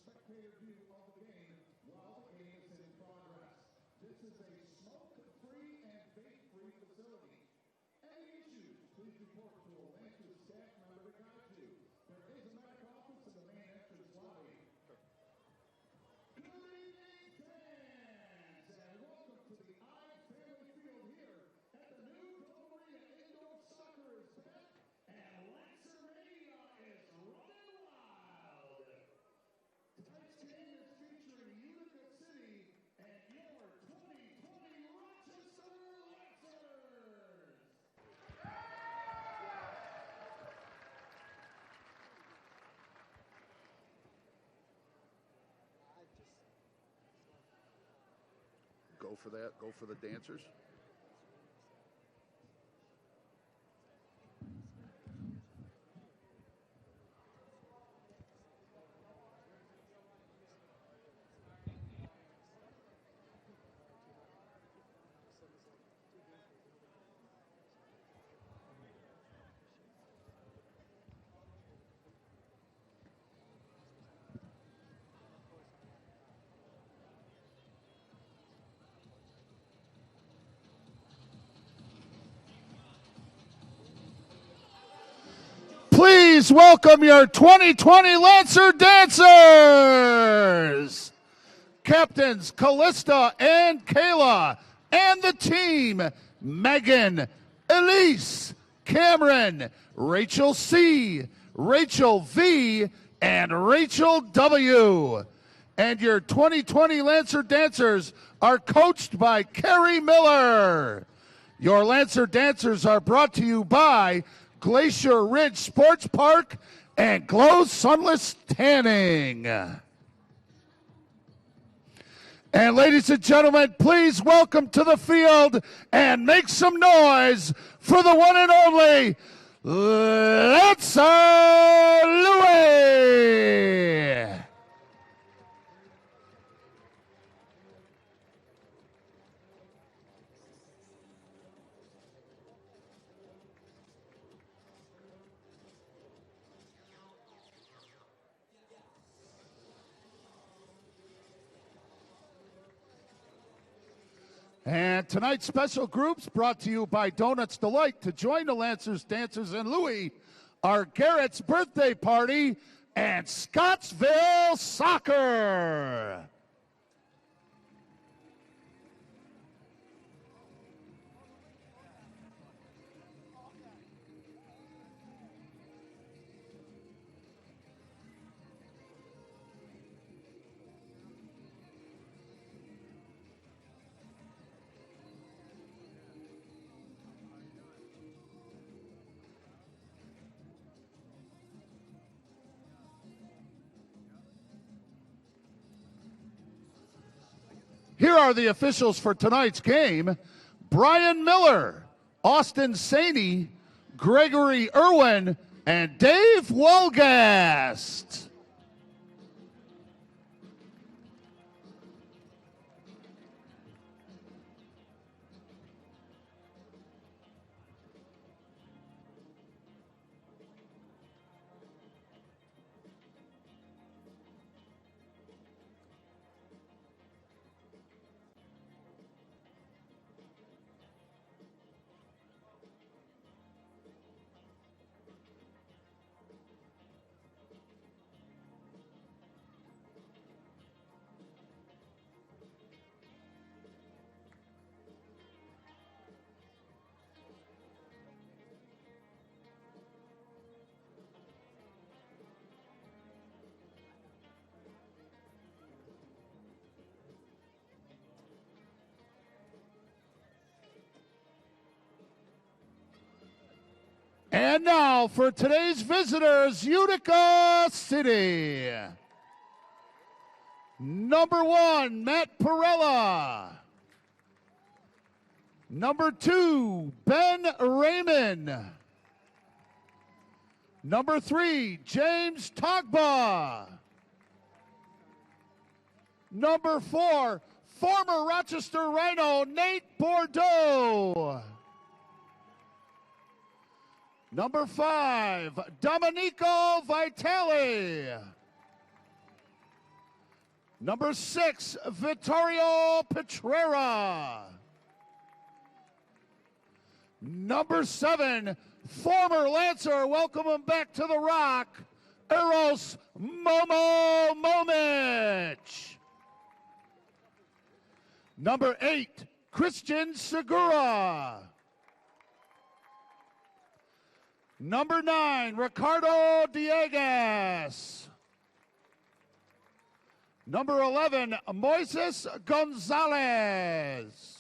spectator view of the game while the game is in progress. This is a smoke-free and vape-free facility. Any issues, please report to a Lancers staff member to guide you. There is a medic office in the main entrance lobby. Good evening, fans, and welcome to the Family Field here at the new Arena. Indoor soccer is back, and Lancer Mania is running wild. Tonight's game is featuring Utica City and your 2020 Rochester Lancers. Go for that. Go for the dancers. Please welcome your 2020 Lancer Dancers! Captains Callista and Kayla, and the team, Megan, Elise, Cameron, Rachel C., Rachel V., and Rachel W. And your 2020 Lancer Dancers are coached by Carrie Miller. Your Lancer Dancers are brought to you by Glacier Ridge Sports Park and Glow Sunless Tanning. And ladies and gentlemen, please welcome to the field and make some noise for the one and only Lancer Louis. And tonight's special groups brought to you by Donuts Delight. To join the Lancers, Dancers, and Louie are Garrett's birthday party and Scottsville Soccer. Here are the officials for tonight's game: Brian Miller, Austin Saney, Gregory Irwin, and Dave Wolgast. And now for today's visitors, Utica City. Number 1, Matt Perella. Number 2, Ben Raymond. Number 3, James Togba. Number 4, former Rochester Rhino, Nate Bordeaux. Number 5, Domenico Vitale. Number 6, Vittorio Petrera. Number 7, former Lancer, welcome him back to the Rock, Eros Momo Momich. Number 8, Christian Segura. Number 9, Ricardo Dieguez. Number 11, Moises Gonzalez.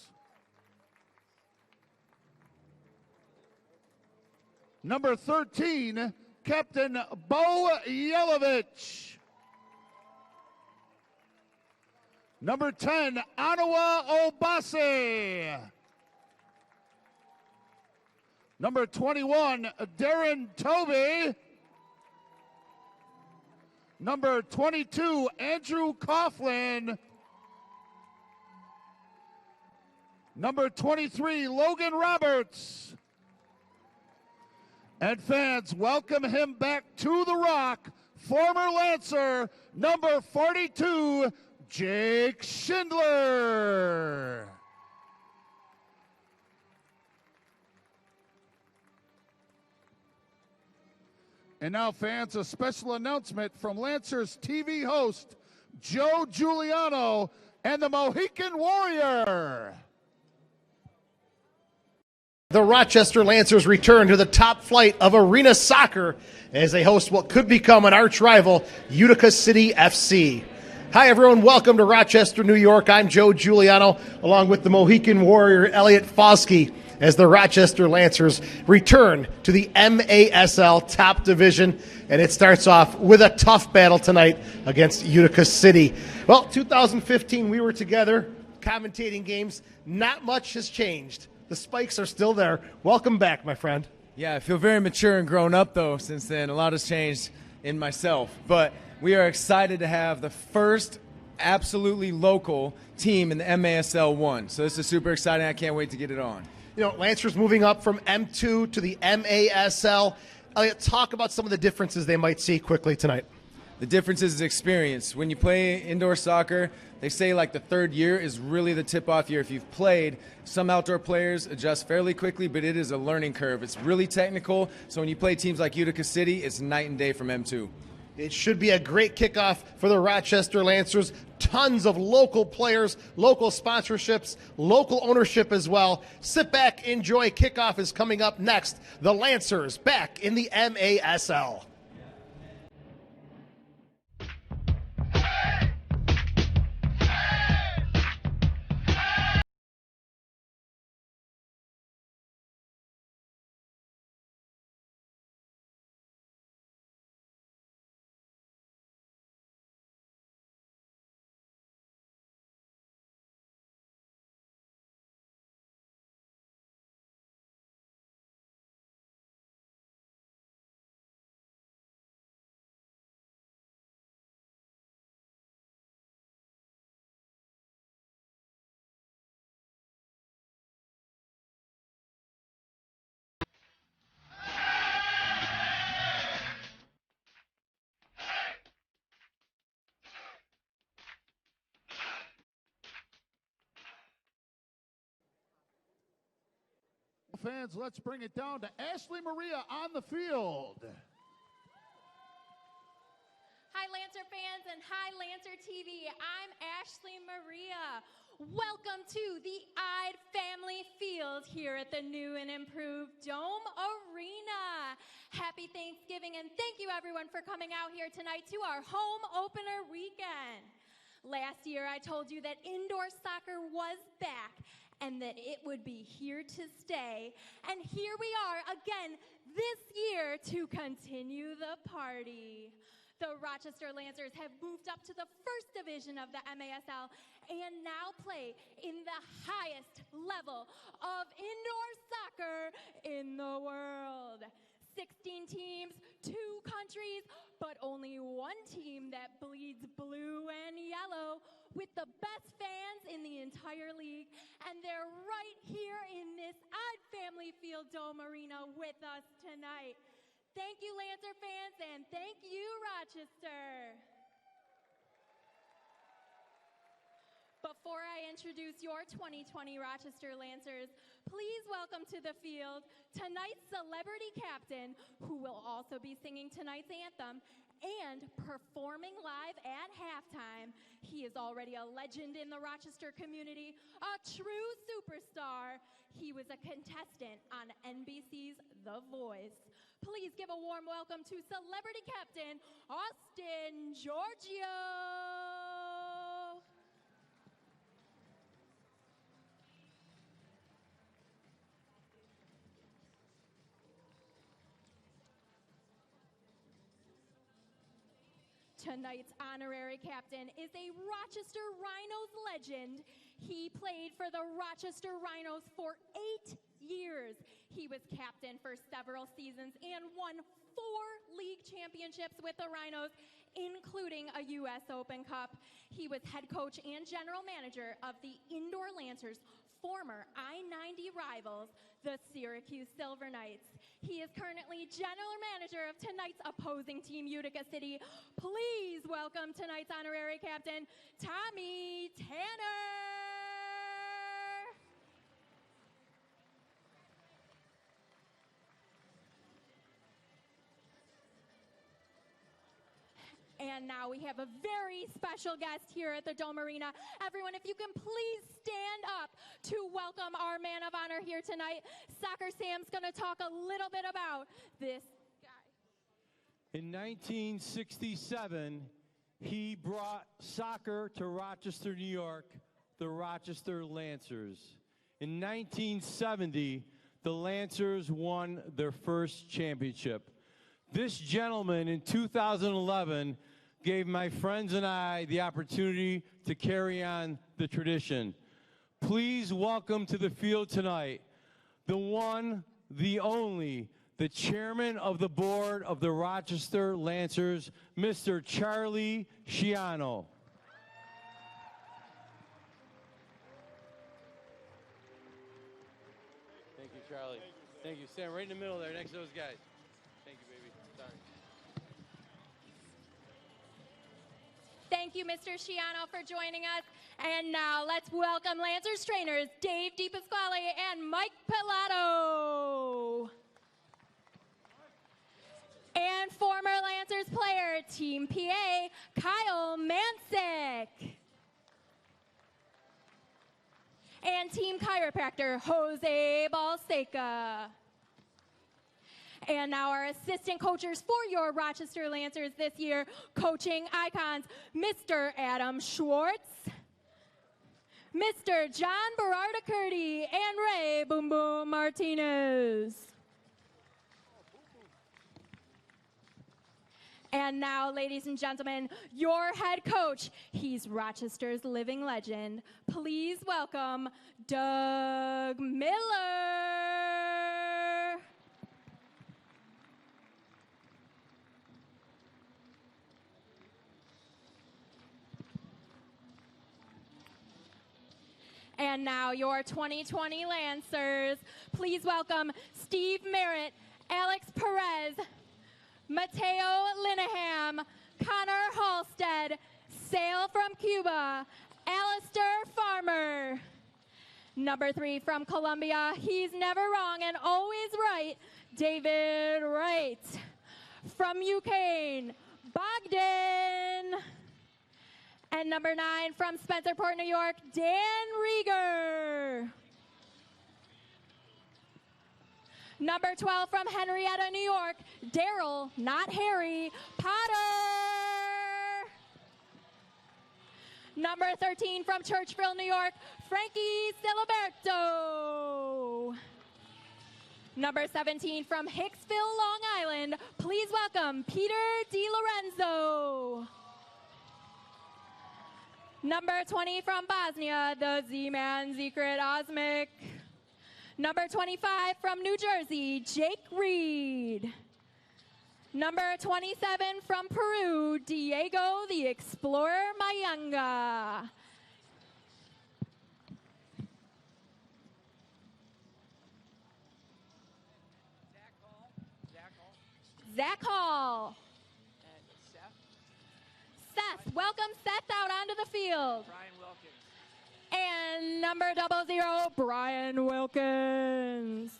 Number 13, Captain Bo Yelovich. Number 10, Anawa Obase. Number 21, Darren Toby. Number 22, Andrew Coughlin. Number 23, Logan Roberts. And fans, welcome him back to the Rock, former Lancer, number 42, Jake Schindler. And now, fans, a special announcement from Lancers TV host Joe Giuliano and the Mohican Warrior. The Rochester Lancers return to the top flight of arena soccer as they host what could become an arch rival, Utica City FC. Hi, everyone. Welcome to Rochester, New York. I'm Joe Giuliano, along with the Mohican Warrior, Elliot Foskey, as the Rochester Lancers return to the MASL top division. And it starts off with a tough battle tonight against Utica City. Well, 2015, we were together commentating games. Not much has changed. The spikes are still there. Welcome back, my friend. Yeah, I feel very mature and grown up, though, since then. A lot has changed in myself. But we are excited to have the first absolutely local team in the MASL 1. So this is super exciting. I can't wait to get it on. You know, Lancers moving up from M2 to the MASL. Elliot, talk about some of the differences they might see quickly tonight. The difference is experience. When you play indoor soccer, they say like the third year is really the tip-off year. If you've played, some outdoor players adjust fairly quickly, but it is a learning curve. It's really technical, so when you play teams like Utica City, it's night and day from M2. It should be a great kickoff for the Rochester Lancers. Tons of local players, local sponsorships, local ownership as well. Sit back, enjoy. Kickoff is coming up next. The Lancers back in the MASL. Fans, let's bring it down to Ashley Maria on the field. Hi, Lancer fans, and hi, Lancer TV. I'm Ashley Maria. Welcome to the Ide Family Field here at the new and improved Dome Arena. Happy Thanksgiving, and thank you, everyone, for coming out here tonight to our home opener weekend. Last year, I told you that indoor soccer was back and that it would be here to stay. And here we are again this year to continue the party. The Rochester Lancers have moved up to the first division of the MASL and now play in the highest level of indoor soccer in the world. 16 teams, 2 countries, but only one team that bleeds blue and yellow with the best fans in the entire league. And they're right here in this Ide Family Field Dome Arena with us tonight. Thank you, Lancer fans, and thank you, Rochester. Before I introduce your 2020 Rochester Lancers, please welcome to the field tonight's celebrity captain, who will also be singing tonight's anthem and performing live at halftime. He is already a legend in the Rochester community, a true superstar. He was a contestant on NBC's The Voice. Please give a warm welcome to celebrity captain, Austin Giorgio. Tonight's honorary captain is a Rochester Rhinos legend. He played for the Rochester Rhinos for 8 years. He was captain for several seasons and won 4 league championships with the Rhinos, including a U.S. Open Cup. He was head coach and general manager of the Indoor Lancers, former I-90 rivals, the Syracuse Silver Knights. He is currently general manager of tonight's opposing team, Utica City. Please welcome tonight's honorary captain, Tommy Tanner. And now we have a very special guest here at the Dome Arena. Everyone, if you can please stand up to welcome our man of honor here tonight. Soccer Sam's going to talk a little bit about this guy. In 1967, he brought soccer to Rochester, New York, the Rochester Lancers. In 1970, the Lancers won their first championship. This gentleman in 2011 gave my friends and I the opportunity to carry on the tradition. Please welcome to the field tonight the one, the only, the chairman of the board of the Rochester Lancers, Mr. Charlie Schiano. Thank you, Charlie. Thank you. Stand right in the middle there next to those guys. Thank you, baby. Sorry. Thank you, Mr. Schiano, for joining us. And now let's welcome Lancers trainers Dave DiPasquale and Mike Pilato. And former Lancers player, Team PA, Kyle Mansick. And team chiropractor, Jose Balseca. And now our assistant coaches for your Rochester Lancers this year, coaching icons, Mr. Adam Schwartz, Mr. John Berardi-Curdy, and Ray Boom Boom Martinez. And now, ladies and gentlemen, your head coach, he's Rochester's living legend. Please welcome Doug Miller. And now your 2020 Lancers. Please welcome Steve Merritt, Alex Perez, Mateo Linehan, Connor Halstead, Sale from Cuba, Alistair Farmer. Number 3 from Colombia, he's never wrong and always right, David Wright. From Ukraine, Bogdan. And number 9 from Spencerport, New York, Dan Rieger. Number 12 from Henrietta, New York, Daryl, not Harry, Potter. Number 13 from Churchville, New York, Frankie Siliberto. Number 17 from Hicksville, Long Island, please welcome Peter DiLorenzo. Number 20 from Bosnia, the Z-Man Zekrit Osmic. Number 25 from New Jersey, Jake Reed. Number 27 from Peru, Diego the Explorer Mayanga. Zach Hall. And Seth. Seth, welcome Seth out onto the field. Brian Wilkins. And number 00, Brian Wilkins.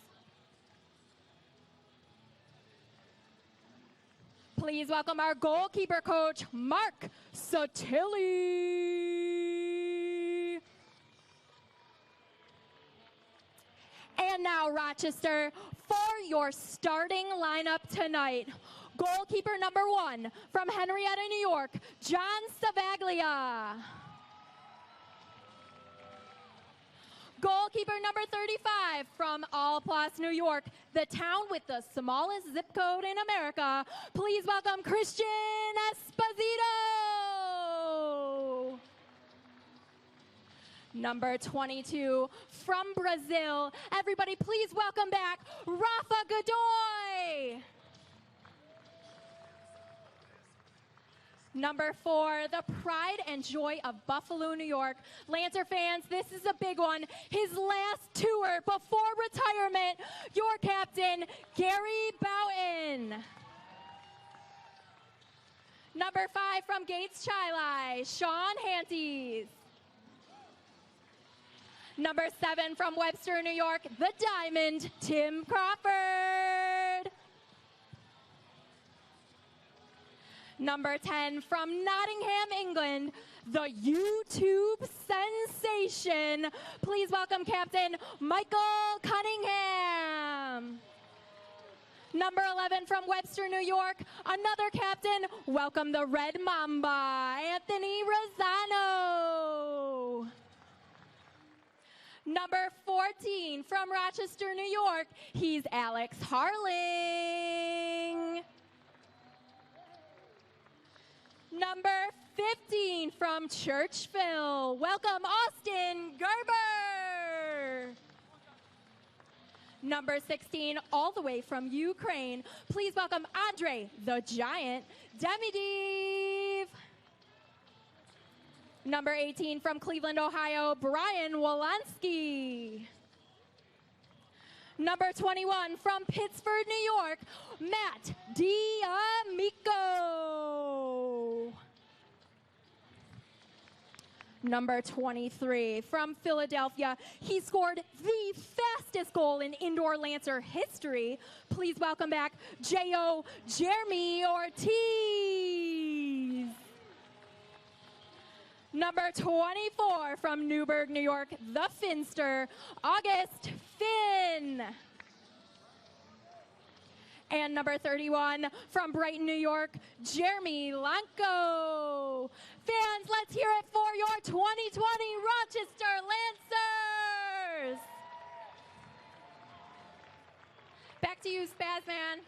Please welcome our goalkeeper coach, Mark Sotilli. And now, Rochester, for your starting lineup tonight. Goalkeeper number 1 from Henrietta, New York, John Savaglia. Goalkeeper number 35 from Allplace, New York, the town with the smallest zip code in America. Please welcome Christian Esposito. Number 22 from Brazil. Everybody please welcome back Rafa Godoy. Number 4, the pride and joy of Buffalo, New York. Lancer fans, this is a big one. His last tour before retirement, your captain, Gary Boughton. Number 5 from Gates Chili, Sean Hantes. Number 7 from Webster, New York, the Diamond, Tim Crawford. Number 10 from Nottingham, England, the YouTube sensation. Please welcome Captain Michael Cunningham. Number 11 from Webster, New York, another captain. Welcome the Red Mamba, Anthony Rosano. Number 14 from Rochester, New York, he's Alex Harling. Number 15 from Churchville, welcome Austin Gerber. Number 16, all the way from Ukraine, please welcome Andre the Giant Demidiv. Number 18 from Cleveland, Ohio, Brian Wolansky. Number 21 from Pittsford, New York, Matt D'Amico. Number 23 from Philadelphia, he scored the fastest goal in indoor Lancer history. Please welcome back J.O. Jeremy Ortiz. Number 24 from Newburgh, New York, the Finster, August Finn. And number 31 from Brighton, New York, Jeremy Lanko. Fans, let's hear it for your 2020 Rochester Lancers. Back to you, Spazman.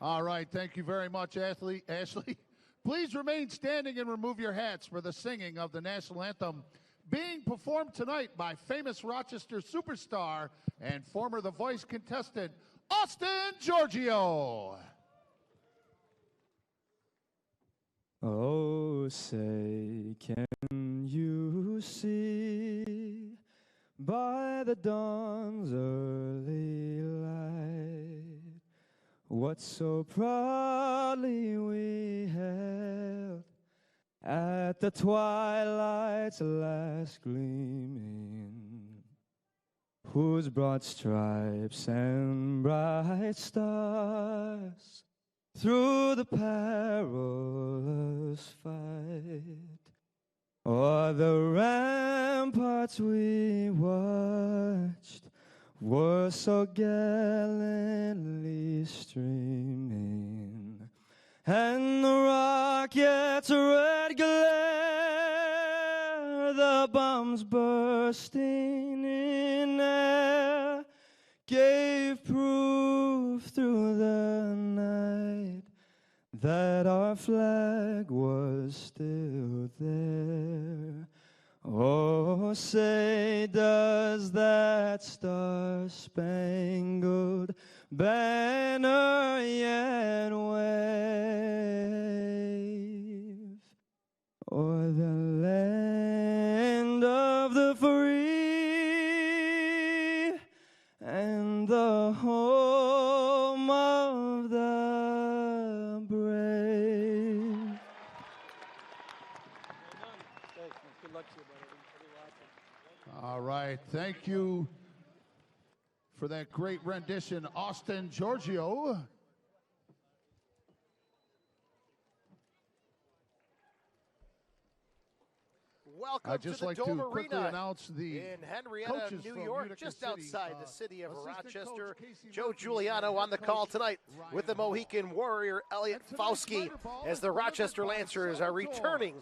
All right, thank you very much, Ashley. Please remain standing and remove your hats for the singing of the national anthem being performed tonight by famous Rochester superstar and former The Voice contestant, Austin Giorgio. Oh, say, can you see by the dawn's early light what so proudly we held at the twilight's last gleaming, whose broad stripes and bright stars through the perilous fight o'er the ramparts we watched were so gallantly streaming, and the rocket's red glare, the bombs bursting in air, gave proof through the night that our flag was still there. Oh, say, does that star-spangled banner yet wave o'er the land of the free and the home of the brave? Good luck to you. right, thank you for that great rendition, Austin Giorgio. Welcome I'd just to the like Dome to quickly Arena announce the in Henrietta, coaches New from York, Utica just City. outside the city of Assistant Rochester. coach Casey Joe Murphy Giuliano and on the head call coach tonight with the Ryan Hall. Mohican Warrior, Elliot And tonight's Fauski, murder ball as is the delivered Rochester by Lancers are Salvatore. returning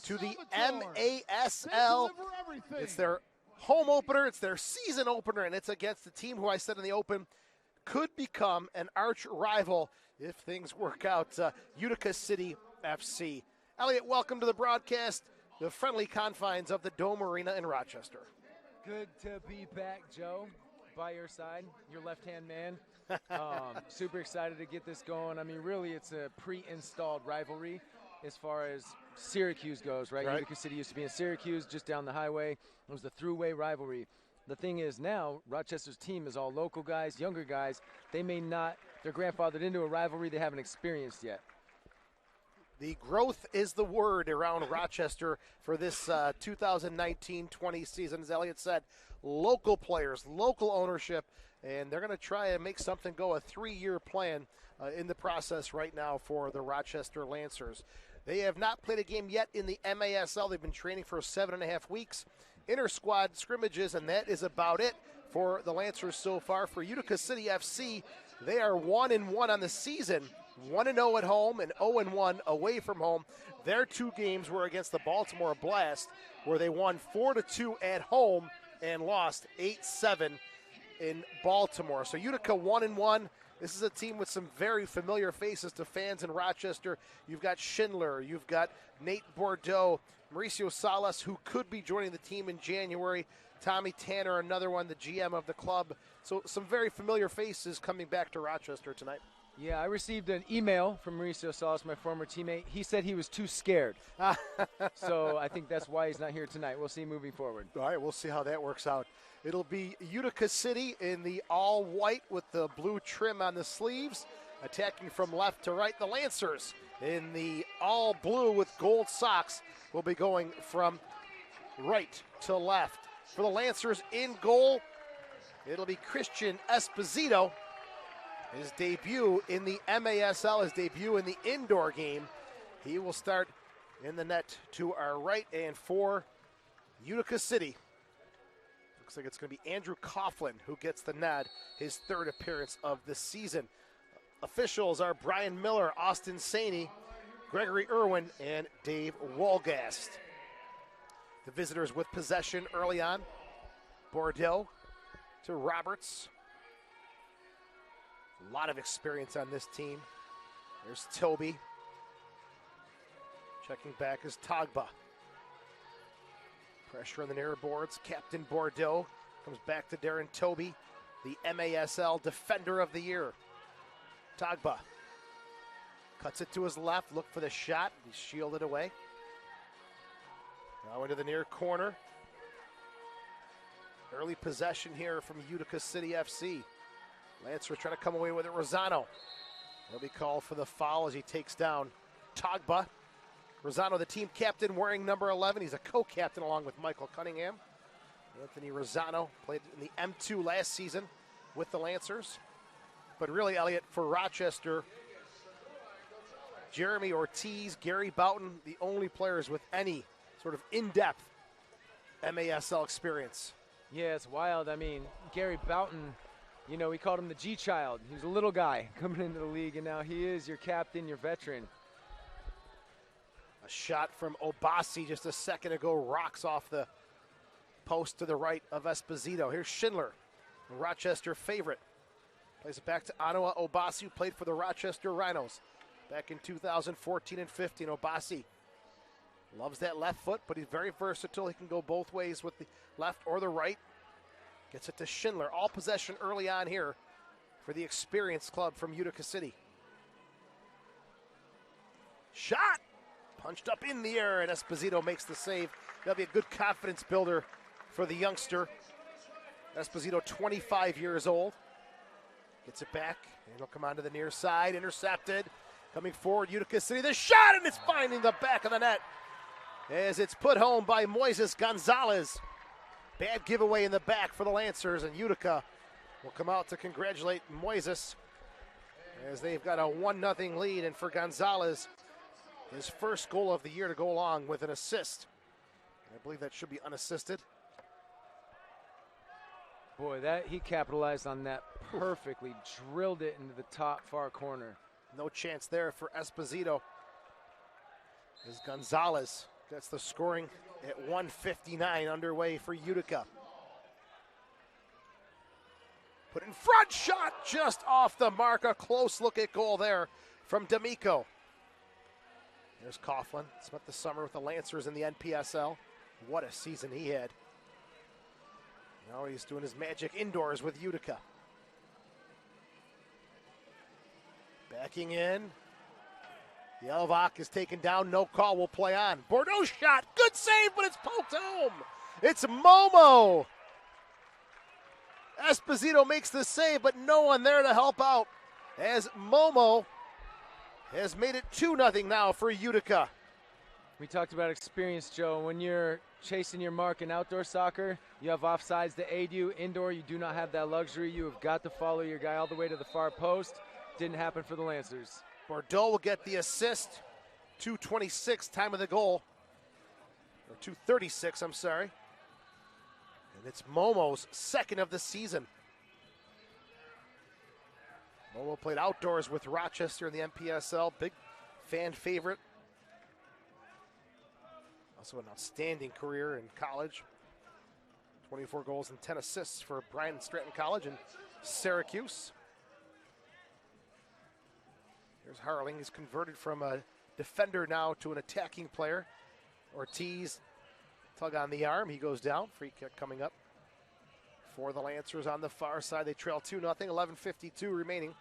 to the Salvatore. They MASL. deliver everything. It's their home opener, it's their season opener, and it's against the team who I said in the open could become an arch rival if things work out, Utica City FC. Elliot, welcome to the broadcast, the friendly confines of the Dome Arena in Rochester. Good to be back, Joe, by your side, your left-hand man. Super excited to get this going. I mean, really, it's a pre-installed rivalry as far as Syracuse goes, right? Utica City used to be in Syracuse, just down the highway. It was the throughway rivalry. The thing is now, Rochester's team is all local guys, younger guys. They may not, they're grandfathered into a rivalry they haven't experienced yet. The growth is the word around Rochester for this 2019-20 season. As Elliot said, local players, local ownership, and they're going to try and make something go, a 3-year plan in the process right now for the Rochester Lancers. They have not played a game yet in the MASL. They've been training for 7.5 weeks. Inter-squad scrimmages, and that is about it for the Lancers so far. For Utica City FC, they are 1-1 on the season, 1-0 at home and 0-1 away from home. Their 2 games were against the Baltimore Blast, where they won 4-2 at home and lost 8-7 in Baltimore. So Utica 1-1. This is a team with some very familiar faces to fans in Rochester. You've got Schindler, you've got Nate Bordeaux, Mauricio Salas, who could be joining the team in January, Tommy Tanner, another one, the GM of the club. So some very familiar faces coming back to Rochester tonight. Yeah, I received an email from Mauricio Salas, my former teammate. He said he was too scared. So I think that's why he's not here tonight. We'll see moving forward. All right, we'll see how that works out. It'll be Utica City in the all-white with the blue trim on the sleeves, attacking from left to right. The Lancers in the all-blue with gold socks will be going from right to left. For the Lancers in goal, it'll be Christian Esposito. His debut in the MASL, his debut in the indoor game. He will start in the net to our right, and for Utica City, looks like it's going to be Andrew Coughlin who gets the nod, his 3rd appearance of the season. Officials are Brian Miller, Austin Saney, Gregory Irwin, and Dave Walgast. The visitors with possession early on. Bordeaux to Roberts. A lot of experience on this team. There's Toby. Checking back is Togba. Pressure on the near boards. Captain Bordeaux comes back to Darren Toby, the MASL Defender of the Year. Togba cuts it to his left. Look for the shot. He's shielded away. Now into the near corner. Early possession here from Utica City FC. Lancer trying to come away with it. Rosano. He'll be called for the foul as he takes down Togba. Rosano, the team captain, wearing number 11. He's a co-captain along with Michael Cunningham. Anthony Rosano played in the M2 last season with the Lancers. But really, Elliot, for Rochester, Jeremy Ortiz, Gary Boughton, the only players with any sort of in-depth MASL experience. Yeah, it's wild. I mean, Gary Boughton, you know, we called him the G-Child. He was a little guy coming into the league, and now he is your captain, your veteran. A shot from Obasi just a second ago, rocks off the post to the right of Esposito. Here's Schindler, the Rochester favorite. Plays it back to Anoa Obasi, who played for the Rochester Rhinos back in 2014 and 15. Obasi loves that left foot, but he's very versatile. He can go both ways with the left or the right. Gets it to Schindler. All possession early on here for the experienced club from Utica City. Shot! Punched up in the air, and Esposito makes the save. That'll be a good confidence builder for the youngster. Esposito, 25 years old. Gets it back, and he'll come onto the near side. Intercepted. Coming forward, Utica City. The shot, and it's finding the back of the net as it's put home by Moises Gonzalez. Bad giveaway in the back for the Lancers, and Utica will come out to congratulate Moises as they've got a 1-0 lead. And for Gonzalez, his first goal of the year to go along with an assist. I believe that should be unassisted. Boy, he capitalized on that perfectly, drilled it into the top far corner. No chance there for Esposito as Gonzalez gets the scoring at 1:59 underway for Utica. Put in front, shot just off the mark. A close look at goal there from D'Amico. There's Coughlin. Spent the summer with the Lancers in the NPSL. What a season he had. Now he's doing his magic indoors with Utica. Backing in. Yelovak is taken down. No call. Will play on. Bordeaux shot. Good save, but it's poked home. It's Momo. Esposito makes the save, but no one there to help out as Momo has made it 2-0 now for Utica. We talked about experience, Joe. When you're chasing your mark in outdoor soccer, you have offsides to aid you. Indoor, you do not have that luxury. You have got to follow your guy all the way to the far post. Didn't happen for the Lancers. Bordeaux will get the assist. 2:26 time of the goal. Or 2:36, I'm sorry. And it's Momo's second of the season. Momo played outdoors with Rochester in the NPSL. Big fan favorite. Also an outstanding career in college. 24 goals and 10 assists for Bryan Stratton College in Syracuse. Here's Harling. He's converted from a defender now to an attacking player. Ortiz, tug on the arm. He goes down. Free kick coming up for the Lancers on the far side. They trail 2-0. 11:52 remaining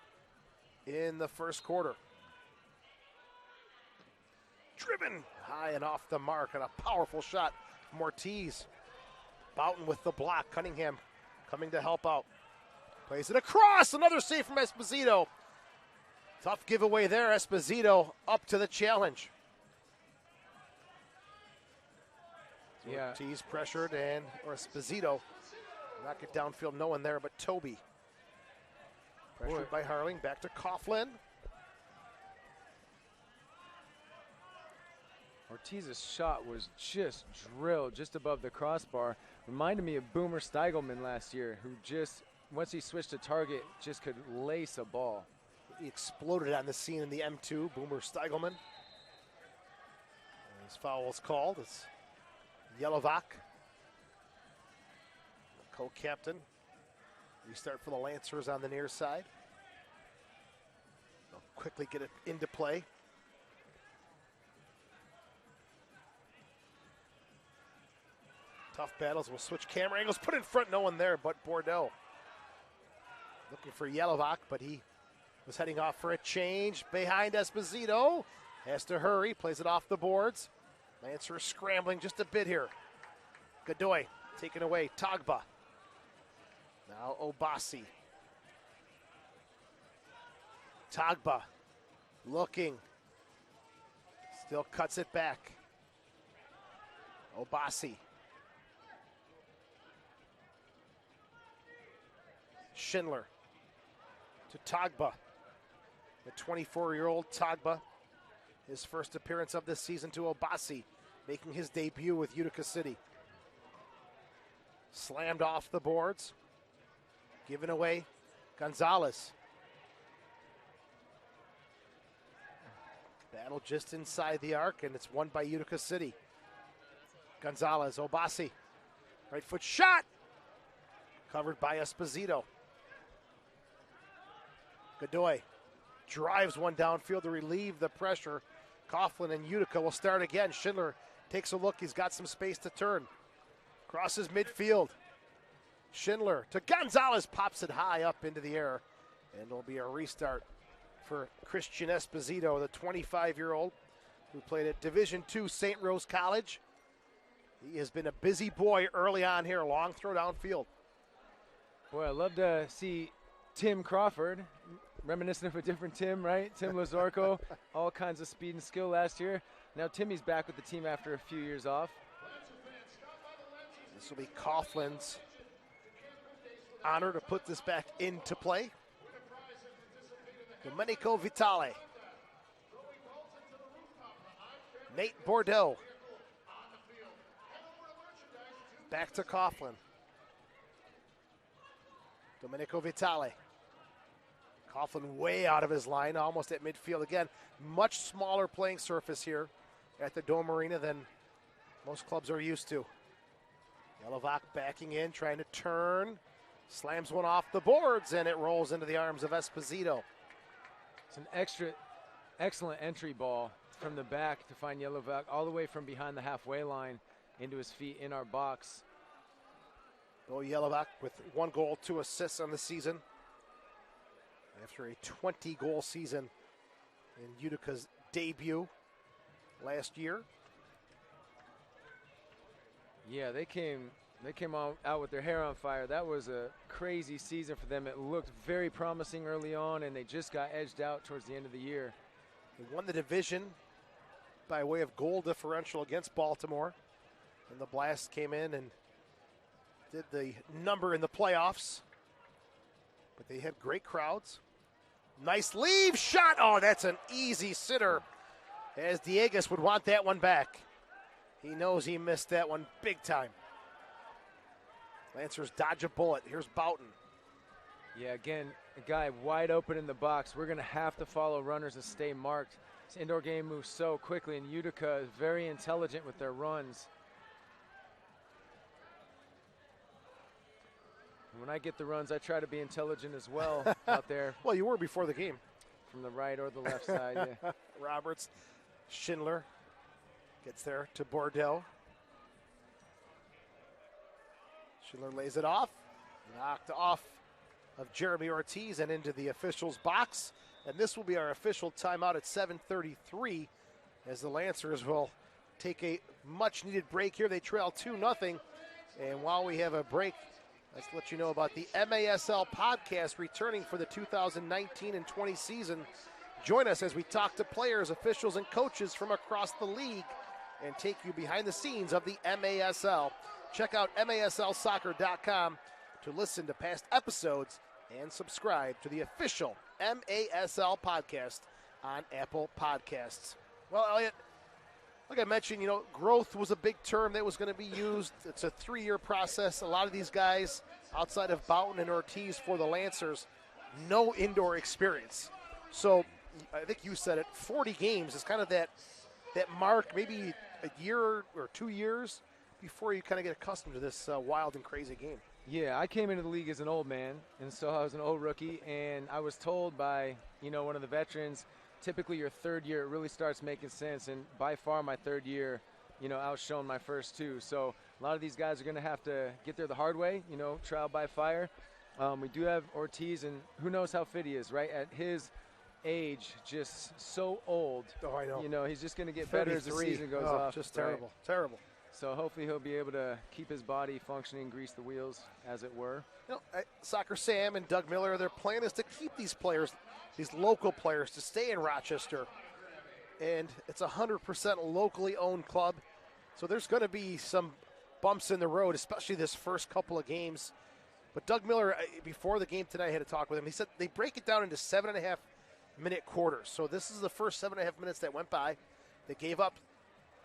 in the first quarter. Driven high and off the mark, and a powerful shot from Ortiz. Boughton with the block. Cunningham coming to help out. Plays it across. Another save from Esposito. Tough giveaway there. Esposito up to the challenge. Yeah. Ortiz pressured, and Esposito knock it downfield. No one there but Toby. Pressured by Harling. Back to Coughlin. Ortiz's shot was just drilled just above the crossbar. Reminded me of Boomer Steigelman last year, who just, once he switched to target, just could lace a ball. He exploded on the scene in the M2, Boomer Steigelman. And his foul is called. It's Yelovak, co-captain. Restart for the Lancers on the near side. They'll quickly get it into play. Tough battles. We'll switch camera angles. Put in front. No one there but Bordeaux. Looking for Yelovak, but he was heading off for a change. Behind Esposito. Has to hurry. Plays it off the boards. Lancers scrambling just a bit here. Godoy taken away. Tagba. Now Obasi. Tagba looking. Still cuts it back. Obasi. Schindler to Tagba. The 24-year-old Tagba. His first appearance of this season to Obasi, making his debut with Utica City. Slammed off the boards. Given away Gonzalez. Battle just inside the arc, and it's won by Utica City. Gonzalez, Obasi. Right foot shot. Covered by Esposito. Godoy drives one downfield to relieve the pressure. Coughlin and Utica will start again. Schindler takes a look. He's got some space to turn. Crosses midfield. Schindler to Gonzalez. Pops it high up into the air. And it'll be a restart for Christian Esposito, the 25-year-old who played at Division II St. Rose College. He has been a busy boy early on here. Long throw downfield. Boy, I'd love to see Tim Crawford, reminiscent of a different Tim, right? Tim Lazorko, all kinds of speed and skill last year. Now Timmy's back with the team after a few years off. This will be Coughlin's honor to put this back into play. Domenico Vitale. Nate Bordeaux. Back to Coughlin. Domenico Vitale. Coughlin way out of his line, almost at midfield again. Much smaller playing surface here at the Dome Arena than most clubs are used to. Yelovak backing in, trying to turn. Slams one off the boards, and it rolls into the arms of Esposito. It's an excellent entry ball from the back to find Yelovak all the way from behind the halfway line into his feet in our box. Bo Yelovak with 1 goal, 2 assists on the season. After a 20-goal season in Utica's debut last year. Yeah, they came out with their hair on fire. That was a crazy season for them. It looked very promising early on, and they just got edged out towards the end of the year. They won the division by way of goal differential against Baltimore. And the Blast came in and did the number in the playoffs. But they had great crowds. Nice leave shot. Oh, that's an easy sitter. As Diegas would want that one back. He knows he missed that one big time. Lancers dodge a bullet. Here's Boughton. Yeah, again, a guy wide open in the box. We're going to have to follow runners and stay marked. This indoor game moves so quickly, and Utica is very intelligent with their runs. When I get the runs, I try to be intelligent as well out there. Well, you were before the game. From the right or the left side, yeah. Roberts, Schindler gets there to Bordeaux. Schindler lays it off. Knocked off of Jeremy Ortiz and into the official's box. And this will be our official timeout at 7:33 as the Lancers will take a much-needed break here. They trail 2-0. And while we have a break, let's let you know about the MASL podcast returning for the 2019 and 20 season. Join us as we talk to players, officials, and coaches from across the league and take you behind the scenes of the MASL. Check out MASLsoccer.com to listen to past episodes and subscribe to the official MASL podcast on Apple Podcasts. Well, Elliot, like I mentioned, growth was a big term that was going to be used. It's a 3-year process. A lot of these guys, outside of Boughton and Ortiz for the Lancers, no indoor experience. So I think you said it, 40 games is kind of that mark, maybe a year or 2 years before you kind of get accustomed to this wild and crazy game. Yeah, I came into the league as an old man, and so I was an old rookie, and I was told by, one of the veterans, typically your third year, it really starts making sense, and by far my third year, outshone my first 2. So a lot of these guys are going to have to get there the hard way, trial by fire. We do have Ortiz, and who knows how fit he is, right? At his age, just so old. Oh, I know. He's just going to get better as the season goes off. Just terrible, terrible. So hopefully he'll be able to keep his body functioning, grease the wheels, as it were. Soccer Sam and Doug Miller, their plan is to keep these players, these local players, to stay in Rochester. And it's a 100% locally owned club. So there's going to be some bumps in the road, especially this first couple of games. But Doug Miller, before the game tonight, I had a talk with him. He said they break it down into 7.5-minute quarters. So this is the first 7.5 minutes that went by. They gave up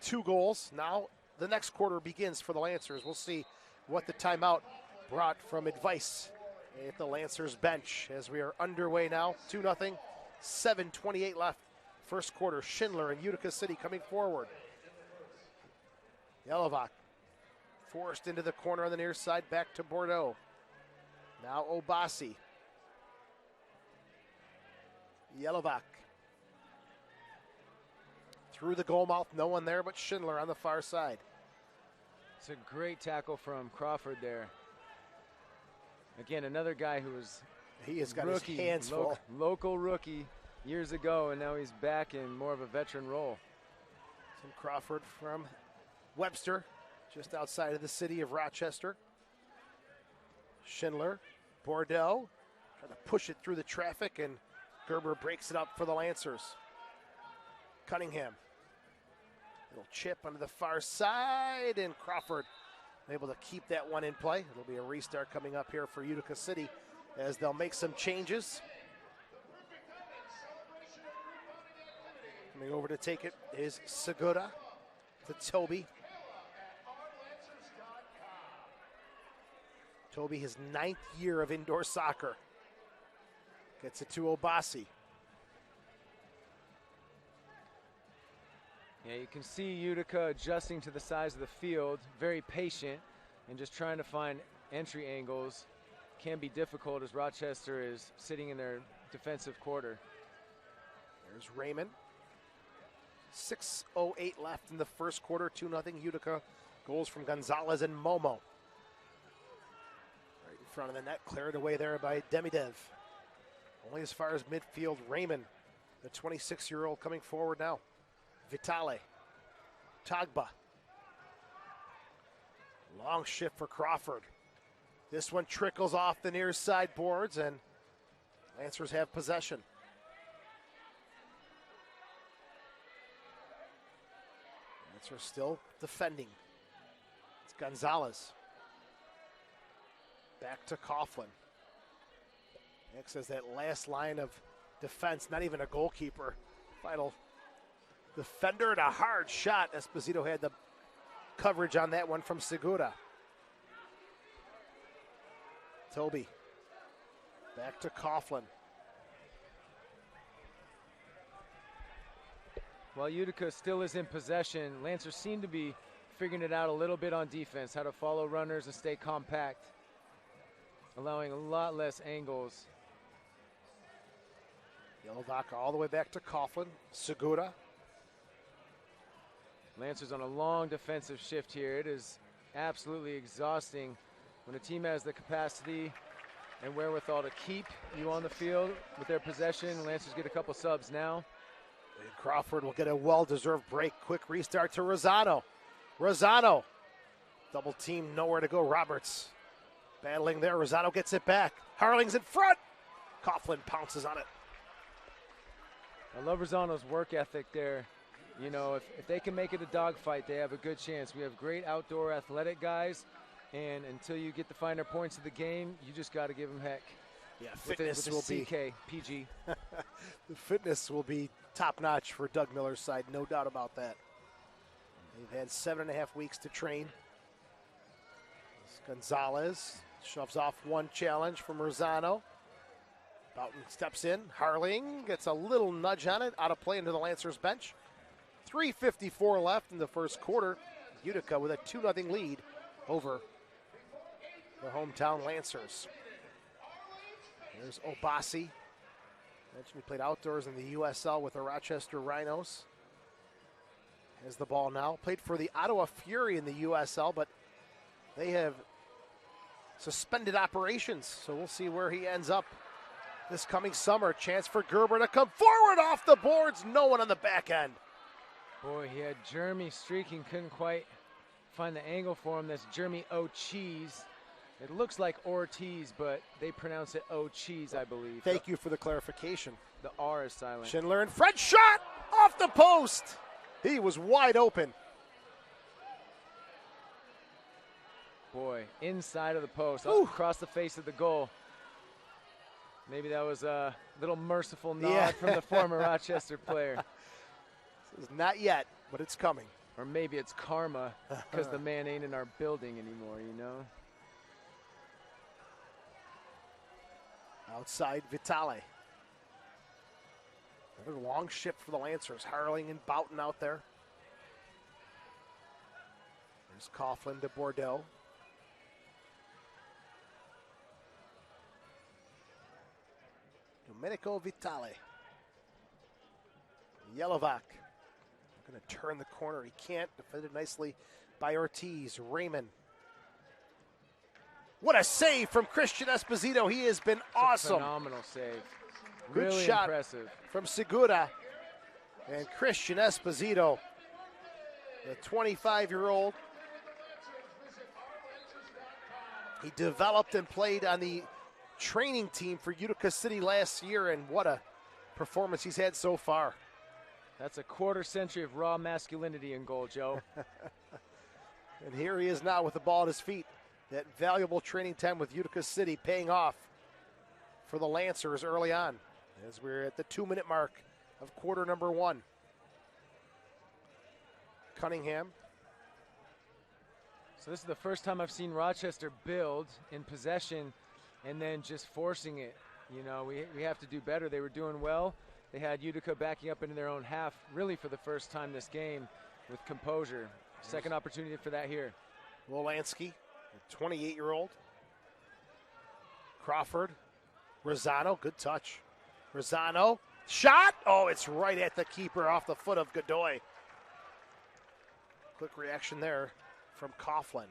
2 goals. Now the next quarter begins for the Lancers. We'll see what the timeout brought from advice at the Lancers bench as we are underway now. 2-0, 7:28 left. First quarter, Schindler and Utica City coming forward. Yelovak forced into the corner on the near side, back to Bordeaux. Now Obasi. Yelovak. Through the goal mouth, no one there but Schindler on the far side. It's a great tackle from Crawford there. Again, another guy who was he has got his hands full. Local rookie years ago, and now he's back in more of a veteran role. Tim Crawford from Webster, just outside of the city of Rochester. Schindler, Bordeaux, trying to push it through the traffic, and Gerber breaks it up for the Lancers. Cunningham. Little chip onto the far side, and Crawford able to keep that one in play. It'll be a restart coming up here for Utica City as they'll make some changes. Coming over to take it is Segura to Toby. Toby, his 9th year of indoor soccer. Gets it to Obasi. Yeah, you can see Utica adjusting to the size of the field, very patient, and just trying to find entry angles. Can be difficult as Rochester is sitting in their defensive quarter. There's Raymond. 6:08 left in the first quarter, 2-0 Utica. Goals from Gonzalez and Momo. Right in front of the net, cleared away there by Demidev. Only as far as midfield, Raymond, the 26-year-old coming forward now. Vitale, Tagba. Long shift for Crawford. This one trickles off the near side boards, and Lancers have possession. Lancers still defending. It's Gonzalez. Back to Coughlin. Next is that last line of defense, not even a goalkeeper. Final defender and a hard shot. Esposito had the coverage on that one from Segura. Toby. Back to Coughlin. While Utica still is in possession, Lancers seem to be figuring it out a little bit on defense, how to follow runners and stay compact, allowing a lot less angles. Yelovaka all the way back to Coughlin. Segura. Lancers on a long defensive shift here. It is absolutely exhausting when a team has the capacity and wherewithal to keep you on the field with their possession. Lancers get a couple subs now. And Crawford will get a well-deserved break. Quick restart to Rosano. Rosano. Double team, nowhere to go. Roberts battling there. Rosano gets it back. Harling's in front. Coughlin pounces on it. I love Rosano's work ethic there. You know, if they can make it a dogfight, they have a good chance. We have great outdoor athletic guys, and until you get the finer points of the game, you just got to give them heck. Yeah, with fitness the will CK, PG. The fitness will be top-notch for Doug Miller's side, no doubt about that. They've had 7.5 weeks to train. Gonzalez shoves off one challenge from Rosano. Boughton steps in. Harling gets a little nudge on it, out of play into the Lancers bench. 3:54 left in the first quarter. Utica with a 2-0 lead over the hometown Lancers. There's Obasi. Mentioned he played outdoors in the USL with the Rochester Rhinos. Has the ball now. Played for the Ottawa Fury in the USL, but they have suspended operations, so we'll see where he ends up this coming summer. Chance for Gerber to come forward off the boards. No one on the back end. Boy, he had Jeremy streaking, couldn't quite find the angle for him. That's Jeremy O'Cheese. It looks like Ortiz, but they pronounce it O'Cheese, I believe. Thank you for the clarification. The R is silent. Schindler and Fred shot off the post. He was wide open. Boy, inside of the post, across the face of the goal. Maybe that was a little merciful nod from the former Rochester player. This is not yet, but it's coming. Or maybe it's karma because the man ain't in our building anymore, you know? Outside, Vitale. Another long shift for the Lancers. Harling and Boughton out there. There's Coughlin to Bordeaux. Domenico Vitale. Yelovac. Going to turn the corner. He can't. Defended nicely by Ortiz. Raymond. What a save from Christian Esposito. He has been awesome. Phenomenal save. Good really shot impressive from Segura. And Christian Esposito, the 25-year-old. He developed and played on the training team for Utica City last year, and what a performance he's had so far. That's a quarter century of raw masculinity in goal, Joe. And here he is now with the ball at his feet. That valuable training time with Utica City paying off for the Lancers early on, as we're at the 2-minute mark of quarter number 1. Cunningham. So this is the first time I've seen Rochester build in possession and then just forcing it. You know, we have to do better. They were doing well. They had Utica backing up into their own half really for the first time this game with composure. Second opportunity for that here. Wolanski, the 28-year-old. Crawford. Rosano, good touch. Rosano, shot! Oh, it's right at the keeper off the foot of Godoy. Quick reaction there from Coughlin.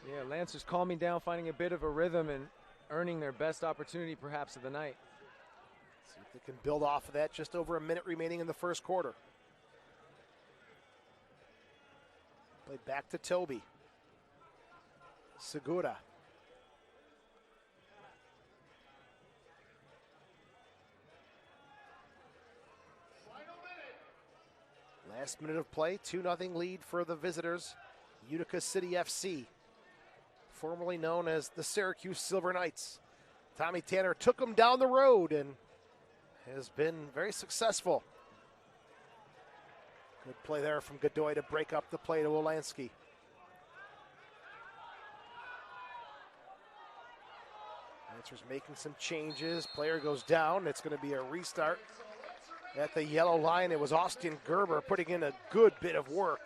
Yeah, Lancers calming down, finding a bit of a rhythm and earning their best opportunity perhaps of the night. See if they can build off of that. Just over a minute remaining in the first quarter. Play back to Toby. Segura. Last minute of play, 2-0 lead for the visitors, Utica City FC, formerly known as the Syracuse Silver Knights. Tommy Tanner took them down the road and has been very successful. Good play there from Godoy to break up the play to Wolanski. Lancers making some changes. Player goes down. It's going to be a restart at the yellow line. It was Austin Gerber putting in a good bit of work.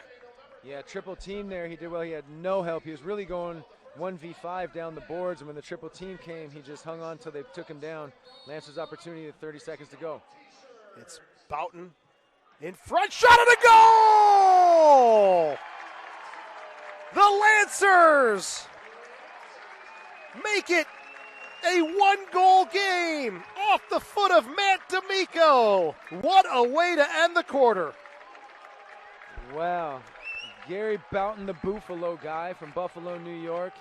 Yeah, triple team there. He did well. He had no help. He was really going 1v5 down the boards, and when the triple team came, he just hung on until they took him down. Lancers opportunity with 30 seconds to go. It's Boughton in front, shot at a goal! The Lancers make it a 1-goal game off the foot of Matt D'Amico. What a way to end the quarter. Wow. Gary Boughton, the Buffalo guy from Buffalo, New York,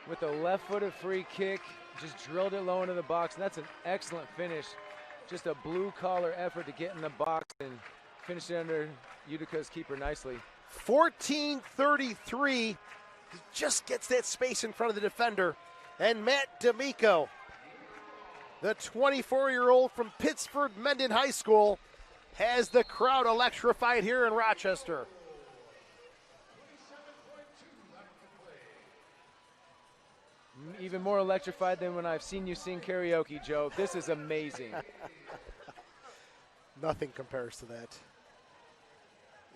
with a left-footed free kick, just drilled it low into the box, and that's an excellent finish. Just a blue-collar effort to get in the box and finish it under Utica's keeper nicely. 14:33. He just gets that space in front of the defender. And Matt D'Amico, the 24-year-old from Pittsford Mendon High School, has the crowd electrified here in Rochester. Even more electrified than when I've seen you sing karaoke, Joe. This is amazing. Nothing compares to that.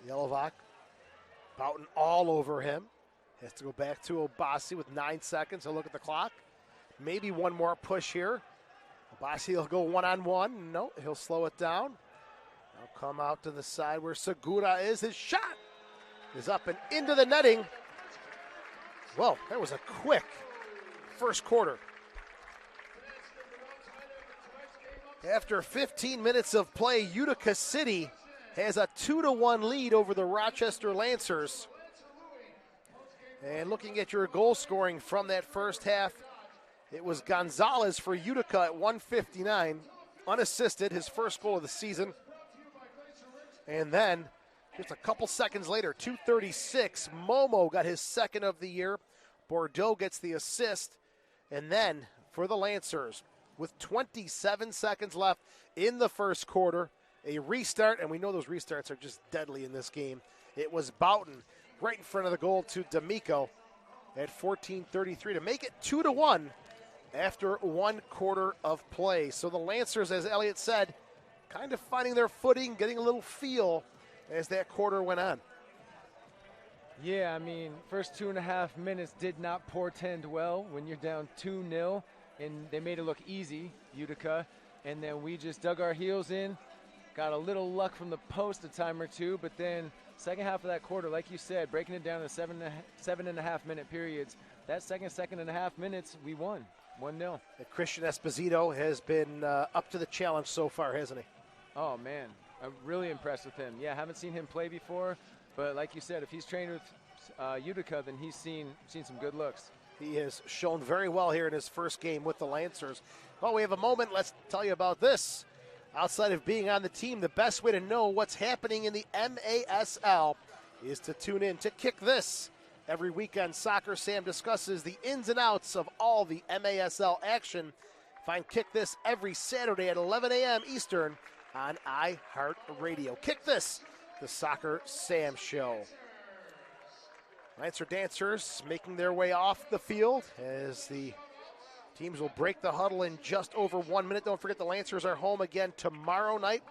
Yelovak, Boughton all over him. Has to go back to Obasi with 9 seconds. He'll look at the clock. Maybe one more push here. Obasi will go one-on-one. No, he'll slow it down. He'll come out to the side where Segura is. His shot is up and into the netting. Well, that was a quick first quarter. After 15 minutes of play, Utica City has a 2-1 lead over the Rochester Lancers. And looking at your goal scoring from that first half, it was Gonzalez for Utica at 159, unassisted, his first goal of the season. And then, just a couple seconds later, 2:36, Momo got his second of the year. Bordeaux gets the assist. And then, for the Lancers, with 27 seconds left in the first quarter, a restart, and we know those restarts are just deadly in this game. It was Boughton right in front of the goal to D'Amico at 14:33 to make it 2-1 after 1 quarter of play. So the Lancers, as Elliott said, kind of finding their footing, getting a little feel as that quarter went on. Yeah, I mean, first 2.5 minutes did not portend well when you're down 2-0, and they made it look easy, Utica, and then we just dug our heels in, got a little luck from the post a time or two, but then second half of that quarter, like you said, breaking it down to 7.5 minute periods, that second and a half minutes, we won 1-0. And Christian Esposito has been up to the challenge so far, hasn't he? Oh, man, I'm really impressed with him. Yeah, haven't seen him play before, but like you said, if he's trained with Utica, then he's seen some good looks. He has shown very well here in his first game with the Lancers. Well, we have a moment. Let's tell you about this. Outside of being on the team, the best way to know what's happening in the MASL is to tune in to Kick This. Every weekend, Soccer Sam discusses the ins and outs of all the MASL action. Find Kick This every Saturday at 11 a.m. Eastern on iHeartRadio. Kick This, the Soccer Sam Show. Lancer dancers making their way off the field as the teams will break the huddle in just over 1 minute. Don't forget the Lancers are home again tomorrow night.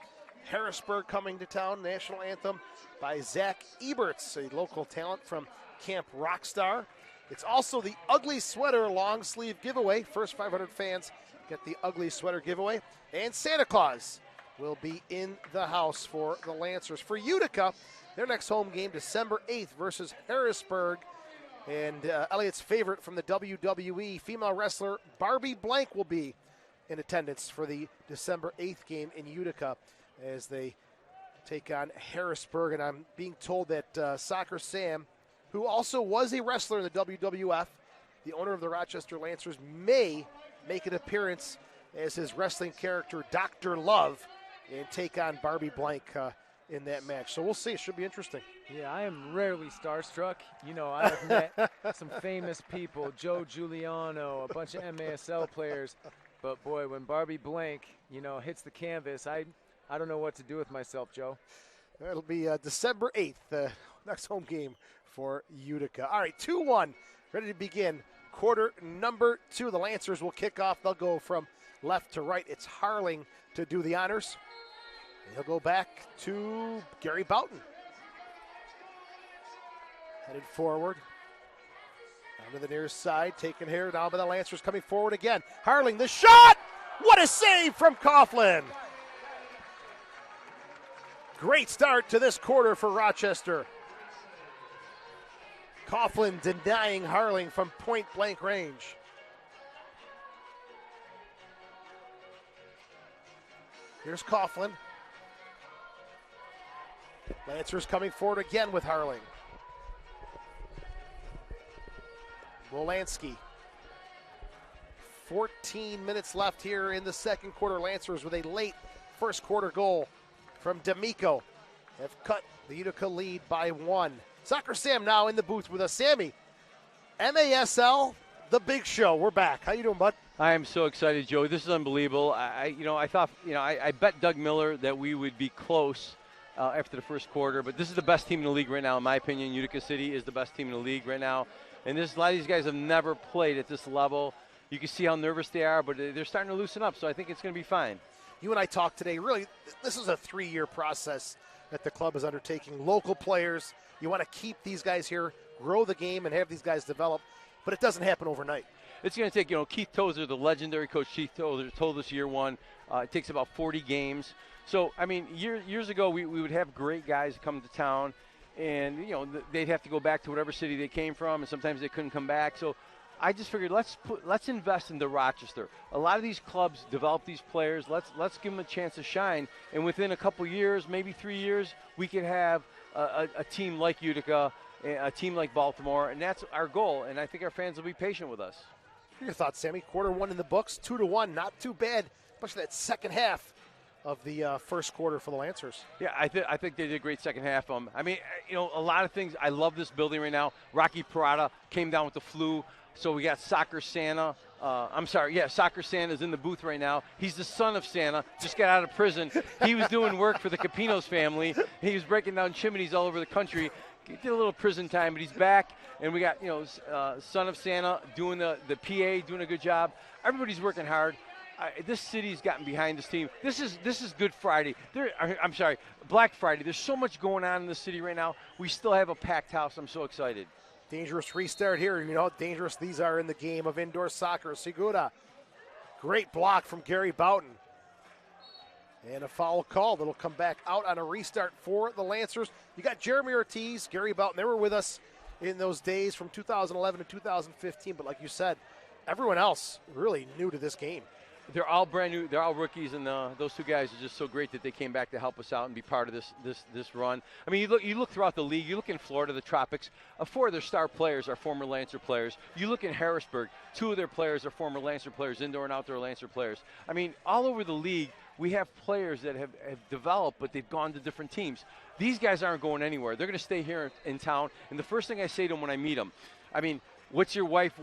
Harrisburg coming to town. National anthem by Zach Eberts, a local talent from Camp Rockstar. It's also the Ugly Sweater long sleeve giveaway. First 500 fans get the Ugly Sweater giveaway. And Santa Claus will be in the house for the Lancers. For Utica, their next home game, December 8th versus Harrisburg. And Elliot's favorite from the WWE, female wrestler Barbie Blank, will be in attendance for the December 8th game in Utica as they take on Harrisburg. And I'm being told that Soccer Sam, who also was a wrestler in the WWF, the owner of the Rochester Lancers, may make an appearance as his wrestling character, Dr. Love, and take on Barbie Blank in that match. So we'll see. It should be interesting. Yeah, I am rarely starstruck. You know, I have met some famous people, Joe Giuliano, a bunch of MASL players. But, boy, when Barbie Blank, you know, hits the canvas, I don't know what to do with myself, Joe. It'll be December 8th, next home game for Utica. All right, 2-1, ready to begin. Quarter number 2. The Lancers will kick off. They'll go from left to right. It's Harling to do the honors. He'll go back to Gary Boughton. Headed forward. Down to the near side. Taken here down by the Lancers. Coming forward again. Harling, the shot! What a save from Coughlin. Great start to this quarter for Rochester. Coughlin denying Harling from point-blank range. Here's Coughlin. Lancers coming forward again with Harling. Wolanski. 14 minutes left here in the second quarter. Lancers with a late first quarter goal from D'Amico have cut the Utica lead by 1. Soccer Sam now in the booth with us. Sammy, MASL, the big show. We're back. How you doing, bud? I am so excited, Joey. This is unbelievable. I thought, I bet Doug Miller that we would be close after the first quarter, but this is the best team in the league right now, in my opinion. Utica City is the best team in the league right now, and a lot of these guys have never played at this level. You can see how nervous they are, but they're starting to loosen up, so I think it's going to be fine. You and I talked today. Really, this is a 3-year process that the club is undertaking. Local players, you want to keep these guys here, grow the game, and have these guys develop, but it doesn't happen overnight. It's going to take, Keith Tozer, the legendary coach Keith Tozer, told us year one, it takes about 40 games. So, I mean, years ago, we would have great guys come to town, and, they'd have to go back to whatever city they came from, and sometimes they couldn't come back. So I just figured let's invest into Rochester. A lot of these clubs develop these players. Let's give them a chance to shine, and within a couple years, maybe 3 years, we could have a team like Utica, a team like Baltimore, and that's our goal, and I think our fans will be patient with us. Your thoughts, Sammy? Quarter 1 in the books, 2-1, not too bad, especially that second half of the first quarter for the Lancers. Yeah, I think they did a great second half. I mean, a lot of things. I love this building right now. Rocky Parada came down with the flu, so we got Soccer Santa. Soccer Santa's in the booth right now. He's the son of Santa, just got out of prison. He was doing work for the Capinos family. He was breaking down chimneys all over the country. He did a little prison time, but he's back. And we got, son of Santa doing the PA, doing a good job. Everybody's working hard. This city's gotten behind this team. This is Good Friday. Black Friday. There's so much going on in the city right now. We still have a packed house. I'm so excited. Dangerous restart here. You know how dangerous these are in the game of indoor soccer. Segura, great block from Gary Boughton. And a foul call that'll come back out on a restart for the Lancers. You got Jeremy Ortiz, Gary Boughton. They were with us in those days from 2011 to 2015. But like you said, everyone else really new to this game. They're all brand new. They're all rookies, and those two guys are just so great that they came back to help us out and be part of this run. I mean, you look throughout the league. You look in Florida, the Tropics. 4 of their star players are former Lancer players. You look in Harrisburg. 2 of their players are former Lancer players, indoor and outdoor Lancer players. I mean, all over the league, we have players that have developed, but they've gone to different teams. These guys aren't going anywhere. They're going to stay here in town. And the first thing I say to them when I meet them, I mean, what's your wife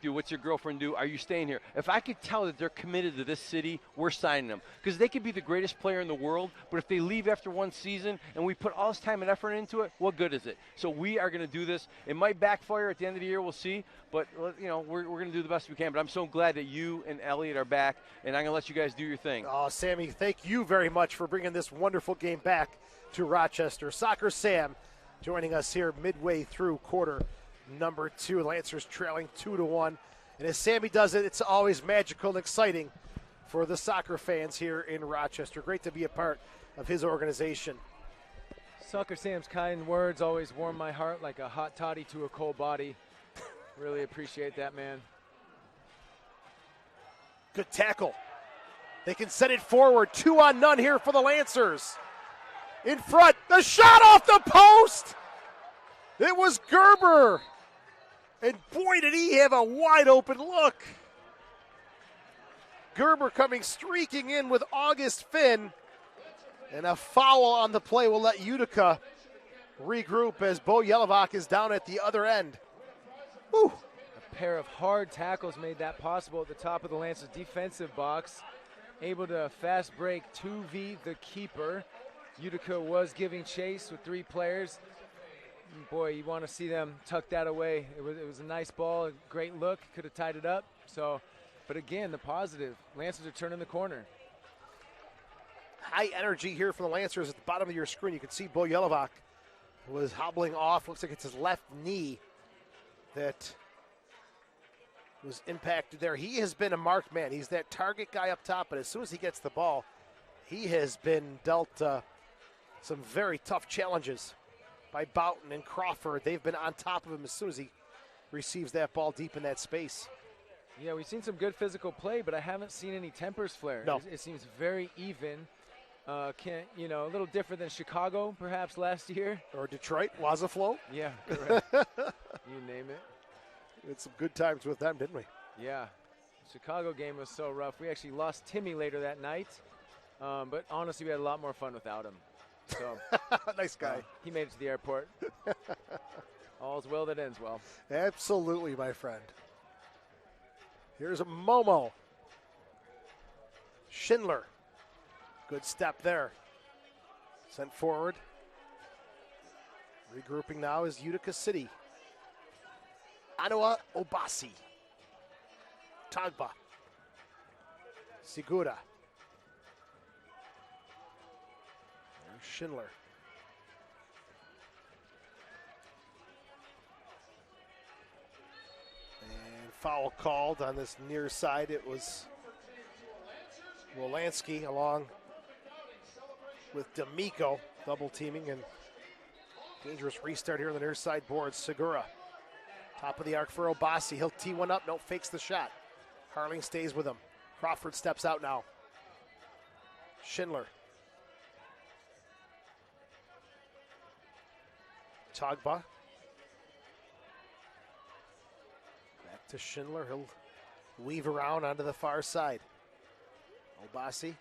do? What's your girlfriend do? Are you staying here? If I could tell that they're committed to this city, we're signing them. Because they could be the greatest player in the world, but if they leave after one season and we put all this time and effort into it, what good is it? So we are going to do this. It might backfire at the end of the year. We'll see. But, you know, we're going to do the best we can. But I'm so glad that you and Elliot are back, and I'm going to let you guys do your thing. Oh, Sammy, thank you very much for bringing this wonderful game back to Rochester. Soccer Sam joining us here midway through quarter number 2. Lancers trailing 2-1. And as Sammy does it, it's always magical and exciting for the soccer fans here in Rochester. Great to be a part of his organization. Soccer Sam's kind words always warm my heart like a hot toddy to a cold body. Really appreciate that, man. Good tackle. They can set it forward. 2-0 here for the Lancers. In front, the shot off the post. It was Gerber. And boy, did he have a wide open look. Gerber coming streaking in with August Finn. And a foul on the play will let Utica regroup as Bo Yelovak is down at the other end. Whew. A pair of hard tackles made that possible at the top of the Lancers defensive box. Able to fast break 2v the keeper. Utica was giving chase with 3 players. Boy, you want to see them tuck that away. It was a nice ball, a great look, could have tied it up. So, but again, the positive, Lancers are turning the corner. High energy here from the Lancers at the bottom of your screen. You can see Bo Yelovak was hobbling off. Looks like it's his left knee that was impacted there. He has been a marked man. He's that target guy up top, but as soon as he gets the ball, he has been dealt some very tough challenges by Boughton and Crawford. They've been on top of him as soon as he receives that ball deep in that space. Yeah, we've seen some good physical play, but I haven't seen any tempers flare. No. It seems very even. A little different than Chicago perhaps last year. Or Detroit, Wazaflow. Yeah, correct. You name it. We had some good times with them, didn't we? Yeah. Chicago game was so rough. We actually lost Timmy later that night. But honestly, we had a lot more fun without him. So nice guy. He made it to the airport. All's well that ends well. Absolutely, my friend. Here's a Momo. Schindler. Good step there. Sent forward. Regrouping now is Utica City. Anoa Obasi. Tagba. Sigura. There's Schindler. And foul called on this near side. It was Wolanski along with D'Amico double teaming, and dangerous restart here on the near side boards. Segura, top of the arc for Obasi. He'll tee one up. No, fakes the shot. Harling stays with him. Crawford steps out now. Schindler. Tagba. Back to Schindler. He'll weave around onto the far side. Obasi.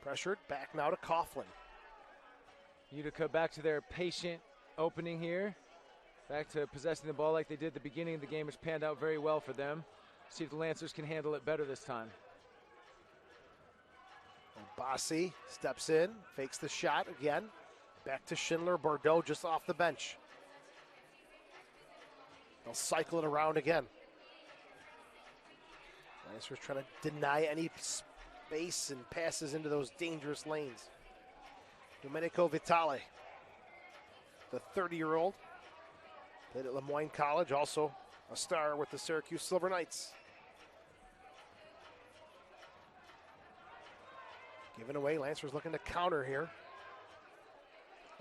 Pressured, back now to Coughlin. Utica back to their patient opening here. Back to possessing the ball like they did at the beginning of the game, which panned out very well for them. See if the Lancers can handle it better this time. Obasi steps in, fakes the shot again. Back to Schindler, Bordeaux just off the bench. They'll cycle it around again. Lancers trying to deny any space and passes into those dangerous lanes. Domenico Vitale, the 30-year-old, played at Lemoyne College, also a star with the Syracuse Silver Knights. Given away, Lancers looking to counter here.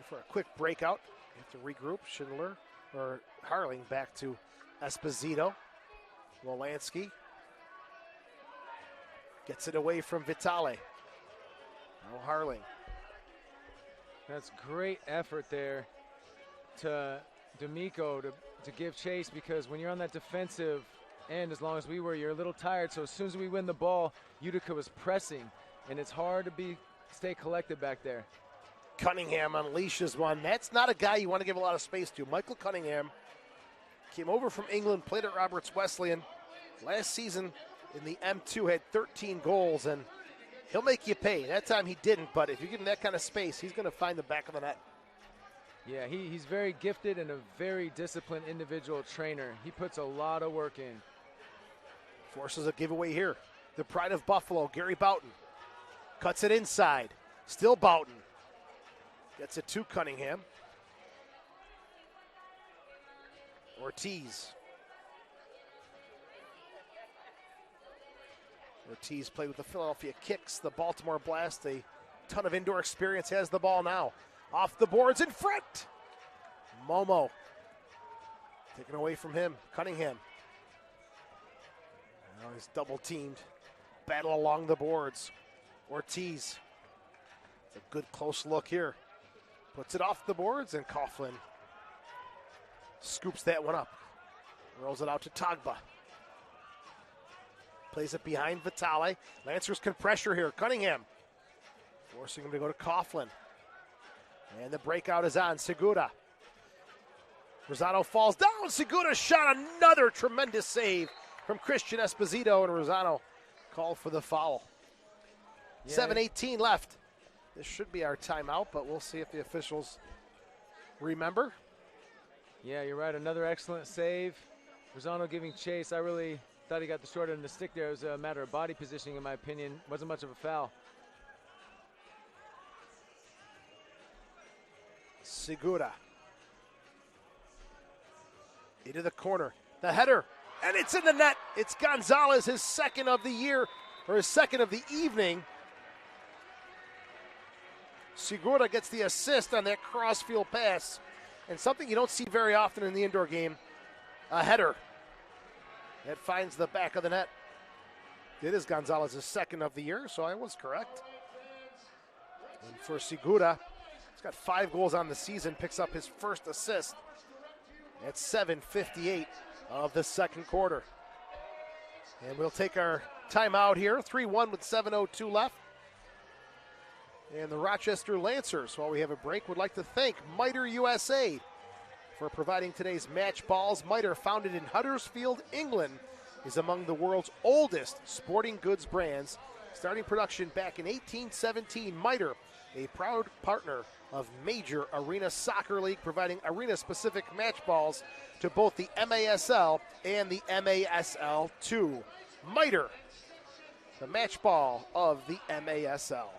For a quick breakout, you have to regroup. Schindler, or Harling back to Esposito. Wolanski gets it away from Vitale. Now Harling. That's great effort there to D'Amico to give chase, because when you're on that defensive And as long as we were, you're a little tired. So as soon as we win the ball, Utica was pressing, and it's hard to stay collected back there. Cunningham unleashes one. That's not a guy you want to give a lot of space to. Michael Cunningham came over from England, played at Roberts Wesleyan. Last season in the M2 had 13 goals, and he'll make you pay. That time he didn't, but if you give him that kind of space, he's going to find the back of the net. Yeah, he's very gifted and a very disciplined individual trainer. He puts a lot of work in. Forces a giveaway here. The pride of Buffalo, Gary Boughton. Cuts it inside. Still Boughton. Gets it to Cunningham. Ortiz played with the Philadelphia Kicks. The Baltimore Blast, a ton of indoor experience, has the ball now. Off the boards in front. Momo. Taken away from him. Cunningham. Now he's double teamed. Battle along the boards. Ortiz. It's a good close look here. Puts it off the boards, and Coughlin scoops that one up. Rolls it out to Tagba. Plays it behind Vitale. Lancers can pressure here. Cunningham forcing him to go to Coughlin. And the breakout is on. Segura. Rosano falls down. Segura shot another tremendous save from Christian Esposito, and Rosano called for the foul. Yeah. 7:18 left. This should be our timeout, but we'll see if the officials remember. Yeah, you're right. Another excellent save. Rosano giving chase. I really thought he got the short end of the stick there. It was a matter of body positioning, in my opinion. Wasn't much of a foul. Segura. Into the corner. The header. And it's in the net. It's Gonzalez, his second of the year, or his second of the evening. Segura gets the assist on that crossfield pass. And something you don't see very often in the indoor game, a header that finds the back of the net. It is Gonzalez's second of the year, so I was correct. And for Segura, he's got 5 goals on the season, picks up his first assist at 7:58 of the second quarter. And we'll take our timeout here, 3-1 with 7:02 left. And the Rochester Lancers, while we have a break, would like to thank Miter USA for providing today's match balls. Miter, founded in Huddersfield, England, is among the world's oldest sporting goods brands. Starting production back in 1817, Miter, a proud partner of Major Arena Soccer League, providing arena-specific match balls to both the MASL and the MASL2. Miter, the match ball of the MASL.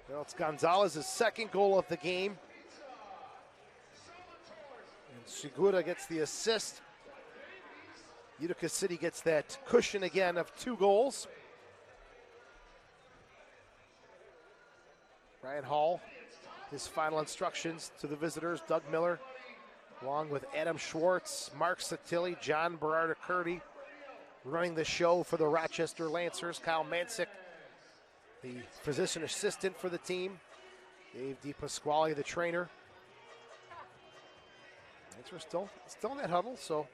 Well, it's Gonzalez's second goal of the game. And Segura gets the assist. Utica City gets that cushion again of 2 goals. Ryan Hall, his final instructions to the visitors. Doug Miller, along with Adam Schwartz, Mark Satilli, John Berardi-Curdy, running the show for the Rochester Lancers. Kyle Mansick, the physician assistant for the team. Dave DePasquale, the trainer. Lancers still in that huddle, so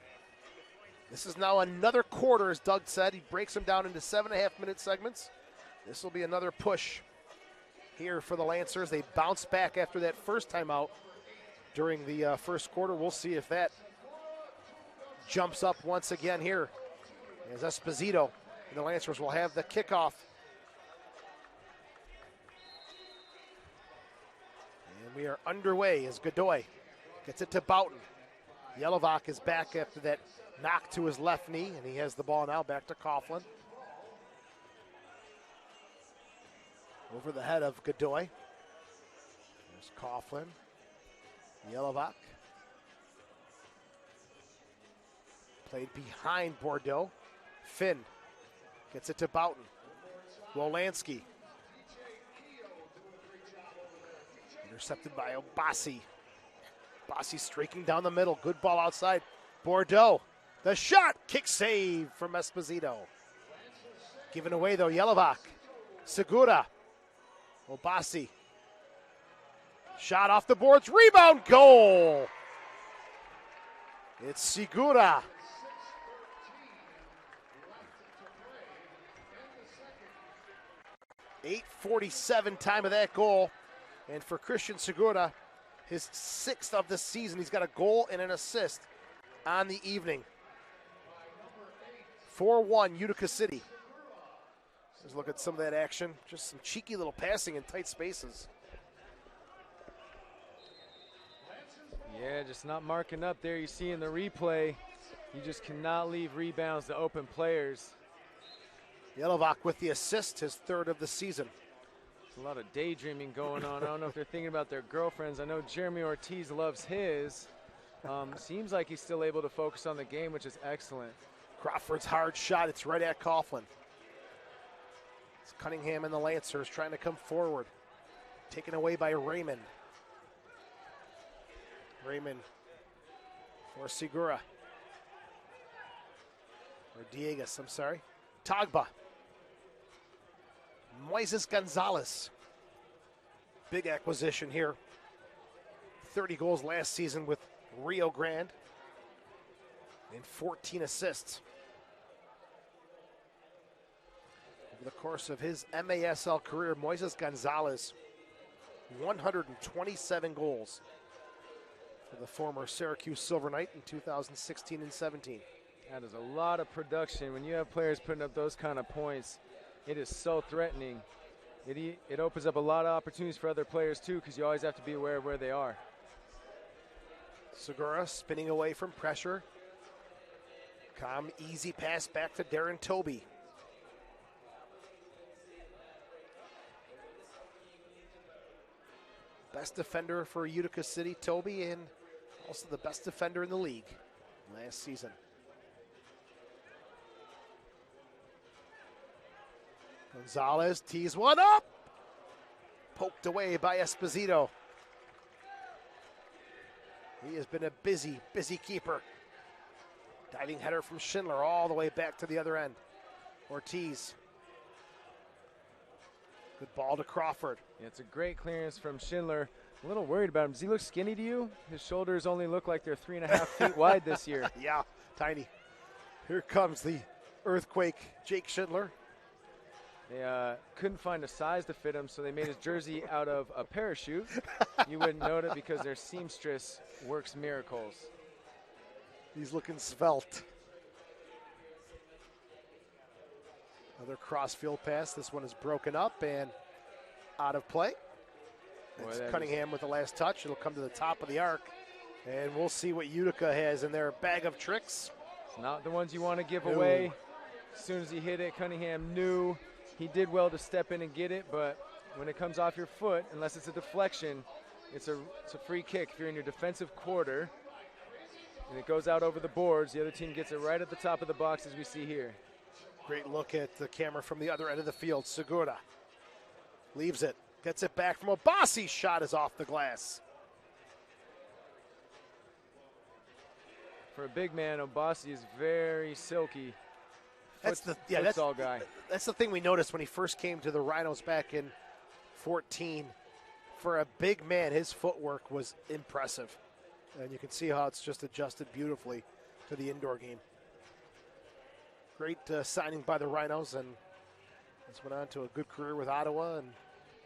this is now another quarter, as Doug said. He breaks them down into 7.5-minute segments. This will be another push here for the Lancers. They bounce back after that first timeout during the first quarter. We'll see if that jumps up once again here, as Esposito and the Lancers will have the kickoff. And we are underway as Godoy gets it to Boughton. Yelovak is back after that knock to his left knee, and he has the ball now back to Coughlin. Over the head of Godoy. There's Coughlin. Yelovak. Played behind Bordeaux. Finn gets it to Boughton. Wolanski. Intercepted by Obasi. Obasi streaking down the middle. Good ball outside. Bordeaux. The shot. Kick save from Esposito. Given away though, Yelovak. Segura. Obasi. Shot off the boards. Rebound. Goal. It's Segura. .847 time of that goal. And for Christian Segura, his 6th of the season. He's got a goal and an assist on the evening. 4-1 Utica City. Let's look at some of that action. Just some cheeky little passing in tight spaces. Yeah, just not marking up there. You see in the replay, you just cannot leave rebounds to open players. Jelovac with the assist, his 3rd of the season. There's a lot of daydreaming going on. I don't know if they're thinking about their girlfriends. I know Jeremy Ortiz loves his. Seems like he's still able to focus on the game, which is excellent. Crawford's hard shot, it's right at Coughlin. It's Cunningham and the Lancers trying to come forward. Taken away by Raymond. Raymond for Segura. Or Diegas, I'm sorry. Tagba. Moises Gonzalez. Big acquisition here. 30 goals last season with Rio Grande. And 14 assists. Over the course of his MASL career, Moises Gonzalez, 127 goals for the former Syracuse Silver Knight in 2016 and 17. That is a lot of production. When you have players putting up those kind of points, it is so threatening. It opens up a lot of opportunities for other players too, because you always have to be aware of where they are. Segura spinning away from pressure. Calm, easy pass back to Darren Toby. Best defender for Utica City, Toby, and also the best defender in the league last season. Gonzalez tees one up. Poked away by Esposito. He has been a busy keeper. Diving header from Schindler all the way back to the other end. Ortiz. Good ball to Crawford. Yeah, it's a great clearance from Schindler. A little worried about him. Does he look skinny to you? His shoulders only look like they're 3.5 feet wide this year. Yeah, tiny. Here comes the earthquake, Jake Schindler. They couldn't find a size to fit him, so they made his jersey out of a parachute. You wouldn't know it because their seamstress works miracles. He's looking svelte. Another cross-field pass. This one is broken up and out of play. It's Cunningham with the last touch. It'll come to the top of the arc. And we'll see what Utica has in their bag of tricks. It's not the ones you want to give away. As soon as he hit it, Cunningham knew. He did well to step in and get it, but when it comes off your foot, unless it's a deflection, it's a free kick. If you're in your defensive quarter and it goes out over the boards, the other team gets it right at the top of the box as we see here. Great look at the camera from the other end of the field. Segura leaves it, gets it back from Obasi's shot is off the glass. For a big man, Obasi is very silky. That's the guy. That's the thing we noticed when he first came to the Rhinos back in 14. For a big man, his footwork was impressive. And you can see how it's just adjusted beautifully to the indoor game. Great signing by the Rhinos, and this went on to a good career with Ottawa and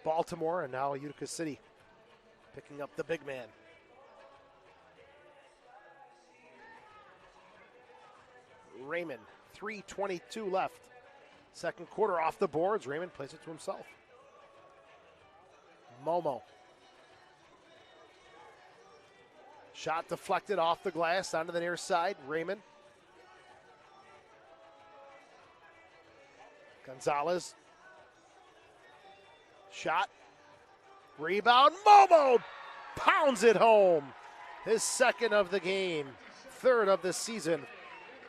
Baltimore, and now Utica City picking up the big man. Raymond, 3:22 left. Second quarter off the boards. Raymond plays it to himself. Momo. Shot deflected off the glass onto the near side. Raymond. Gonzalez. Shot. Rebound. Momo pounds it home. His second of the game. Third of the season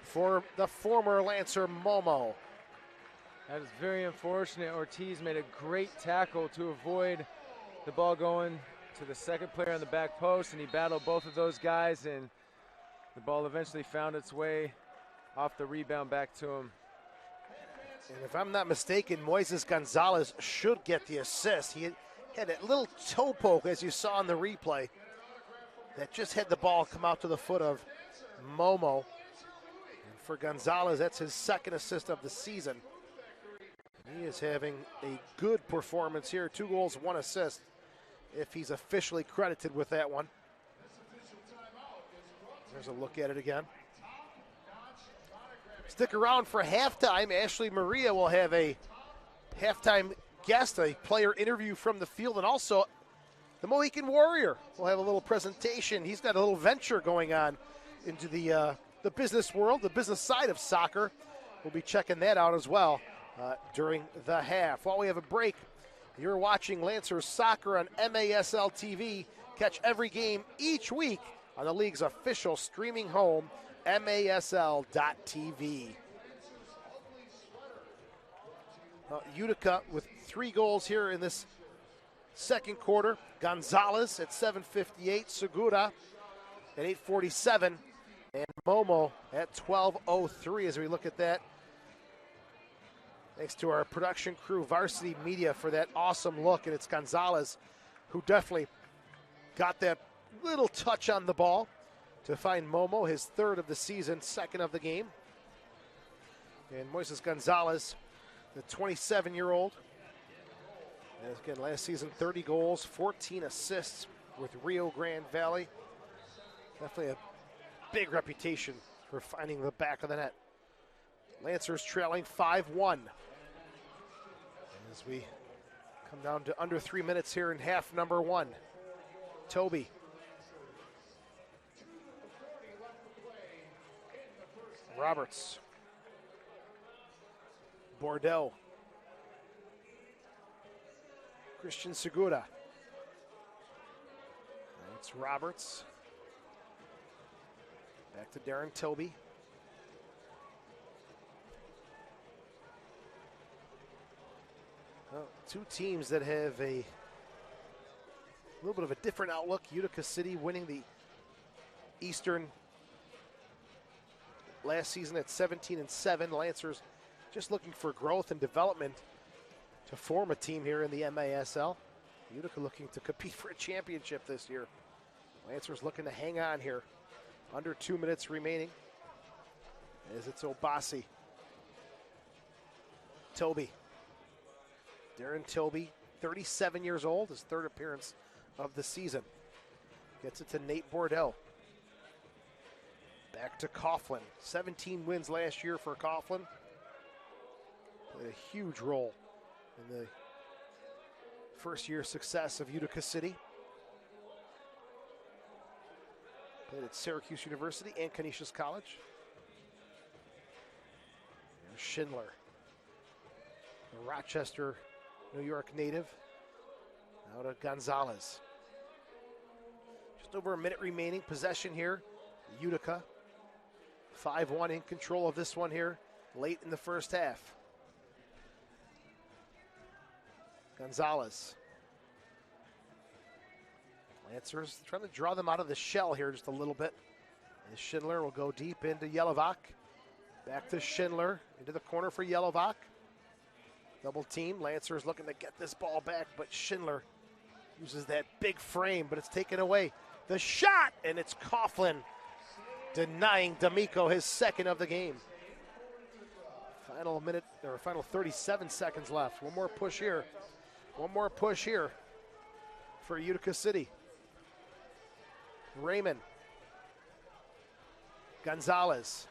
for the former Lancer Momo. That is very unfortunate. Ortiz made a great tackle to avoid the ball going to the second player on the back post, and he battled both of those guys, and the ball eventually found its way off the rebound back to him. And if I'm not mistaken, Moises Gonzalez should get the assist. He had a little toe poke, as you saw in the replay, that just had the ball come out to the foot of Momo. And for Gonzalez, that's his second assist of the season. He is having a good performance here. 2 goals, 1 assist, if he's officially credited with that one. There's a look at it again. Stick around for halftime. Ashley Maria will have a halftime guest, a player interview from the field, and also the Mohican Warrior will have a little presentation. He's got a little venture going on into the business world, the business side of soccer. We'll be checking that out as well during the half. While we have a break, you're watching Lancers Soccer on MASL TV. Catch every game each week on the league's official streaming home, MASL.TV. Utica with 3 goals here in this second quarter. Gonzalez at 7:58, Segura at 8:47, and Momo at 12:03 as we look at that. Thanks to our production crew, Varsity Media, for that awesome look. And it's Gonzalez who definitely got that little touch on the ball to find Momo, his 3rd of the season, 2nd of the game. And Moises Gonzalez, the 27-year-old. And again, last season, 30 goals, 14 assists with Rio Grande Valley. Definitely a big reputation for finding the back of the net. Lancers trailing 5-1. As we come down to under 3 minutes here in half number 1. Toby. Roberts. Bordeaux. Christian Segura. That's Roberts. Back to Darren Toby. Well, 2 teams that have a little bit of a different outlook. Utica City winning the Eastern last season at 17-7. Lancers just looking for growth and development to form a team here in the MASL. Utica looking to compete for a championship this year. Lancers looking to hang on here. Under 2 minutes remaining as it's Obasi. Toby. Darren Toby, 37 years old, his 3rd appearance of the season. Gets it to Nate Bordeaux. Back to Coughlin. 17 wins last year for Coughlin. Played a huge role in the first-year success of Utica City. Played at Syracuse University and Canisius College. There's Schindler. A Rochester, New York native. Now to Gonzalez. Just over a minute remaining. Possession here. Utica. 5-1 in control of this one here late in the first half. Gonzalez. Lancers trying to draw them out of the shell here just a little bit. And Schindler will go deep into Yelovak. Back to Schindler into the corner for Yelovak. Double team. Lancers looking to get this ball back, but Schindler uses that big frame, but it's taken away. The shot, and it's Coughlin denying D'Amico his 2nd of the game. Final minute, or final 37 seconds left. One more push here. One more push here for Utica City. Raymond. Gonzalez.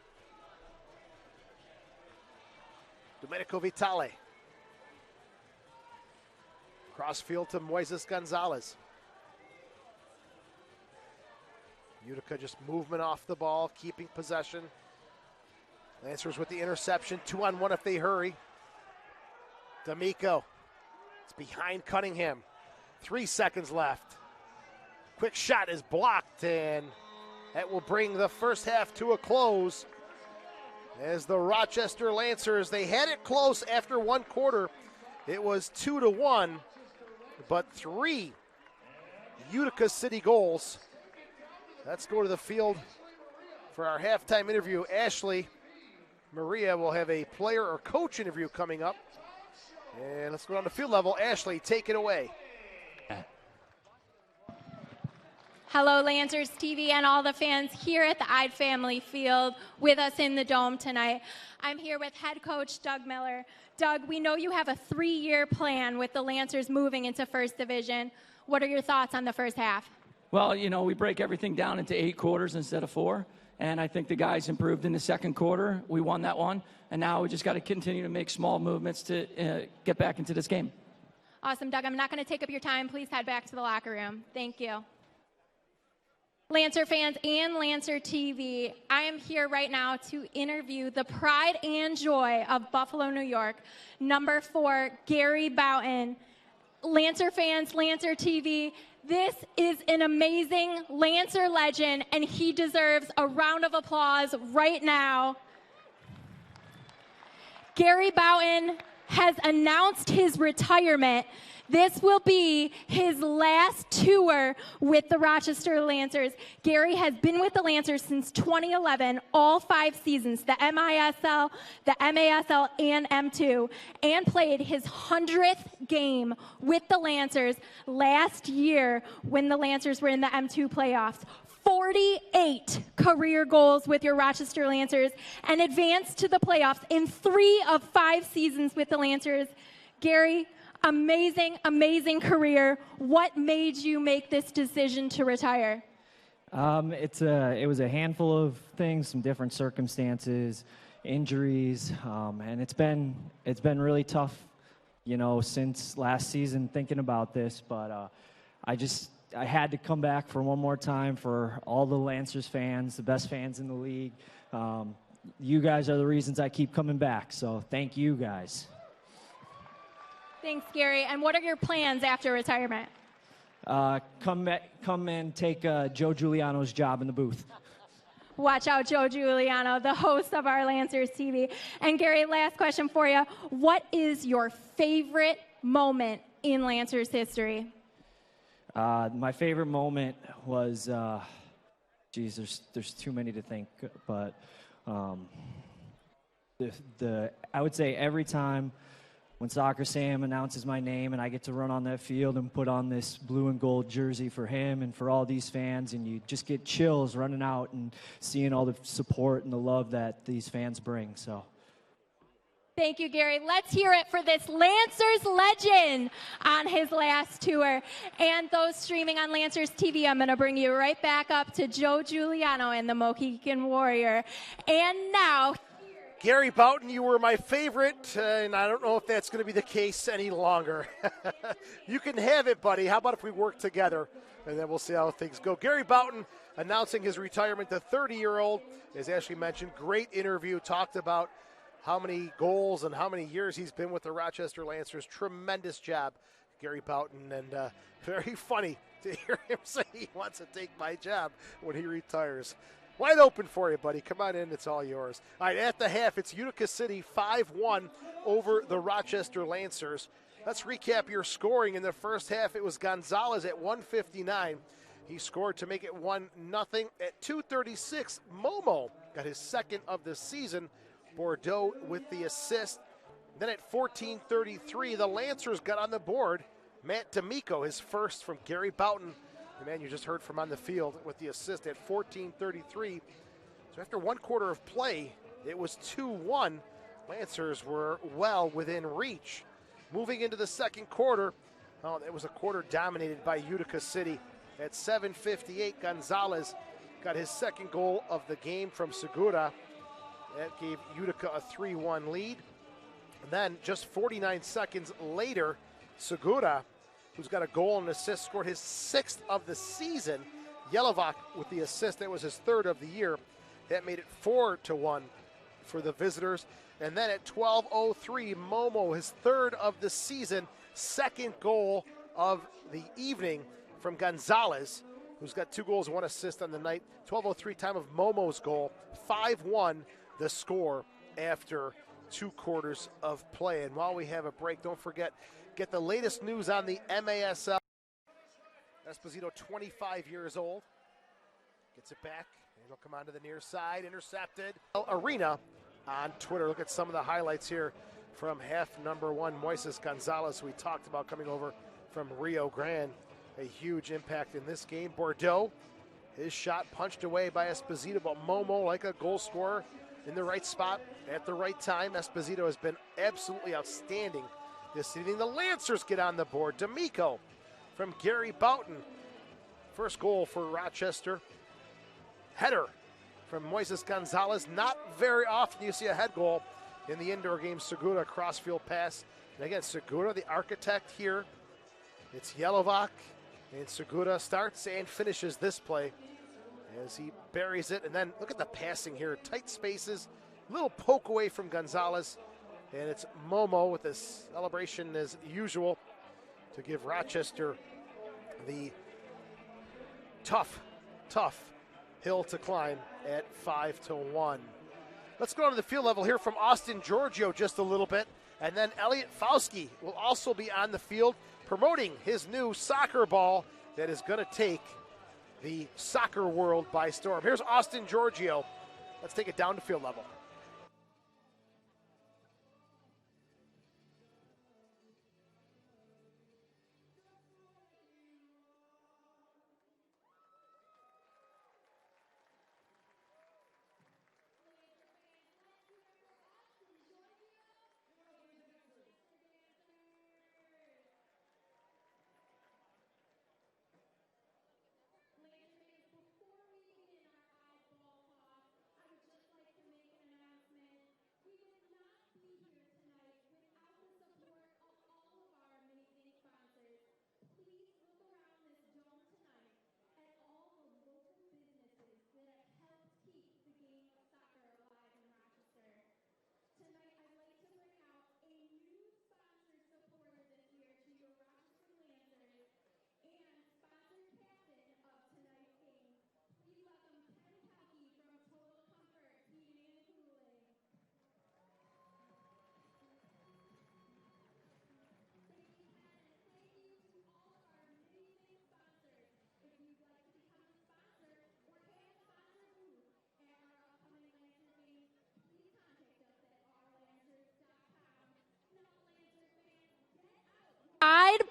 Domenico Vitale. Crossfield to Moises Gonzalez. Utica just movement off the ball, keeping possession. Lancers with the interception, 2-on-1 if they hurry. D'Amico. It's behind Cunningham. 3 seconds left. Quick shot is blocked, and that will bring the first half to a close. As the Rochester Lancers, they had it close after 1 quarter. It was 2-1, but 3 Utica City goals. Let's go to the field for our halftime interview. Ashley Maria will have a player or coach interview coming up. And let's go down to field level. Ashley, take it away. Hello, Lancers TV and all the fans here at the Ide Family Field with us in the Dome tonight. I'm here with head coach Doug Miller. Doug, we know you have a 3-year plan with the Lancers moving into First Division. What are your thoughts on the first half? Well, you know, we break everything down into 8 quarters instead of 4, and I think the guys improved in the second quarter. We won that one, and now we just got to continue to make small movements to get back into this game. Awesome, Doug. I'm not going to take up your time. Please head back to the locker room. Thank you. Lancer fans and Lancer TV, I am here right now to interview the pride and joy of Buffalo, New York, number 4, Gary Boughton. Lancer fans, Lancer TV, this is an amazing Lancer legend, and he deserves a round of applause right now. Gary Boughton has announced his retirement. This will be his last tour with the Rochester Lancers. Gary has been with the Lancers since 2011, all 5 seasons, the MISL, the MASL, and M2, and played his 100th game with the Lancers last year when the Lancers were in the M2 playoffs. 48 career goals with your Rochester Lancers and advanced to the playoffs in 3 of 5 seasons with the Lancers. Gary, amazing, amazing career. What made you make this decision to retire? It was a handful of things, some different circumstances, injuries, and it's been really tough, you know, since last season thinking about this. But I had to come back for one more time for all the Lancers fans, the best fans in the league. You guys are the reasons I keep coming back, so thank you guys. Thanks, Gary. And what are your plans after retirement? Come and take Joe Giuliano's job in the booth. Watch out, Joe Giuliano, the host of our Lancers TV. And Gary, last question for you. What is your favorite moment in Lancers history? My favorite moment was, there's too many to think, but I would say every time when Soccer Sam announces my name and I get to run on that field and put on this blue and gold jersey for him and for all these fans, and you just get chills running out and seeing all the support and the love that these fans bring. So. Thank you, Gary. Let's hear it for this Lancers legend on his last tour. And those streaming on Lancers TV, I'm going to bring you right back up to Joe Giuliano and the Mohican Warrior. And now, Gary Boughton, you were my favorite, and I don't know if that's going to be the case any longer. You can have it, buddy. How about if we work together, and then we'll see how things go. Gary Boughton announcing his retirement, the 30-year-old, as Ashley mentioned, great interview, talked about how many goals and how many years he's been with the Rochester Lancers. Tremendous job, Gary Boughton, and very funny to hear him say he wants to take my job when he retires. Wide open for you, buddy. Come on in. It's all yours. All right, at the half, it's Utica City 5-1 over the Rochester Lancers. Let's recap your scoring. In the first half, it was Gonzalez at 1:59. He scored to make it 1-0. At 2:36, Momo got his second of the season. Bordeaux with the assist. Then at 14:33, the Lancers got on the board. Matt D'Amico, his first from Gary Boughton, the man you just heard from on the field, with the assist at 14:33. So after 1 quarter of play, it was 2-1. Lancers were well within reach. Moving into the second quarter, it was a quarter dominated by Utica City. At 7:58, Gonzalez got his second goal of the game from Segura. That gave Utica a 3-1 lead. And then just 49 seconds later, Segura, who's got a goal and assist, scored his 6th of the season. Yelovak with the assist, that was his 3rd of the year. That made it 4-1 for the visitors. And then at 12:03, Momo, his 3rd of the season, 2nd goal of the evening from Gonzalez, who's got 2 goals and 1 assist on the night. 12:03 time of Momo's goal. 5-1 the score after 2 quarters of play. And while we have a break, don't forget, get the latest news on the MASL. Esposito, 25 years old, gets it back, and he'll come onto the near side, intercepted. Arena on Twitter. Look at some of the highlights here from half number 1. Moises Gonzalez, we talked about, coming over from Rio Grande. a huge impact in this game. Bordeaux, his shot punched away by Esposito, but Momo, like a goal scorer, in the right spot at the right time. Esposito has been absolutely outstanding this evening. The Lancers get on the board. D'Amico from Gary Boughton. First goal for Rochester. Header from Moises Gonzalez. Not very often you see a head goal in the indoor game. Segura crossfield pass. And again, Segura, the architect here. It's Yelovak. And Segura starts and finishes this play as he buries it. And then look at the passing here. Tight spaces. Little poke away from Gonzalez. And it's Momo with this celebration as usual to give Rochester the tough hill to climb at 5-1. Let's go to the field level here from Austin Giorgio just a little bit. And then Elliot Fauski will also be on the field promoting his new soccer ball that is going to take the soccer world by storm. Here's Austin Giorgio. Let's take it down to field level.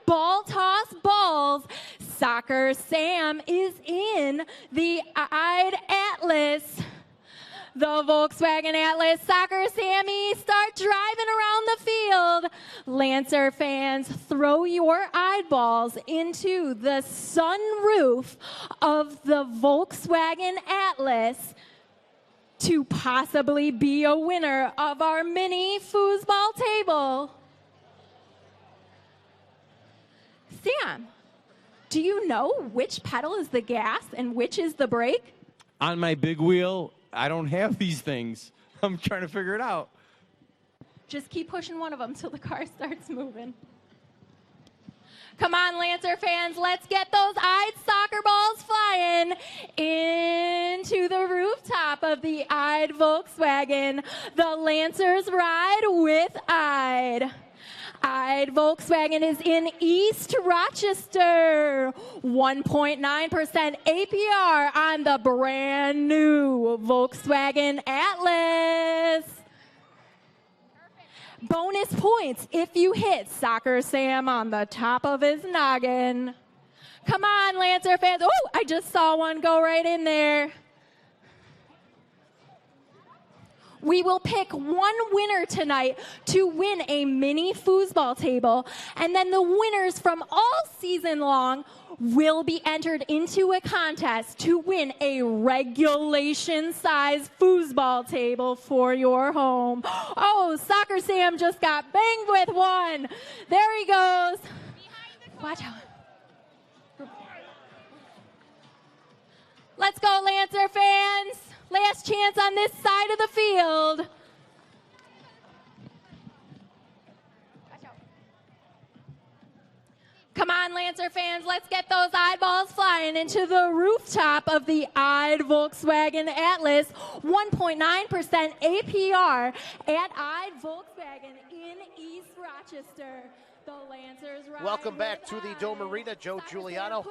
Ball toss balls. Soccer Sam is in the Ide Atlas. The Volkswagen Atlas Soccer Sammy start driving around the field. Lancer fans, throw your eyeballs into the sunroof of the Volkswagen Atlas to possibly be a winner of our mini foosball table. Sam, do you know which pedal is the gas and which is the brake? On my big wheel, I don't have these things. I'm trying to figure it out. Just keep pushing one of them till the car starts moving. Come on, Lancer fans, let's get those Ide soccer balls flying into the rooftop of the Ide Volkswagen. The Lancers ride with Ide. Ide Volkswagen is in East Rochester. 1.9% APR on the brand new Volkswagen Atlas. Bonus points if you hit Soccer Sam on the top of his noggin. Come on, Lancer fans. Oh, I just saw one go right in there. We will pick one winner tonight to win a mini foosball table, and then the winners from all season long will be entered into a contest to win a regulation-size foosball table for your home. Oh, Soccer Sam just got banged with one. There he goes. Watch out. Let's go, Lancer fans. Last chance on this side of the field. Come on, Lancer fans, let's get those eyeballs flying into the rooftop of the Ide Volkswagen Atlas. 1.9% APR at Ide Volkswagen in East Rochester. The Lancers ride. Welcome back to the Dome Arena. Joe Giuliano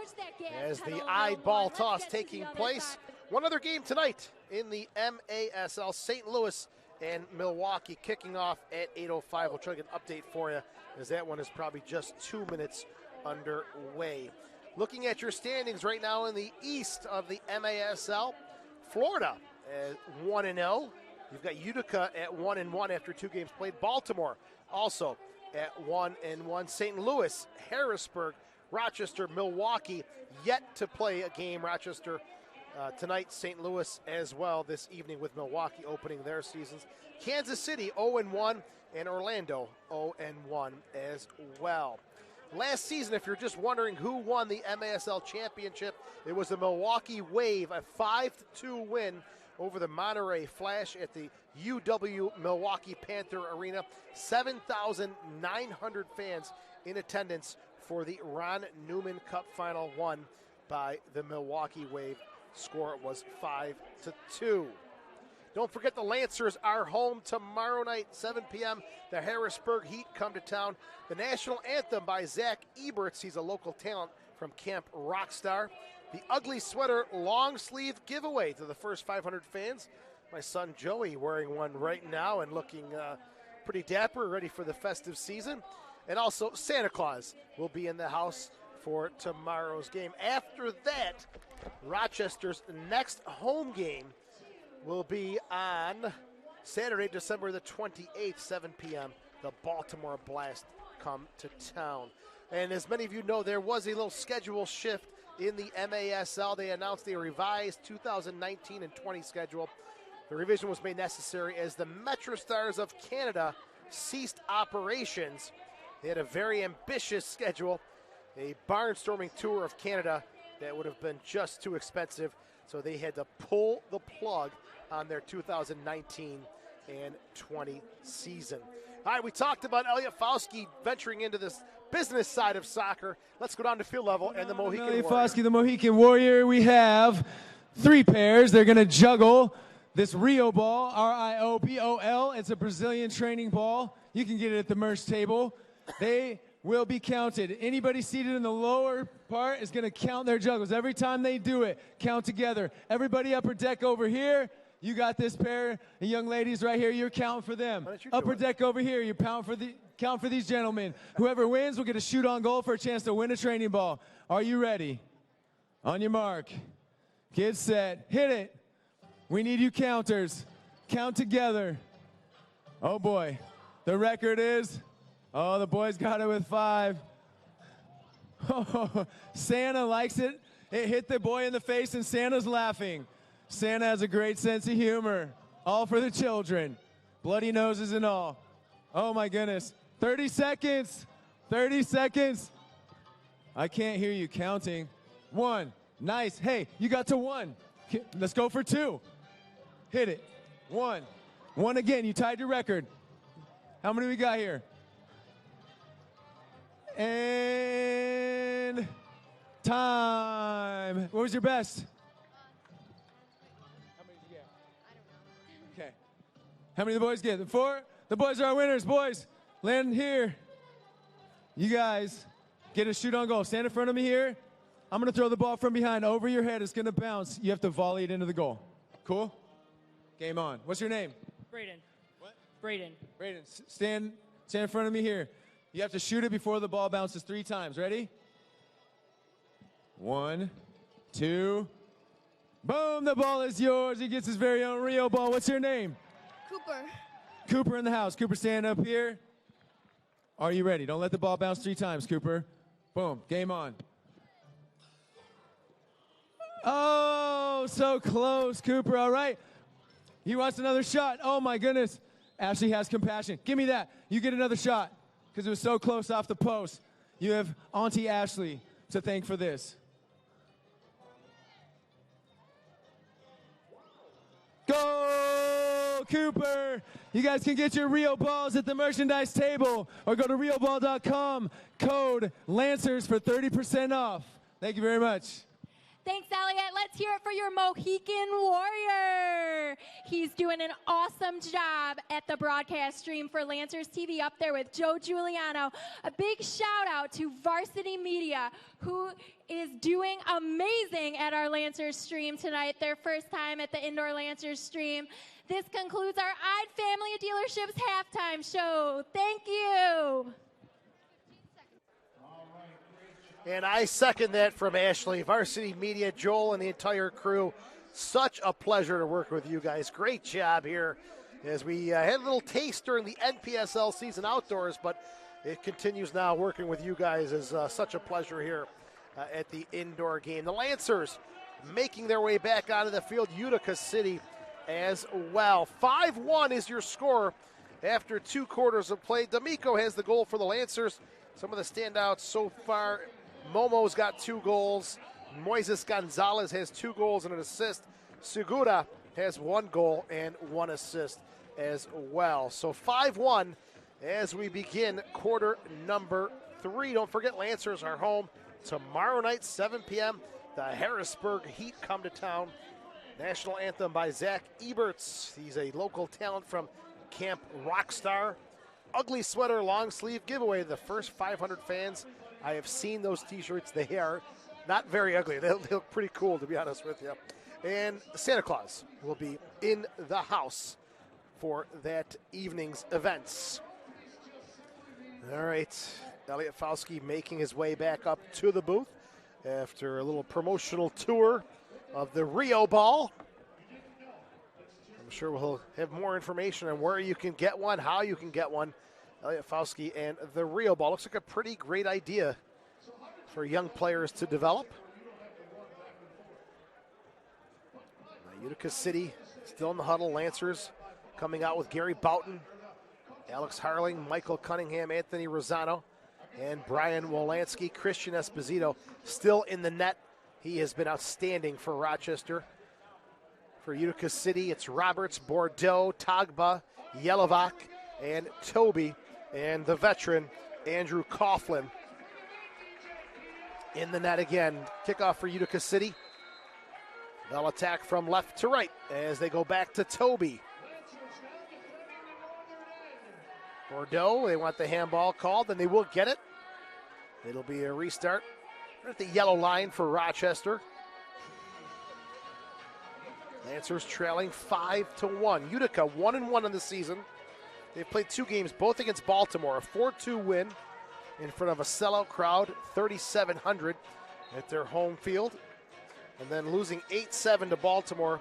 as the Ide ball toss taking place. One other game tonight in the MASL, St. Louis and Milwaukee kicking off at 8:05. We'll try to get an update for you as that one is probably just 2 minutes underway. Looking at your standings right now in the east of the MASL, Florida at 1-0. You've got Utica at 1-1 after 2 games played. Baltimore also at 1-1. St. Louis, Harrisburg, Rochester, Milwaukee yet to play a game. Rochester tonight, St. Louis as well this evening with Milwaukee opening their seasons. Kansas City 0-1 and Orlando 0-1 as well. Last season, if you're just wondering who won the MASL championship, it was the Milwaukee Wave, a 5-2 win over the Monterey Flash at the UW Milwaukee Panther Arena. 7,900 fans in attendance for the Ron Newman Cup Final, won by the Milwaukee Wave. Score was 5-2. Don't forget the Lancers are home tomorrow night, 7 p.m. The Harrisburg Heat come to town. The national anthem by Zach Eberts. He's a local talent from Camp Rockstar. The Ugly Sweater long sleeve giveaway to the first 500 fans. My son Joey wearing one right now and looking pretty dapper, ready for the festive season. And also Santa Claus will be in the house for tomorrow's game. After that, Rochester's next home game will be on Saturday, December the 28th, 7 p.m. The Baltimore Blast come to town. And as many of you know, there was a little schedule shift in the MASL. They announced a revised 2019 and 20 schedule. The revision was made necessary as the Metro Stars of Canada ceased operations. They had a very ambitious schedule, a barnstorming tour of Canada that would have been just too expensive, so they had to pull the plug on their 2019 and 20 season. All right, we talked about Elliot Fauski venturing into this business side of soccer. Let's go down to field level and the Mohican Warrior. Fauski, the Mohican Warrior. We have 3 pairs. They're going to juggle this Rio ball, R-I-O-B-O-L. It's a Brazilian training ball. You can get it at the merch table. They will be counted. Anybody seated in the lower part is going to count their juggles. Every time they do it, count together. Everybody upper deck over here, you got this pair of young ladies right here. You're counting for them. Upper deck over here, you count for these gentlemen. Whoever wins will get a shoot on goal for a chance to win a training ball. Are you ready? On your mark. Get set. Hit it. We need you counters. Count together. Oh, boy. The record is, oh, the boys got it with 5. Oh, Santa likes it. It hit the boy in the face, and Santa's laughing. Santa has a great sense of humor. All for the children. Bloody noses and all. Oh, my goodness. 30 seconds. 30 seconds. I can't hear you counting. 1. Nice. Hey, you got to 1. Let's go for 2. Hit it. 1. 1 again. You tied your record. How many we got here? And time. What was your best? How many did you get? I don't know. Okay. How many did the boys get? 4? The boys are our winners. Boys, land here. You guys get a shoot on goal. Stand in front of me here. I'm going to throw the ball from behind over your head. It's going to bounce. You have to volley it into the goal. Cool? Game on. What's your name? Braden. What? Braden. Braden, stand in front of me here. You have to shoot it before the ball bounces 3 times. Ready? 1, 2. Boom, the ball is yours. He gets his very own Rio ball. What's your name? Cooper. Cooper in the house. Cooper, stand up here. Are you ready? Don't let the ball bounce 3 times, Cooper. Boom, game on. Oh, so close, Cooper. All right. He wants another shot. Oh, my goodness. Ashley has compassion. Give me that. You get another shot because it was so close off the post. You have Auntie Ashley to thank for this. Go, Cooper. You guys can get your Rio balls at the merchandise table or go to rioball.com. Code Lancers for 30% off. Thank you very much. Thanks, Elliot. Let's hear it for your Mohican Warrior. He's doing an awesome job at the broadcast stream for Lancers TV up there with Joe Giuliano. A big shout out to Varsity Media, who is doing amazing at our Lancers stream tonight, their first time at the Indoor Lancers stream. This concludes our Ide Family Dealerships halftime show. Thank you. All right, great job. And I second that from Ashley, Varsity Media, Joel, and the entire crew. Such a pleasure to work with you guys. Great job here as we had a little taste during the NPSL season outdoors, but it continues now working with you guys. Is such a pleasure here at the indoor game. The Lancers making their way back onto the field. Utica City as well. 5-1 is your score after 2 quarters of play. D'Amico has the goal for the Lancers. Some of the standouts so far. Momo's got 2 goals. Moises Gonzalez has 2 goals and an assist. Segura has 1 goal and 1 assist as well. So 5-1 as we begin quarter number 3. Don't forget, Lancers are home tomorrow night, 7 p.m. The Harrisburg Heat come to town. National anthem by Zach Eberts. He's a local talent from Camp Rockstar. Ugly sweater, long sleeve giveaway. The first 500 fans. I have seen those t-shirts. They are not very ugly. They look pretty cool, to be honest with you. And Santa Claus will be in the house for that evening's events. All right, Elliot Fauski making his way back up to the booth after a little promotional tour of the Rio Ball. I'm sure we'll have more information on where you can get one, how you can get one. Elliot Fauski and the Rio Ball. Looks like a pretty great idea for young players to develop. Utica City still in the huddle. Lancers coming out with Gary Boughton, Alex Harling, Michael Cunningham, Anthony Rosano, and Brian Wolanski. Christian Esposito still in the net. He has been outstanding for Rochester. For Utica City, it's Roberts, Bordeaux, Tagba, Yelovak, and Toby, and the veteran, Andrew Coughlin, in the net again. Kickoff for Utica City. They'll attack from left to right as they go back to Toby. Bordeaux, they want the handball called, and they will get it. It'll be a restart. We're at the yellow line for Rochester. Lancers trailing 5-1. Utica 1-1 in the season. They've played 2 games, both against Baltimore. A 4-2 win in front of a sellout crowd, 3,700 at their home field. And then losing 8-7 to Baltimore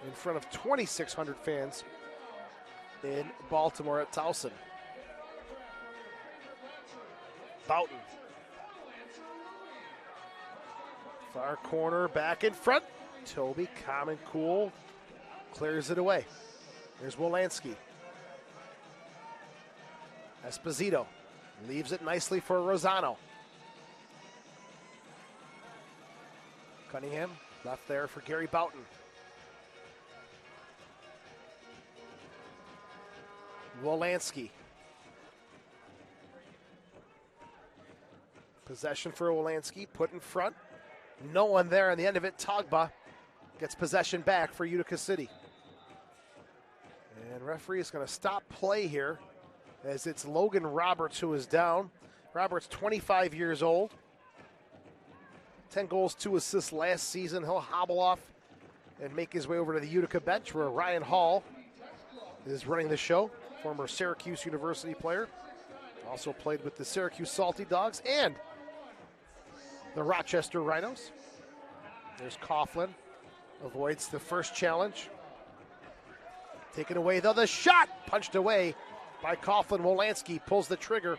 in front of 2,600 fans in Baltimore at Towson. Boughton. Far corner, back in front. Toby, calm and cool, clears it away. There's Wolanski. Esposito leaves it nicely for Rosano. Cunningham left there for Gary Boughton. Wolanski. Possession for Wolanski, put in front. No one there on the end of it. Tagba gets possession back for Utica City. And referee is going to stop play here as it's Logan Roberts who is down. Roberts, 25 years old. 10 goals, 2 assists last season. He'll hobble off and make his way over to the Utica bench where Ryan Hall is running the show. Former Syracuse University player. Also played with the Syracuse Salty Dogs and the Rochester Rhinos. There's Coughlin. Avoids the first challenge. Taken away though. The shot punched away by Coughlin. Wolanski pulls the trigger.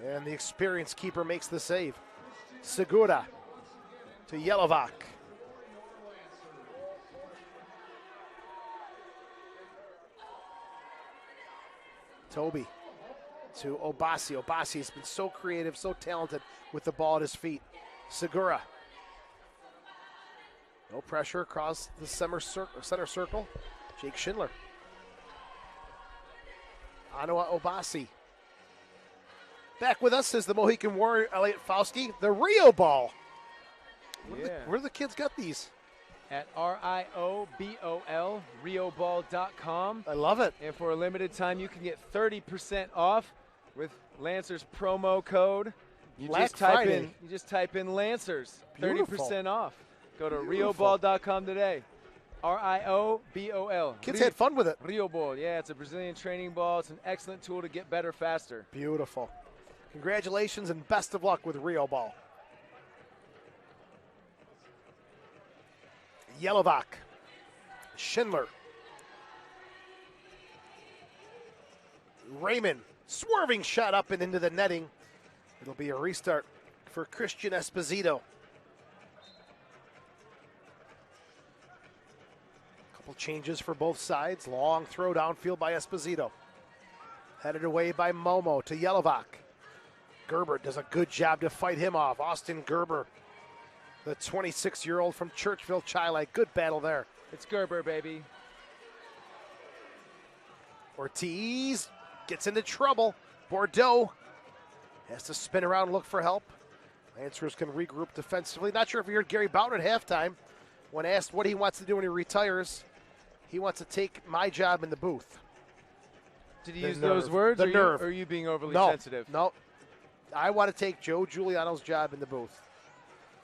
And the experienced keeper makes the save. Segura to Yelovak. Toby to Obasi. Obasi has been so creative, so talented with the ball at his feet. Segura. No pressure across the center circle. Jake Schindler. Anoa Obasi. Back with us is the Mohican Warrior, Elliot Fauski. The Rio Ball. Where do the kids got these? At RIOBOL, rioball.com. I love it. And for a limited time, you can get 30% off with Lancers promo code. You just type in Lancers. Beautiful. 30% off. Go to rioball.com today. RIOBOL. Kids had fun with it. Rio Ball. Yeah, it's a Brazilian training ball. It's an excellent tool to get better faster. Beautiful. Congratulations and best of luck with Rio Ball. Yelovak. Schindler. Raymond. Swerving shot up and into the netting. It'll be a restart for Christian Esposito. Couple changes for both sides. Long throw downfield by Esposito. Headed away by Momo to Yelovak. Gerber does a good job to fight him off. Austin Gerber, the 26-year-old from Churchville, Chile. Good battle there. It's Gerber, baby. Ortiz gets into trouble. Bordeaux has to spin around and look for help. Lancers can regroup defensively. Not sure if you heard Gary Bowden at halftime. When asked what he wants to do when he retires, he wants to take my job in the booth. Did he use those words? The nerve. Or are you being overly No, sensitive? No. I want to take Joe Giuliano's job in the booth.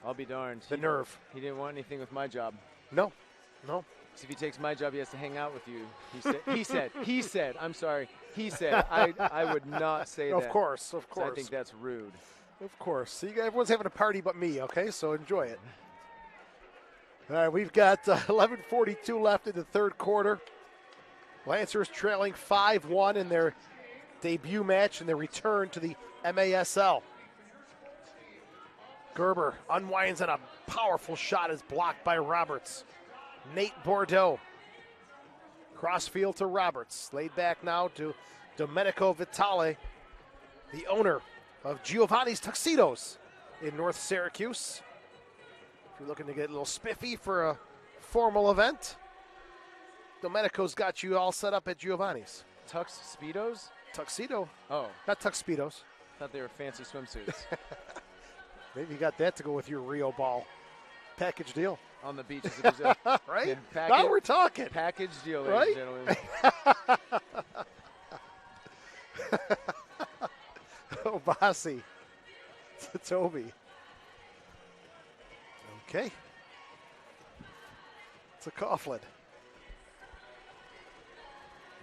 I'll be darned. The nerve. He didn't want anything with my job. No. If he takes my job, he has to hang out with you. He said. I'm sorry. He said. I would not say that. Of course. I think that's rude. Of course. See, everyone's having a party but me, okay? So enjoy it. All right, we've got 11:42 left in the third quarter. Lancers trailing 5-1 in their debut match and their return to the MASL. Gerber unwinds on a powerful shot is blocked by Roberts. Nate Bordeaux. Crossfield to Roberts. Laid back now to Domenico Vitale, the owner of Giovanni's Tuxedos in North Syracuse. If you're looking to get a little spiffy for a formal event, Domenico's got you all set up at Giovanni's. Tux Speedos? Tuxedo. Oh. Not Tux Speedos. Thought they were fancy swimsuits. Maybe you got that to go with your Rio ball. Package deal. On the beaches of Brazil. Right? Now we're talking. Package deal, ladies and right? gentlemen. Obasi to Toby. Okay. It's a Coughlin.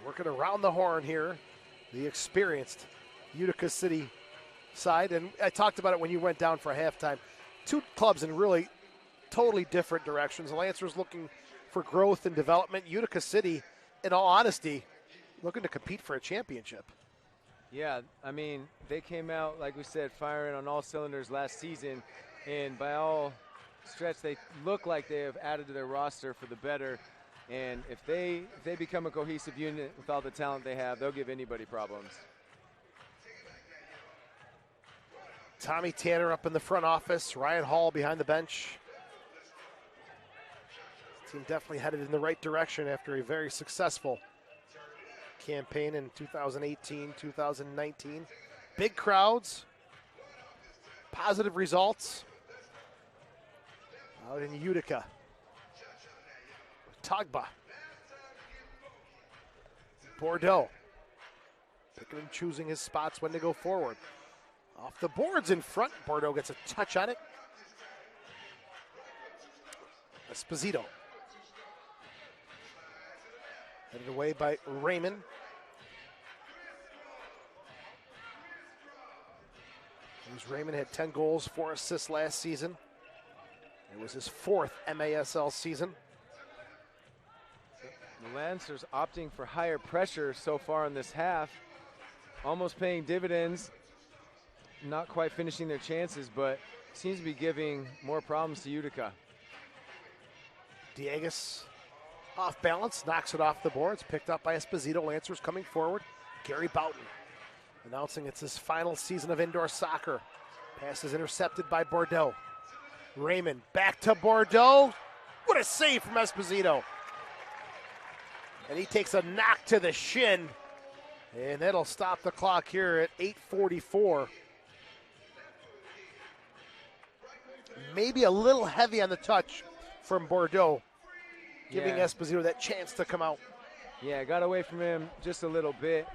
Working around the horn here. The experienced Utica City side. And I talked about it when you went down for halftime. Two clubs in really totally different directions. The Lancers looking for growth and development. Utica City, in all honesty, looking to compete for a championship. Yeah, I mean, they came out, like we said, firing on all cylinders last season. And by all stretch, they look like they have added to their roster for the better. And if they become a cohesive unit with all the talent they have, they'll give anybody problems. Tommy Tanner up in the front office. Ryan Hall behind the bench. Team definitely headed in the right direction after a very successful campaign in 2018, 2019. Big crowds, positive results out in Utica. Togba. Bordeaux. Picking and choosing his spots when to go forward. Off the boards in front. Bordeaux gets a touch on it. Esposito. Headed away by Raymond. Raymond had 10 goals, 4 assists last season. It was his 4th MASL season. The Lancers opting for higher pressure so far in this half. Almost paying dividends. Not quite finishing their chances, but seems to be giving more problems to Utica. Diegas off balance, knocks it off the boards, picked up by Esposito. Lancers coming forward. Gary Boughton announcing it's his final season of indoor soccer. Pass is intercepted by Bordeaux. Raymond back to Bordeaux. What a save from Esposito. And he takes a knock to the shin. And that'll stop the clock here at 8:44. Maybe a little heavy on the touch from Bordeaux, giving Esposito that chance to come out. Yeah, got away from him just a little bit.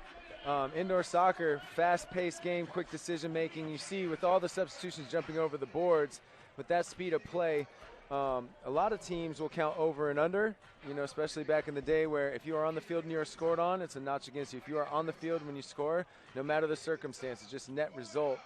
Indoor soccer, fast-paced game, quick decision-making. You see with all the substitutions jumping over the boards, with that speed of play, a lot of teams will count over and under, especially back in the day where if you are on the field and you are scored on, it's a notch against you. If you are on the field when you score, no matter the circumstances, just net result.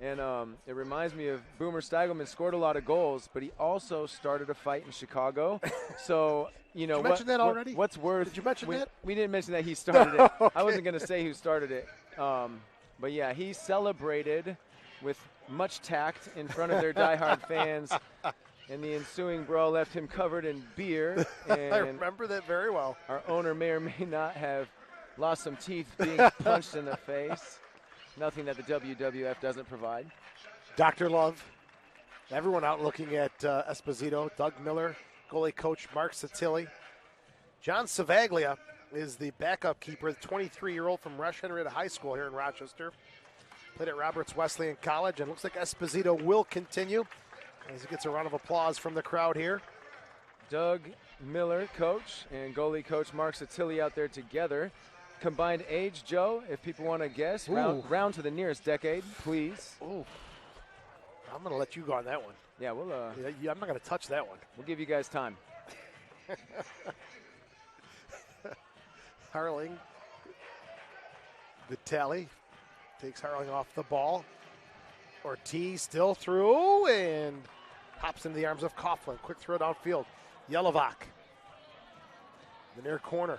And it reminds me of Boomer Steigelman scored a lot of goals, but he also started a fight in Chicago. So, you know, Did you mention that already? What's worth? Did you mention that? We didn't mention that he started it. Okay. I wasn't going to say who started it. But yeah, he celebrated with much tact in front of their diehard fans. And the ensuing brawl left him covered in beer. And I remember that very well. our owner may or may not have lost some teeth being punched in the face. Nothing that the WWF doesn't provide. Dr. Love, everyone out looking at Esposito, Doug Miller, goalie coach Mark Satilli. John Savaglia is the backup keeper, the 23-year-old from Rush Henrietta High School here in Rochester. Played at Roberts Wesleyan College, and looks like Esposito will continue as he gets a round of applause from the crowd here. Doug Miller, coach, and goalie coach Mark Satilli out there together. Combined age, Joe, if people want to guess, round to the nearest decade, please. Ooh. I'm going to let you go on that one. Yeah, we'll. Yeah, I'm not going to touch that one. We'll give you guys time. Harling. Vitale takes Harling off the ball. Ortiz still through and hops into the arms of Coughlin. Quick throw downfield. Yelovak. The near corner.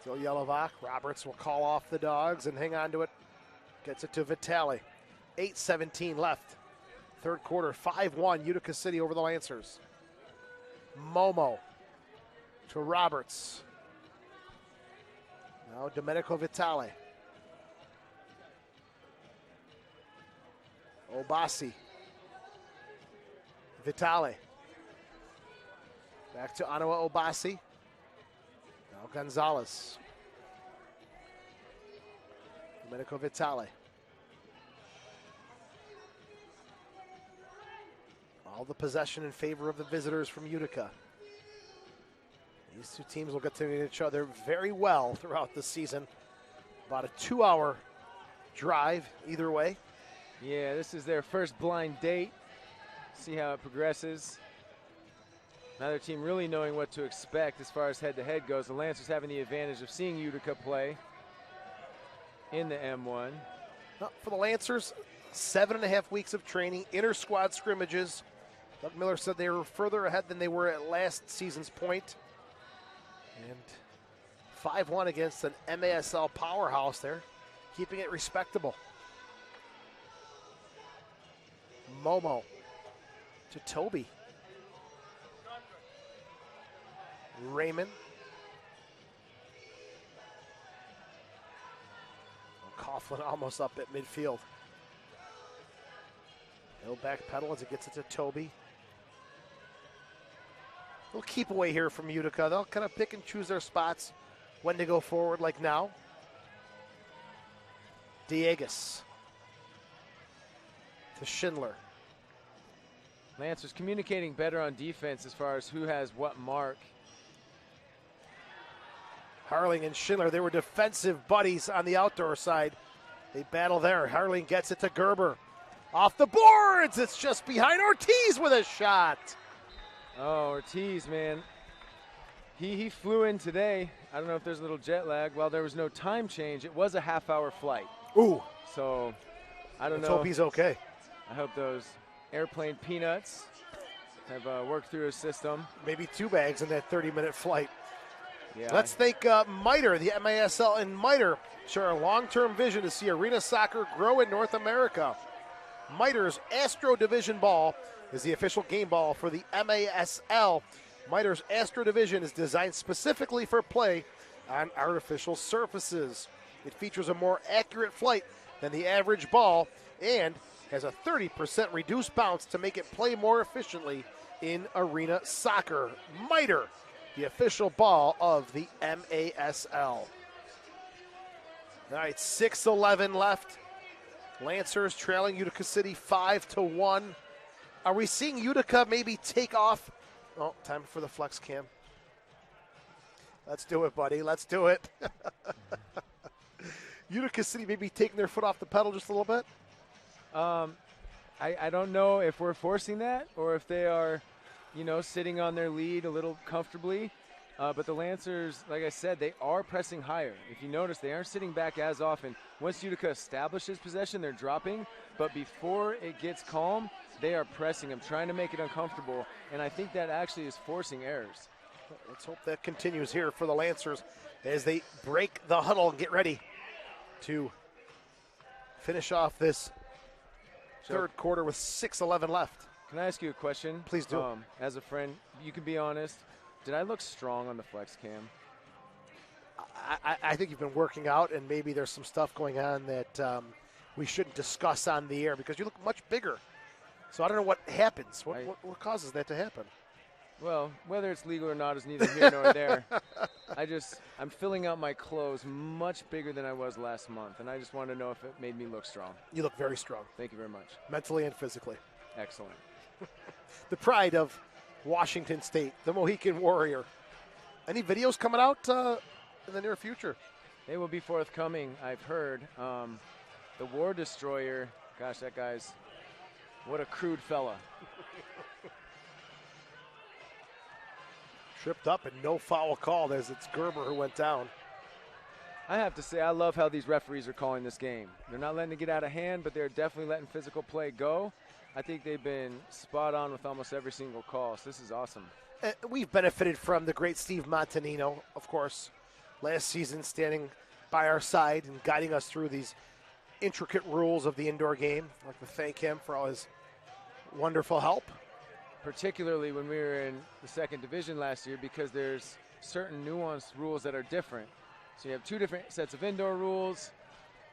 Still Yelovak. Roberts will call off the dogs and hang on to it. Gets it to Vitale. 8:17 left. Third quarter, 5-1, Utica City over the Lancers. Momo to Roberts. Now Domenico Vitale. Obasi. Vitale. Back to Anawa Obasi. Now Gonzalez. Domenico Vitale. All the possession in favor of the visitors from Utica. These two teams will get to know each other very well throughout the season. About a 2-hour drive either way. Yeah, this is their first blind date. See how it progresses. Neither team really knowing what to expect as far as head-to-head goes. The Lancers having the advantage of seeing Utica play in the M1. For the Lancers, 7.5 weeks of training, inter-squad scrimmages. Doug Miller said they were further ahead than they were at last season's point. And 5-1 against an MASL powerhouse there, keeping it respectable. Momo to Toby. Raymond. Coughlin almost up at midfield. He'll backpedal as it gets it to Toby. They'll keep away here from Utica. They'll kind of pick and choose their spots when to go forward, like now. Diegas to Schindler. Lancers communicating better on defense as far as who has what mark. Harling and Schindler, they were defensive buddies on the outdoor side. They battle there. Harling gets it to Gerber. Off the boards, it's just behind Ortiz with a shot. Oh, Ortiz, man. He flew in today. I don't know if there's a little jet lag. While there was no time change, it was a half-hour flight. Ooh. So, I don't know. Let's hope he's okay. I hope those airplane peanuts have worked through his system. Maybe 2 bags in that 30-minute flight. Yeah. Let's thank MITRE, the MASL and MITRE share a long-term vision to see arena soccer grow in North America. MITRE's Astro Division Ball is the official game ball for the MASL. MITRE's Astro Division is designed specifically for play on artificial surfaces. It features a more accurate flight than the average ball and has a 30% reduced bounce to make it play more efficiently in arena soccer. MITRE, the official ball of the MASL. All right, 6:11 left. Lancers trailing Utica City 5-1. Are we seeing Utica maybe take off? Oh, time for the flex cam. Let's do it, buddy. Let's do it. Utica City maybe taking their foot off the pedal just a little bit? I don't know if we're forcing that or if they are, sitting on their lead a little comfortably. But the Lancers, like I said, they are pressing higher. If you notice, they aren't sitting back as often. Once Utica establishes possession, they're dropping. But before it gets calm, they are pressing them, trying to make it uncomfortable. And I think that actually is forcing errors. Let's hope that continues here for the Lancers as they break the huddle and get ready to finish off this third quarter with 6:11 left. Can I ask you a question? Please do. As a friend, you can be honest. Did I look strong on the flex cam? I think you've been working out, and maybe there's some stuff going on that we shouldn't discuss on the air because you look much bigger. So I don't know what happens. What causes that to happen? Well, whether it's legal or not is neither here nor there. I'm filling out my clothes much bigger than I was last month, and I just want to know if it made me look strong. You look very strong. Thank you very much. Mentally and physically. Excellent. The pride of Washington State, the Mohican Warrior. Any videos coming out in the near future? They will be forthcoming, I've heard. The War Destroyer, gosh, that guy's, what a crude fella. Tripped up and no foul called as it's Gerber who went down. I have to say, I love how these referees are calling this game. They're not letting it get out of hand, but they're definitely letting physical play go. I think they've been spot on with almost every single call, so this is awesome. We've benefited from the great Steve Montanino, of course, last season standing by our side and guiding us through these intricate rules of the indoor game. I'd like to thank him for all his wonderful help. Particularly when we were in the second division last year, because there's certain nuanced rules that are different. So you have two different sets of indoor rules,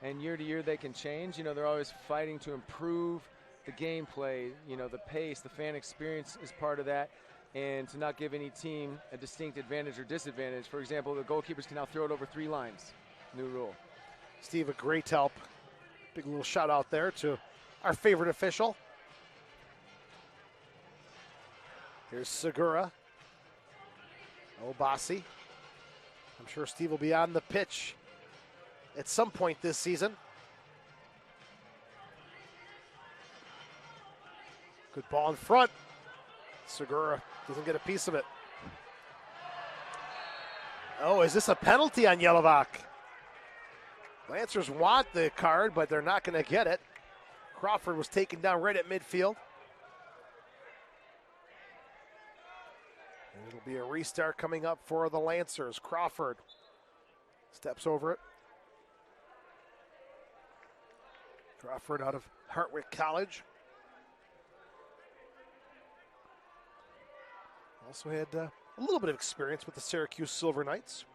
and year to year they can change. You know, they're always fighting to improve the gameplay, you know, the pace, the fan experience is part of that, and to not give any team a distinct advantage or disadvantage. For example, the goalkeepers can now throw it over 3 lines. New rule. Steve, a great help. Big little shout out there to our favorite official. Here's Segura. Obasi. I'm sure Steve will be on the pitch at some point this season. Good ball in front. Segura doesn't get a piece of it. Oh, is this a penalty on Yelovak? Lancers want the card, but they're not going to get it. Crawford was taken down right at midfield. And it'll be a restart coming up for the Lancers. Crawford steps over it. Crawford out of Hartwick College. Also had a little bit of experience with the Syracuse Silver Knights.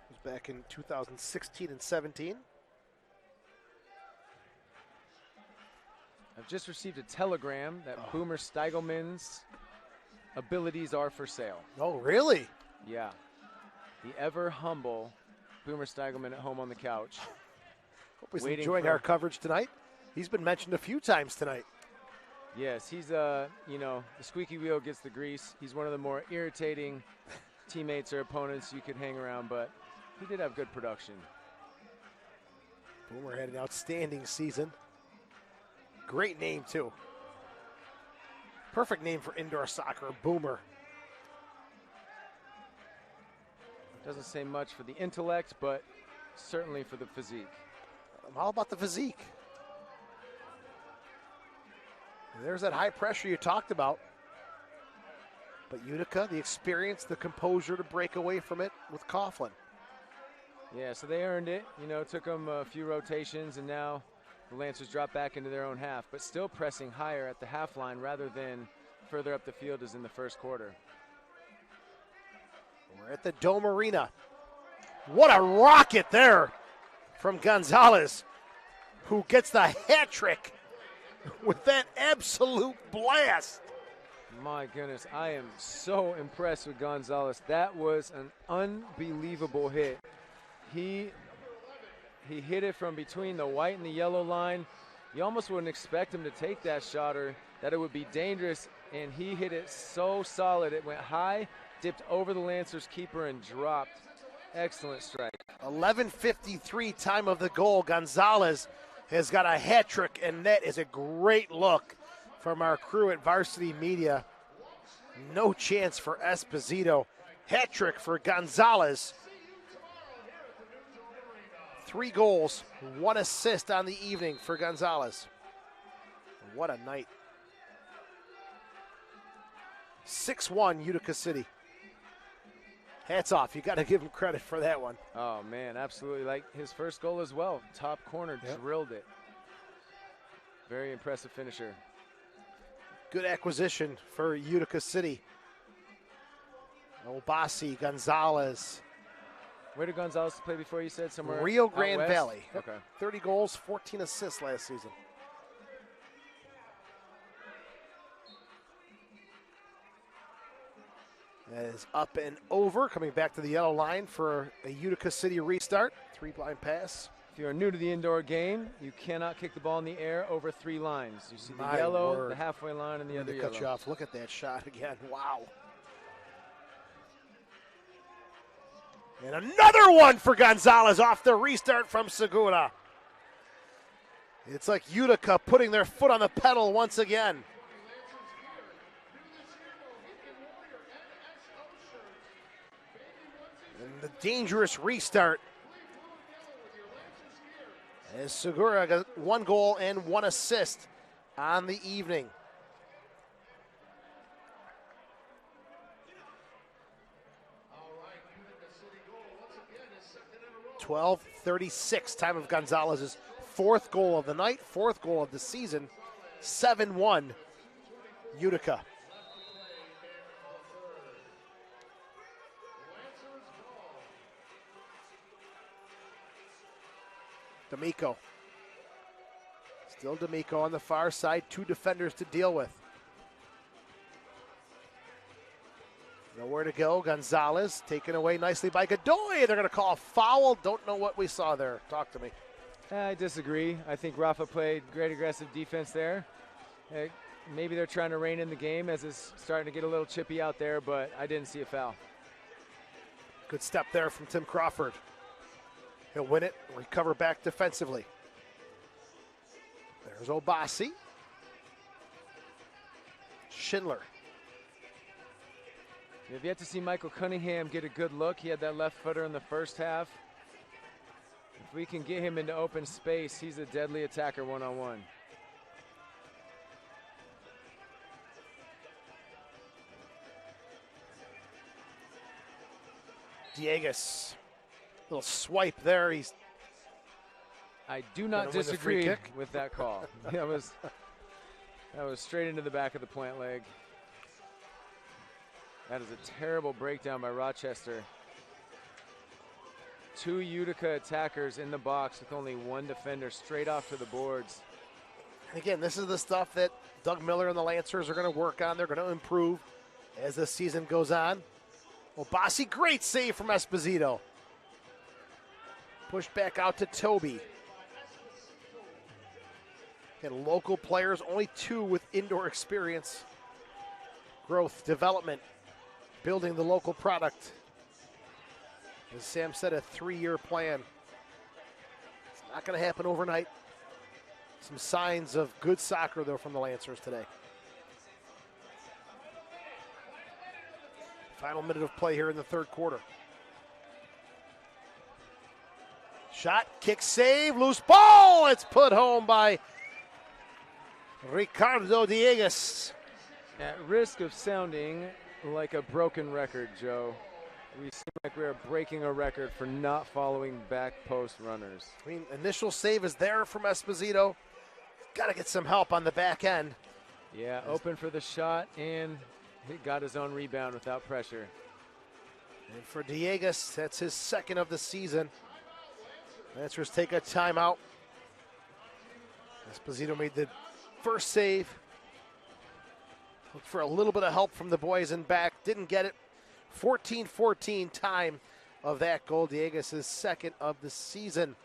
It was back in 2016 and 17. I've just received a telegram that Boomer Steigelman's abilities are for sale. Oh, really? Yeah. The ever humble Boomer Steigelman at home on the couch. Hope he's enjoying our coverage tonight. He's been mentioned a few times tonight. Yes, he's, you know, the squeaky wheel gets the grease. He's one of the more irritating teammates or opponents you could hang around, but he did have good production. Boomer had an outstanding season. Great name, too. Perfect name for indoor soccer, Boomer. Doesn't say much for the intellect, but certainly for the physique. I'm all about the physique. There's that high pressure you talked about. But Utica, the experience, the composure to break away from it with Coughlin. Yeah, so they earned it. You know, it took them a few rotations, and now the Lancers drop back into their own half, but still pressing higher at the half line rather than further up the field as in the first quarter. We're at the Dome Arena. What a rocket there from Gonzalez, who gets the hat trick with that absolute blast. My goodness, I am so impressed with Gonzalez. That was an unbelievable hit. He hit it from between the white and the yellow line. You almost wouldn't expect him to take that shot or that it would be dangerous, and he hit it so solid. It went high, dipped over the Lancers keeper, and dropped. Excellent strike. 11:53 time of the goal. Gonzalez has got a hat trick, and that is a great look from our crew at Varsity Media. No chance for Esposito. Hat trick for Gonzalez. 3 goals, 1 assist on the evening for Gonzalez. What a night. 6-1 Utica City. Hats off. You got to give him credit for that one. Oh, man, absolutely. Like his first goal as well. Top corner, drilled it. Very impressive finisher. Good acquisition for Utica City. Obasi, Gonzalez. Where did Gonzalez play before, you said? Somewhere Rio out Grande west? Valley. Okay. 30 goals, 14 assists last season. That is up and over, coming back to the yellow line for a Utica City restart. 3-blind pass. If you're new to the indoor game, you cannot kick the ball in the air over 3 lines. You see the My yellow, word. the halfway line, and the other yellow. Cut you off. Look at that shot again. Wow. And another one for Gonzalez off the restart from Segura. It's like Utica putting their foot on the pedal once again. And the dangerous restart as Segura got 1 goal and 1 assist on the evening. 12:36, time of Gonzalez's 4th goal of the night, 4th goal of the season. 7-1 Utica. D'Amico. Still D'Amico on the far side, 2 defenders to deal with. Nowhere to go. Gonzalez taken away nicely by Godoy. They're going to call a foul. Don't know what we saw there. Talk to me. I disagree. I think Rafa played great aggressive defense there. Maybe they're trying to rein in the game as it's starting to get a little chippy out there, but I didn't see a foul. Good step there from Tim Crawford. He'll win it, recover back defensively. There's Obasi. Schindler. We've yet to see Michael Cunningham get a good look. He had that left footer in the first half. If we can get him into open space, he's a deadly attacker one-on-one. Diegas. Little swipe there. I do not disagree with that call. that was straight into the back of the plant leg. That is a terrible breakdown by Rochester. 2 Utica attackers in the box with only 1 defender straight off to the boards. And again, this is the stuff that Doug Miller and the Lancers are going to work on. They're going to improve as the season goes on. Obasi, great save from Esposito. Pushed back out to Toby. Again, local players, only 2 with indoor experience. Growth, development, building the local product. As Sam said, a 3-year plan. It's not going to happen overnight. Some signs of good soccer, though, from the Lancers today. Final minute of play here in the 3rd quarter. Shot, kick, save, loose ball. It's put home by Ricardo Diegas. At risk of sounding like a broken record, Joe, we seem like we're breaking a record for not following back post runners. I mean, initial save is there from Esposito. Got to get some help on the back end. Yeah, open for the shot, and he got his own rebound without pressure. And for Diegas, that's his 2nd of the season. Lancers take a timeout. Esposito made the first save. Looked for a little bit of help from the boys in back. Didn't get it. 14-14 time of that goal. Diegas' 2nd of the season.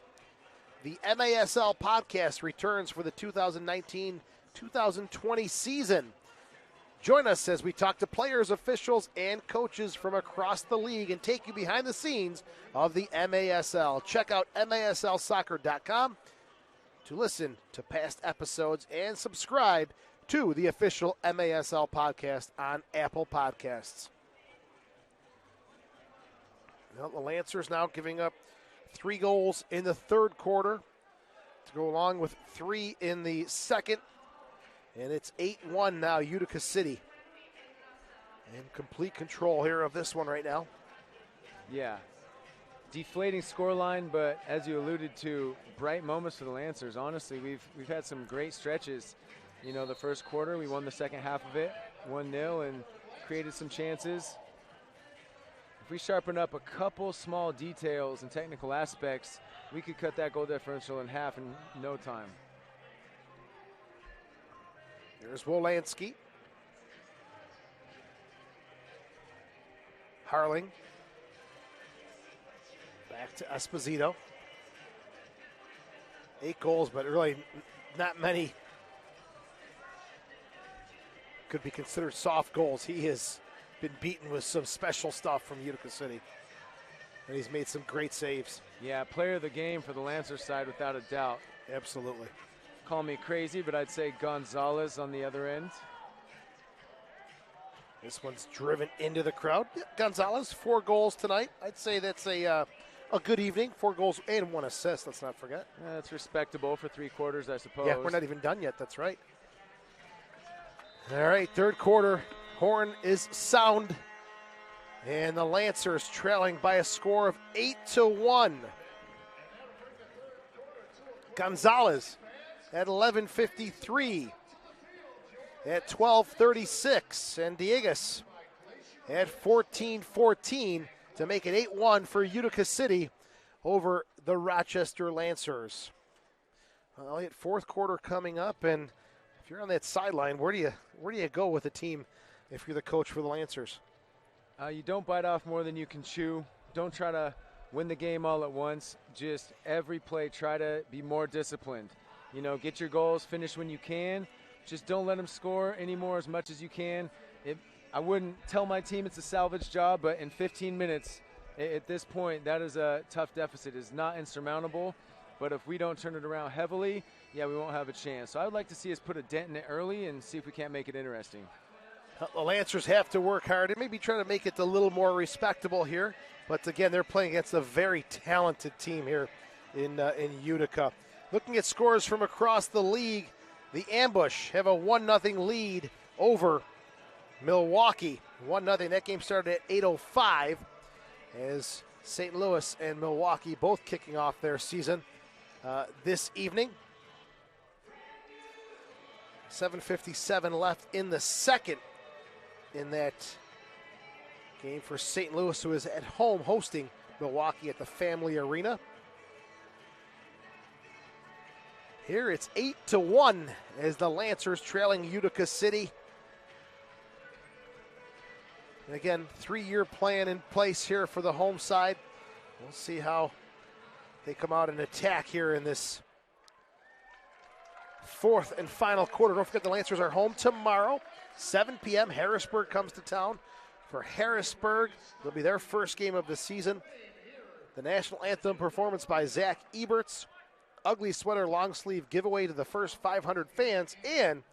The MASL podcast returns for the 2019-2020 season. Join us as we talk to players, officials, and coaches from across the league and take you behind the scenes of the MASL. Check out MASLsoccer.com to listen to past episodes and subscribe to the official MASL podcast on Apple Podcasts. Well, the Lancers now giving up 3 goals in the third quarter to go along with 3 in the second. And it's 8-1 now, Utica City. In complete control here of this one right now. Yeah. Deflating scoreline, but as you alluded to, bright moments for the Lancers. Honestly, we've had some great stretches. You know, the first quarter, we won the second half of it, 1-0, and created some chances. If we sharpen up a couple small details and technical aspects, we could cut that goal differential in half in no time. Here's Wolanski. Harling. Back to Esposito. 8 goals, but really not many could be considered soft goals. He has been beaten with some special stuff from Utica City, and he's made some great saves. Yeah, player of the game for the Lancers side without a doubt. Absolutely. Call me crazy, but I'd say Gonzalez on the other end. This one's driven into the crowd. Gonzalez, 4 goals tonight. I'd say that's a good evening. 4 goals and 1 assist, let's not forget. That's respectable for 3 quarters, I suppose. Yeah, we're not even done yet. That's right. All right, third quarter. Horn is sound. And the Lancers trailing by a score of 8-1. Gonzalez at 11:53. At 12:36. And Diegas at 14:14 to make it 8-1 for Utica City over the Rochester Lancers. Well, Elliot, fourth quarter coming up, and if you're on that sideline, where do you go with the team if you're the coach for the Lancers? You don't bite off more than you can chew. Don't try to win the game all at once. Just every play, try to be more disciplined. You know, get your goals, finish when you can. Just don't let them score anymore as much as you can. I wouldn't tell my team it's a salvage job, but in 15 minutes, at this point, that is a tough deficit. It's not insurmountable, but if we don't turn it around heavily, yeah, we won't have a chance. So I would like to see us put a dent in it early and see if we can't make it interesting. The Lancers have to work hard and maybe try to make it a little more respectable here. But again, they're playing against a very talented team here in Utica. Looking at scores from across the league, the Ambush have a 1-0 lead over Milwaukee. 1-0. That game started at 8:05 as St. Louis and Milwaukee both kicking off their season this evening. 7:57 left in the second in that game for St. Louis, who is at home hosting Milwaukee at the Family Arena. Here it's 8-1 as the Lancers trailing Utica City. And again, 3-year plan in place here for the home side. We'll see how they come out and attack here in this fourth and final quarter. Don't forget the Lancers are home tomorrow, 7 p.m. Harrisburg comes to town. For Harrisburg, it'll be their first game of the season. The national anthem performance by Zach Eberts. Ugly sweater long sleeve giveaway to the first 500 fans, and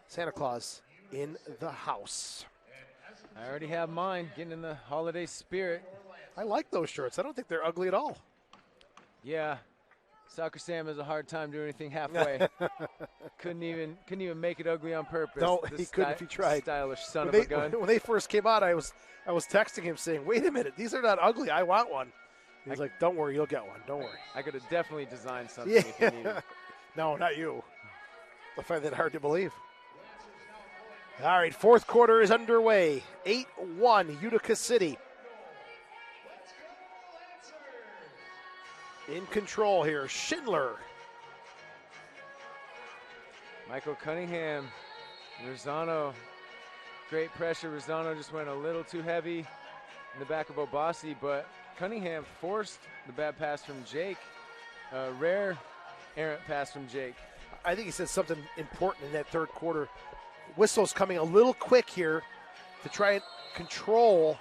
Santa Claus in the house. I already have mine, getting in the holiday spirit. I like those shirts. I don't think they're ugly at all. Yeah, Soccer Sam has a hard time doing anything halfway. couldn't even make it ugly on purpose. No, he couldn't if he tried. Stylish son of a gun. When they first came out, I was texting him saying, "Wait a minute, these are not ugly. I want one." He's like, "Don't worry, you'll get one. Don't worry." I could have definitely designed something if you needed. No, not you. I find that hard to believe. All right, fourth quarter is underway. 8-1 Utica City. In control here, Schindler. Michael Cunningham, Rosano, great pressure. Rosano just went a little too heavy in the back of Obasi, but Cunningham forced the bad pass from Jake. Rare errant pass from Jake. I think he said something important in that third quarter. Whistle's coming a little quick here to try and control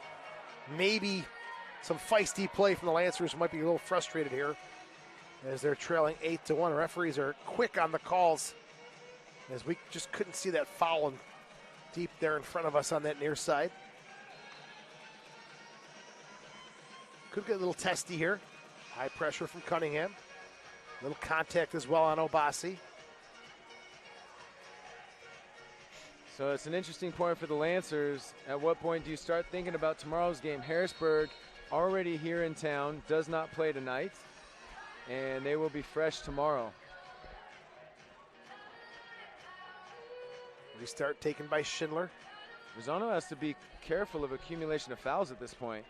maybe some feisty play from the Lancers, who might be a little frustrated here as they're trailing 8-1. Referees are quick on the calls as we just couldn't see that foul deep there in front of us on that near side. Could get a little testy here. High pressure from Cunningham. A little contact as well on Obasi. So it's an interesting point for the Lancers. At what point do you start thinking about tomorrow's game? Harrisburg already here in town, does not play tonight, and they will be fresh tomorrow. Restart taken by Schindler. Rosano has to be careful of accumulation of fouls at this point.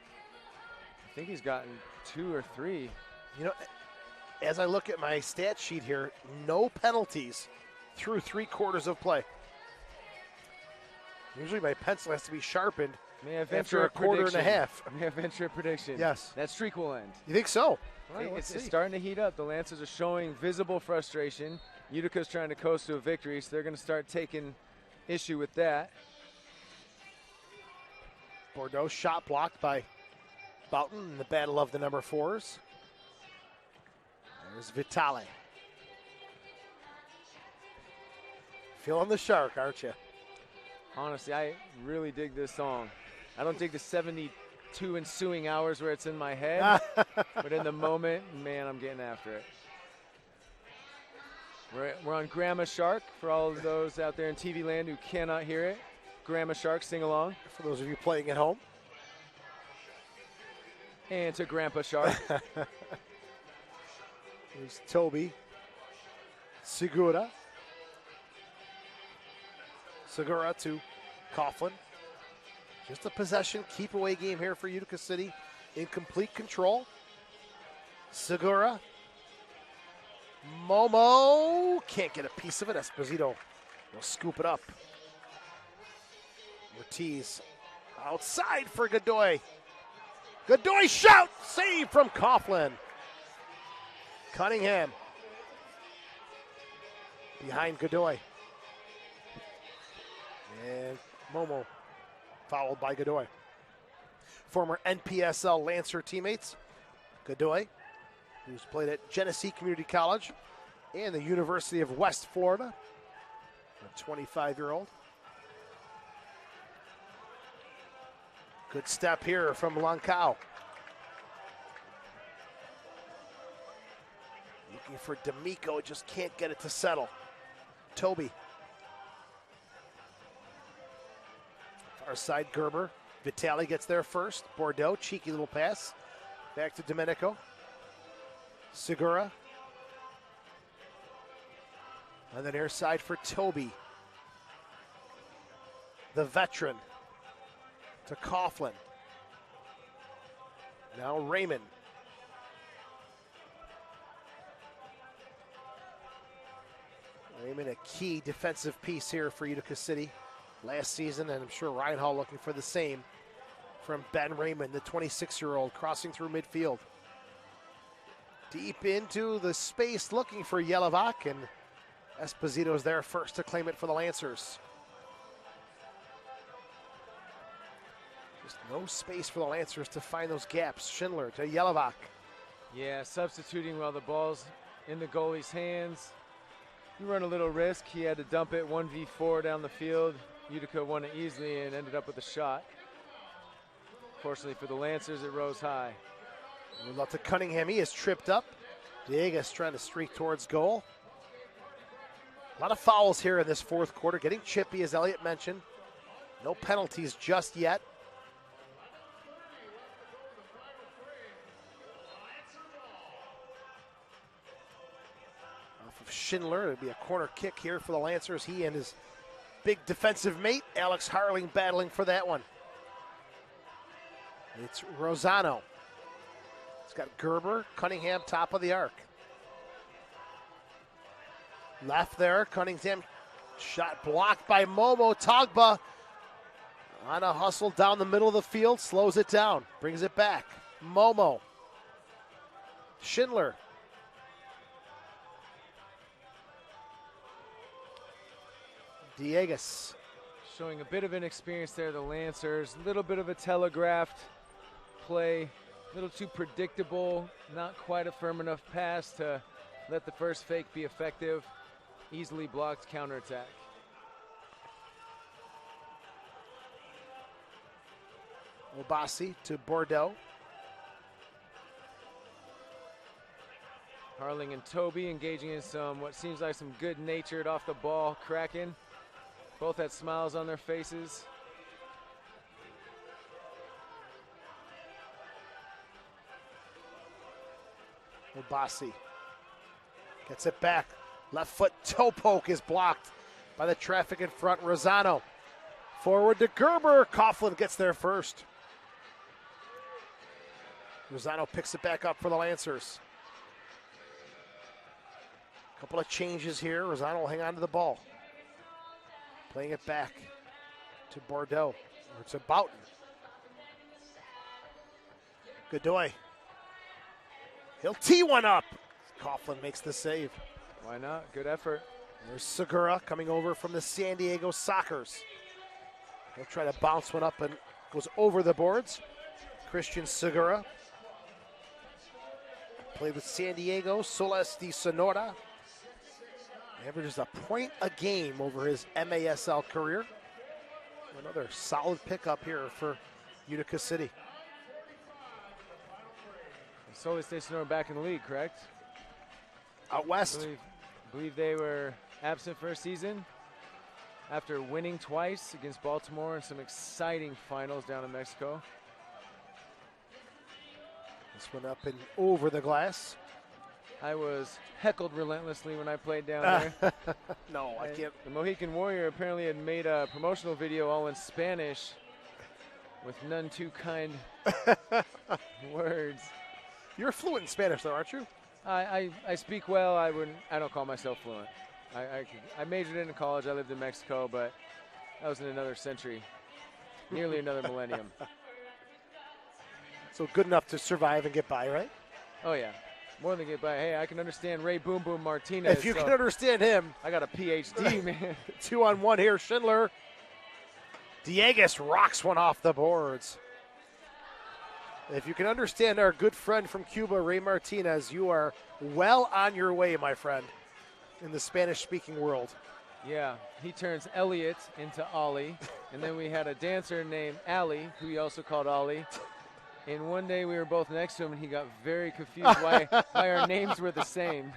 I think he's gotten 2 or 3. You know, as I look at my stat sheet here, no penalties through 3 quarters of play. Usually my pencil has to be sharpened after a quarter and a half. May I venture a prediction? Yes. That streak will end. You think so? It's starting to heat up. The Lancers are showing visible frustration. Utica's trying to coast to a victory, so they're going to start taking issue with that. Bordeaux shot blocked by Boughton in the battle of the number 4s. There's Vitale. Feeling the shark, aren't you? Honestly, I really dig this song. I don't dig the 72 ensuing hours where it's in my head, but in the moment, man, I'm getting after it. We're on Grandma Shark for all of those out there in TV land who cannot hear it. Grandma Shark, sing along. For those of you playing at home. And to Grandpa Shark. Here's Toby. Segura to Coughlin. Just a possession, keep away game here for Utica City. In complete control. Segura. Momo can't get a piece of it. Esposito will scoop it up. Ortiz outside for Godoy. Godoy shout! Save from Coughlin. Cunningham behind Godoy. And Momo fouled by Godoy. Former NPSL Lancer teammates, Godoy, who's played at Genesee Community College and the University of West Florida, a 25-year-old. Good step here from Lancao. Looking for D'Amico, just can't get it to settle. Toby. Far side, Gerber. Vitale gets there first. Bordeaux, cheeky little pass. Back to Domenico. Segura. On the near side for Toby. The veteran. To Coughlin. Now Raymond. Raymond, a key defensive piece here for Utica City last season, and I'm sure Ryan Hall looking for the same from Ben Raymond, the 26-year-old, crossing through midfield. Deep into the space, looking for Yelovac, and Esposito's there first to claim it for the Lancers. Just no space for the Lancers to find those gaps. Schindler to Yelovac. Yeah, substituting while the ball's in the goalie's hands. You run a little risk. He had to dump it 1v4 down the field. Utica won it easily and ended up with a shot. Fortunately for the Lancers, it rose high. Move up to Cunningham. He is tripped up. Diegas trying to streak towards goal. A lot of fouls here in this fourth quarter. Getting chippy, as Elliott mentioned. No penalties just yet. Off of Schindler. It'll be a corner kick here for the Lancers. He and his big defensive mate, Alex Harling, battling for that one. It's Rosano. It's got Gerber, Cunningham, top of the arc. Left there, Cunningham. Shot blocked by Momo. Togba on a hustle down the middle of the field, slows it down, brings it back. Momo. Schindler. Diegas. Showing a bit of inexperience there, the Lancers. A little bit of a telegraphed play, a little too predictable, not quite a firm enough pass to let the first fake be effective. easily blocked counterattack. Obasi to Bordeaux. Harling and Toby engaging in what seems like some good-natured off the ball cracking. Both had smiles on their faces. Obasi gets it back. Left foot toe poke is blocked by the traffic in front. Rosano forward to Gerber. Coughlin gets there first. Rosano picks it back up for the Lancers. Couple of changes here. Rosano will hang on to the ball. Playing it back to Bordeaux, or to Boughton. Godoy. He'll tee one up. Coughlin makes the save. Why not? Good effort. There's Segura coming over from the San Diego Sockers. He'll try to bounce one up and goes over the boards. Christian Segura. Played with San Diego, Soles de Sonora. Averages a point a game over his MASL career. Another solid pickup here for Utica City. Solis de Sonora back in the league, correct? Out west. I believe they were absent for a season after winning twice against Baltimore and some exciting finals down in Mexico. This one up and over the glass. I was heckled relentlessly when I played down there. No, I can't. The Mohican Warrior apparently had made a promotional video all in Spanish with none too kind words. You're fluent in Spanish, though, aren't you? I speak well. I don't call myself fluent. I majored in college. I lived in Mexico, but that was in another century, nearly another millennium. So good enough to survive and get by, right? Oh yeah, more than get by. Hey, I can understand Ray Boom Boom Martinez. If you can understand him, I got a PhD, man. 2-on-1 here, Schindler. Dieguez rocks one off the boards. If you can understand our good friend from Cuba, Ray Martinez, you are well on your way, my friend, in the Spanish-speaking world. Yeah, he turns Elliot into Ollie, and then we had a dancer named Allie, who he also called Ollie. And one day we were both next to him, and he got very confused why our names were the same.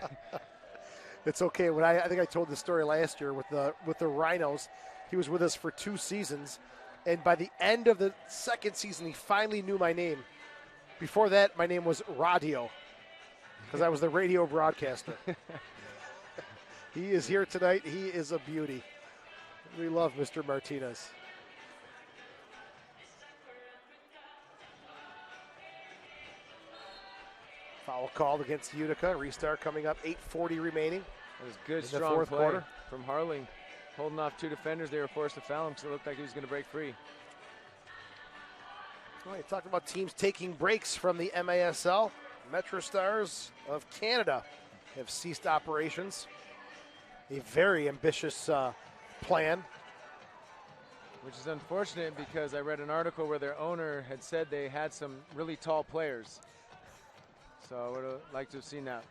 It's okay. When I think I told this story last year with the Rhinos. He was with us for 2 seasons, and by the end of the second season, he finally knew my name. Before that, my name was Radio, because I was the radio broadcaster. He is here tonight. He is a beauty. We love Mr. Martinez. Foul called against Utica. Restart coming up. 8:40 remaining. It was good, in strong the fourth play quarter from Harling, holding off 2 defenders. They were forced to foul him because it looked like he was going to break free. All right, talking about teams taking breaks from the MASL. Metro Stars of Canada have ceased operations. A very ambitious plan. Which is unfortunate because I read an article where their owner had said they had some really tall players. So I would have liked to have seen that.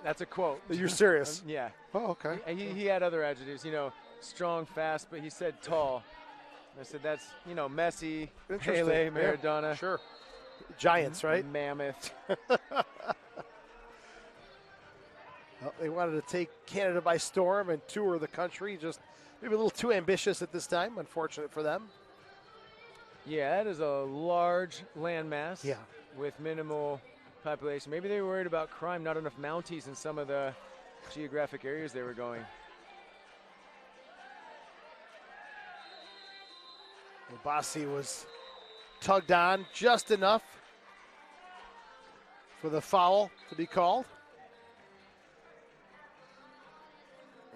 That's a quote. You're serious? Yeah. Oh, okay. He had other adjectives, strong, fast, but he said tall. And I said that's, Messi, Pele, Maradona. Yeah, sure. Giants, right? Mammoth. Well, they wanted to take Canada by storm and tour the country. Just maybe a little too ambitious at this time. Unfortunate for them. Yeah, that is a large landmass. Yeah. With minimal population. Maybe they were worried about crime, not enough Mounties in some of the geographic areas they were going. Obasi was tugged on just enough for the foul to be called.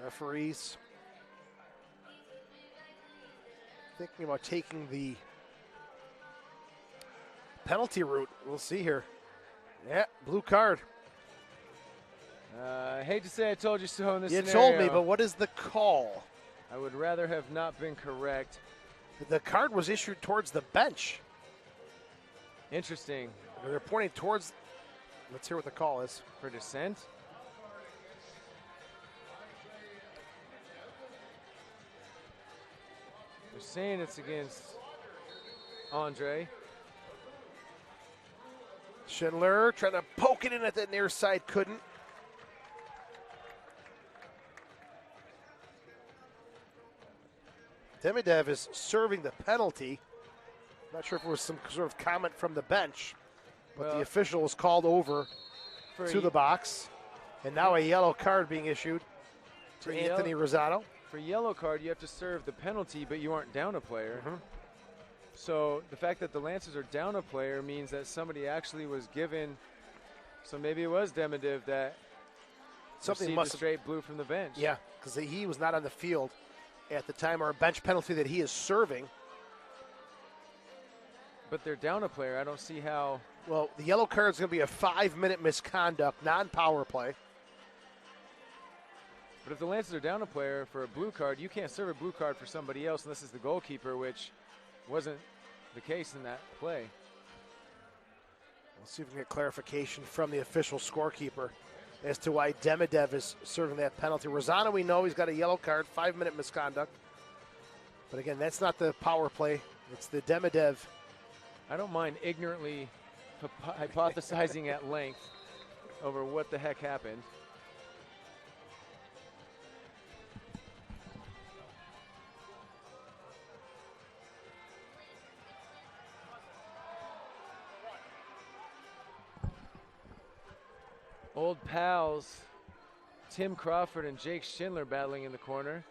Referees thinking about taking the penalty route. We'll see here. Yeah, blue card. I hate to say I told you so in this You scenario. told me, but what is the call? I would rather have not been correct. The card was issued towards the bench. Interesting. They're pointing towards. Let's hear what the call is. For dissent? saying it's against Andre. Schindler trying to poke it in at the near side, couldn't. Demidev is serving the penalty. Not sure if it was some sort of comment from the bench, but the official was called over to the box. And now a yellow card being issued to Anthony Rosano. For yellow card, you have to serve the penalty, but you aren't down a player. So the fact that the Lancers are down a player means that somebody actually was given. So maybe it was Demidev that Something received must a straight blue from the bench. Yeah, because he was not on the field at the time, or a bench penalty that he is serving. But they're down a player. I don't see how. Well, the yellow card is going to be a 5-minute misconduct, non-power play. But if the Lancers are down a player for a blue card, you can't serve a blue card for somebody else unless it's the goalkeeper, which wasn't the case in that play. We'll see if we can get clarification from the official scorekeeper as to why Demidev is serving that penalty. Rosano, we know he's got a yellow card, 5-minute misconduct. But again, that's not the power play. It's the Demidev. I don't mind ignorantly hypothesizing at length over what the heck happened. Old pals Tim Crawford and Jake Schindler battling in the corner.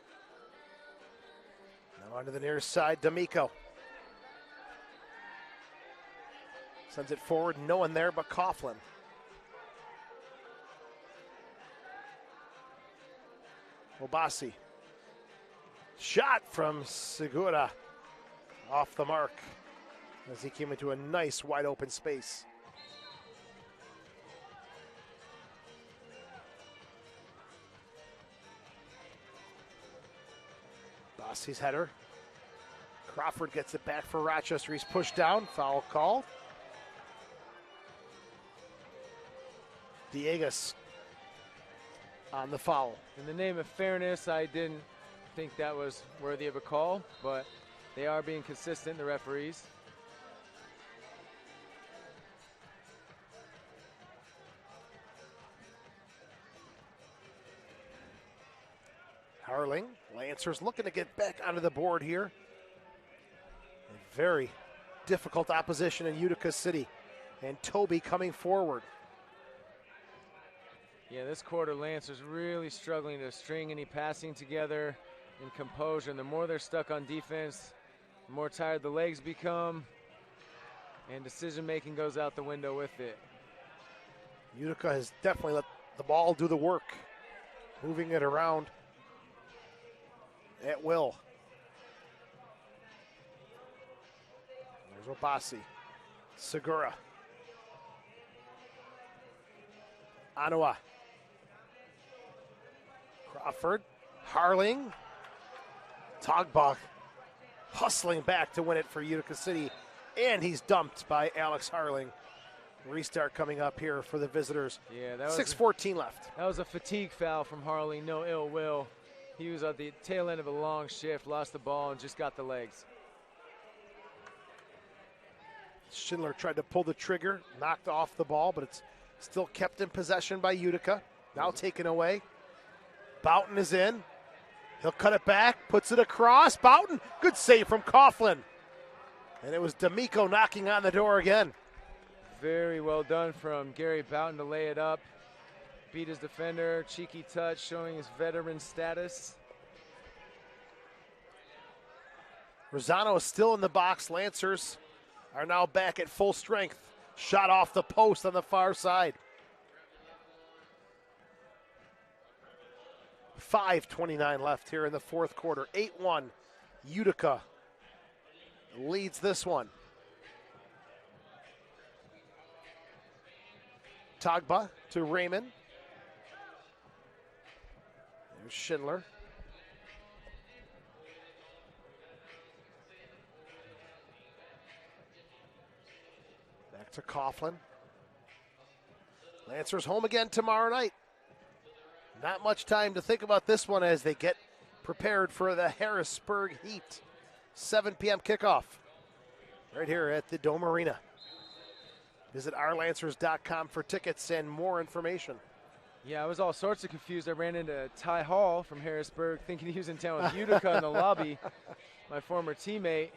Now onto the near side, D'Amico. Sends it forward, no one there but Coughlin. Obasi. Shot from Segura. Off the mark as he came into a nice wide open space. Bossi's header. Crawford gets it back for Rochester. He's pushed down. Foul called. Diegas on the foul. In the name of fairness, I didn't think that was worthy of a call, but they are being consistent, the referees. Harling, Lancers looking to get back onto the board here. A very difficult opposition in Utica City. And Toby coming forward. Yeah, this quarter, Lancers really struggling to string any passing together in composure. And the more they're stuck on defense, the more tired the legs become, and decision-making goes out the window with it. Utica has definitely let the ball do the work, moving it around at will. There's Obasi. Segura. Anua. Crawford. Harling. Togbach hustling back to win it for Utica City. And he's dumped by Alex Harling. Restart coming up here for the visitors. Yeah, that was 6:14 left. That was a fatigue foul from Harling, no ill will. He was at the tail end of a long shift, lost the ball, and just got the legs. Schindler tried to pull the trigger, knocked off the ball, but it's still kept in possession by Utica. Now taken away. Boughton is in. He'll cut it back, puts it across. Boughton, good save from Coughlin. And it was D'Amico knocking on the door again. Very well done from Gary Boughton to lay it up. Beat his defender, cheeky touch, showing his veteran status. Rosano is still in the box. Lancers are now back at full strength. Shot off the post on the far side. 5:29 left here in the fourth quarter. 8-1. Utica leads this one. Togba to Raymond. There's Schindler. Back to Coughlin. Lancers home again tomorrow night. Not much time to think about this one as they get prepared for the Harrisburg Heat. 7 p.m. kickoff right here at the Dome Arena. Visit ourlancers.com for tickets and more information. Yeah, I was all sorts of confused. I ran into Ty Hall from Harrisburg thinking he was in town with Utica in the lobby, my former teammate.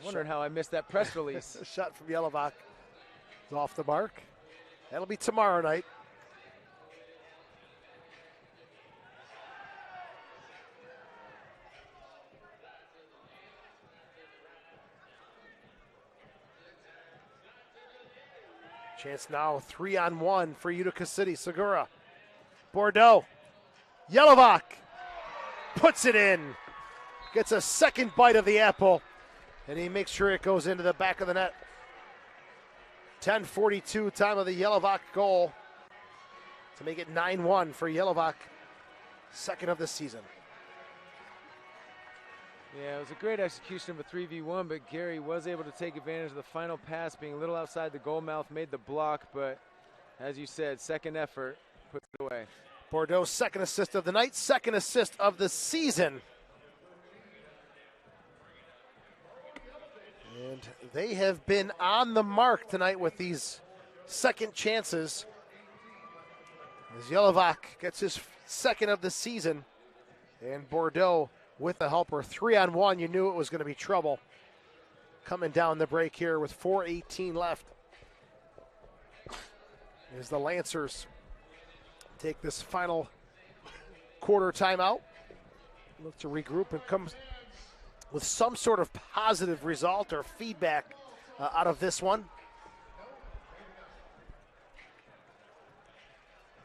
Wondering how I missed that press release. A shot from Yelovak is off the mark. That'll be tomorrow night. Chance now 3-on-1 for Utica City. Segura, Bordeaux, Yelovak puts it in. Gets a second bite of the apple, and he makes sure it goes into the back of the net. 10:42 time of the Yelovak goal to make it 9-1 for Yelovak, second of the season. Yeah, it was a great execution of a 3v1, but Gary was able to take advantage of the final pass, being a little outside the goal mouth, made the block, but as you said, second effort, puts it away. Bordeaux, second assist of the night, second assist of the season. And they have been on the mark tonight with these second chances. As Yelovak gets his second of the season, and Bordeaux with the helper, 3-on-1, you knew it was going to be trouble. Coming down the break here with 4:18 left. As the Lancers take this final quarter timeout, look to regroup and come with some sort of positive result or feedback out of this one.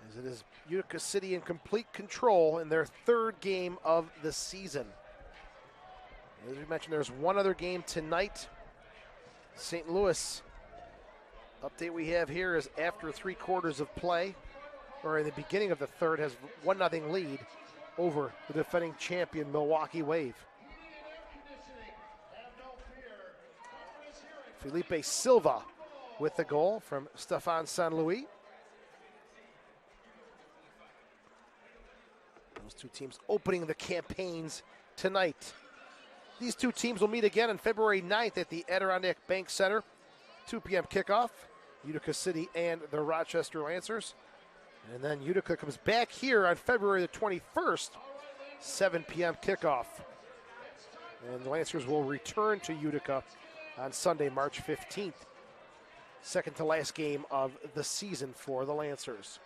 As it is Utica City in complete control in their third game of the season. As we mentioned, there's one other game tonight. St. Louis, update we have here is after 3 quarters of play, or in the beginning of the third, has 1-0 lead over the defending champion Milwaukee Wave. Felipe Silva with the goal from Stefan San Luis. Those two teams opening the campaigns tonight. These two teams will meet again on February 9th at the Adirondack Bank Center. 2 p.m. kickoff, Utica City and the Rochester Lancers. And then Utica comes back here on February the 21st, 7 p.m. kickoff. And the Lancers will return to Utica on Sunday, March 15th. Second to last game of the season for the Lancers.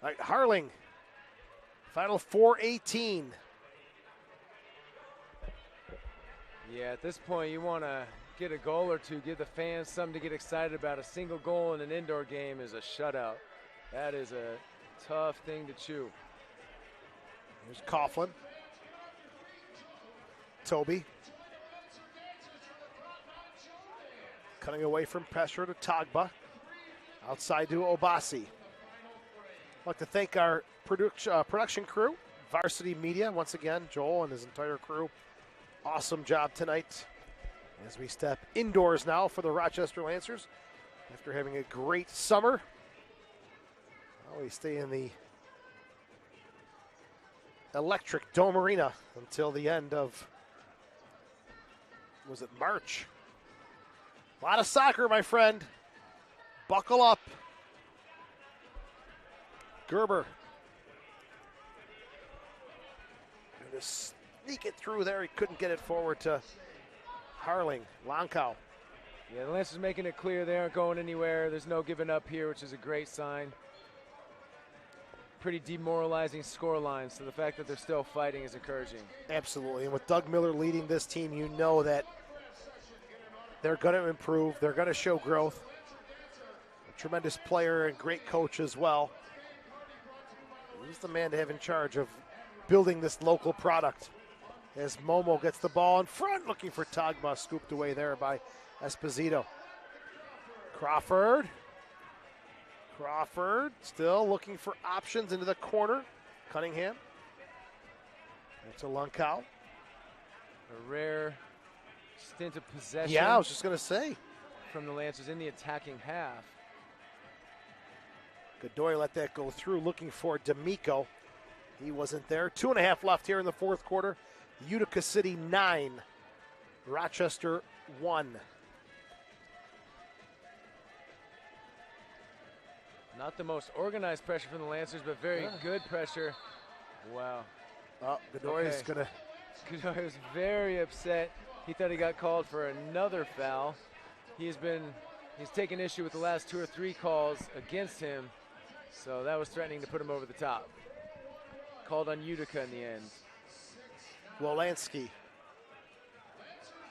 All right, Harling, final 4:18. Yeah, at this point, you want to get a goal or two, give the fans something to get excited about. A single goal in an indoor game is a shutout. That is a tough thing to chew. There's Coughlin. Toby. Cutting away from pressure to Tagba. Outside to Obasi. I'd like to thank our production crew, Varsity Media, once again, Joel and his entire crew. Awesome job tonight as we step indoors now for the Rochester Lancers after having a great summer. Well, we stay in the electric Dome Arena until the end of, was it March? A lot of soccer, my friend. Buckle up. Gerber. Going to sneak it through there. He couldn't get it forward to Harling. Lonkow. Yeah, the Lancers making it clear they aren't going anywhere. There's no giving up here, which is a great sign. Pretty demoralizing scoreline, so the fact that they're still fighting is encouraging. Absolutely, and with Doug Miller leading this team, you know that they're going to improve. They're going to show growth. A tremendous player and great coach as well. He's the man to have in charge of building this local product. As Momo gets the ball in front, looking for Tagba, scooped away there by Esposito. Crawford still looking for options into the corner. Cunningham. That's a Lunkow. A rare stint of possession. Yeah, I was just going to say. From the Lancers in the attacking half. Godoy let that go through, looking for D'Amico. He wasn't there. 2.5 left here in the fourth quarter. Utica City 9, Rochester 1. Not the most organized pressure from the Lancers, but very good pressure. Wow. Godoy is going to. Godoy was very upset. He thought he got called for another foul. He's taken issue with the last 2 or 3 calls against him, so that was threatening to put him over the top. Called on Utica in the end. Wolanski.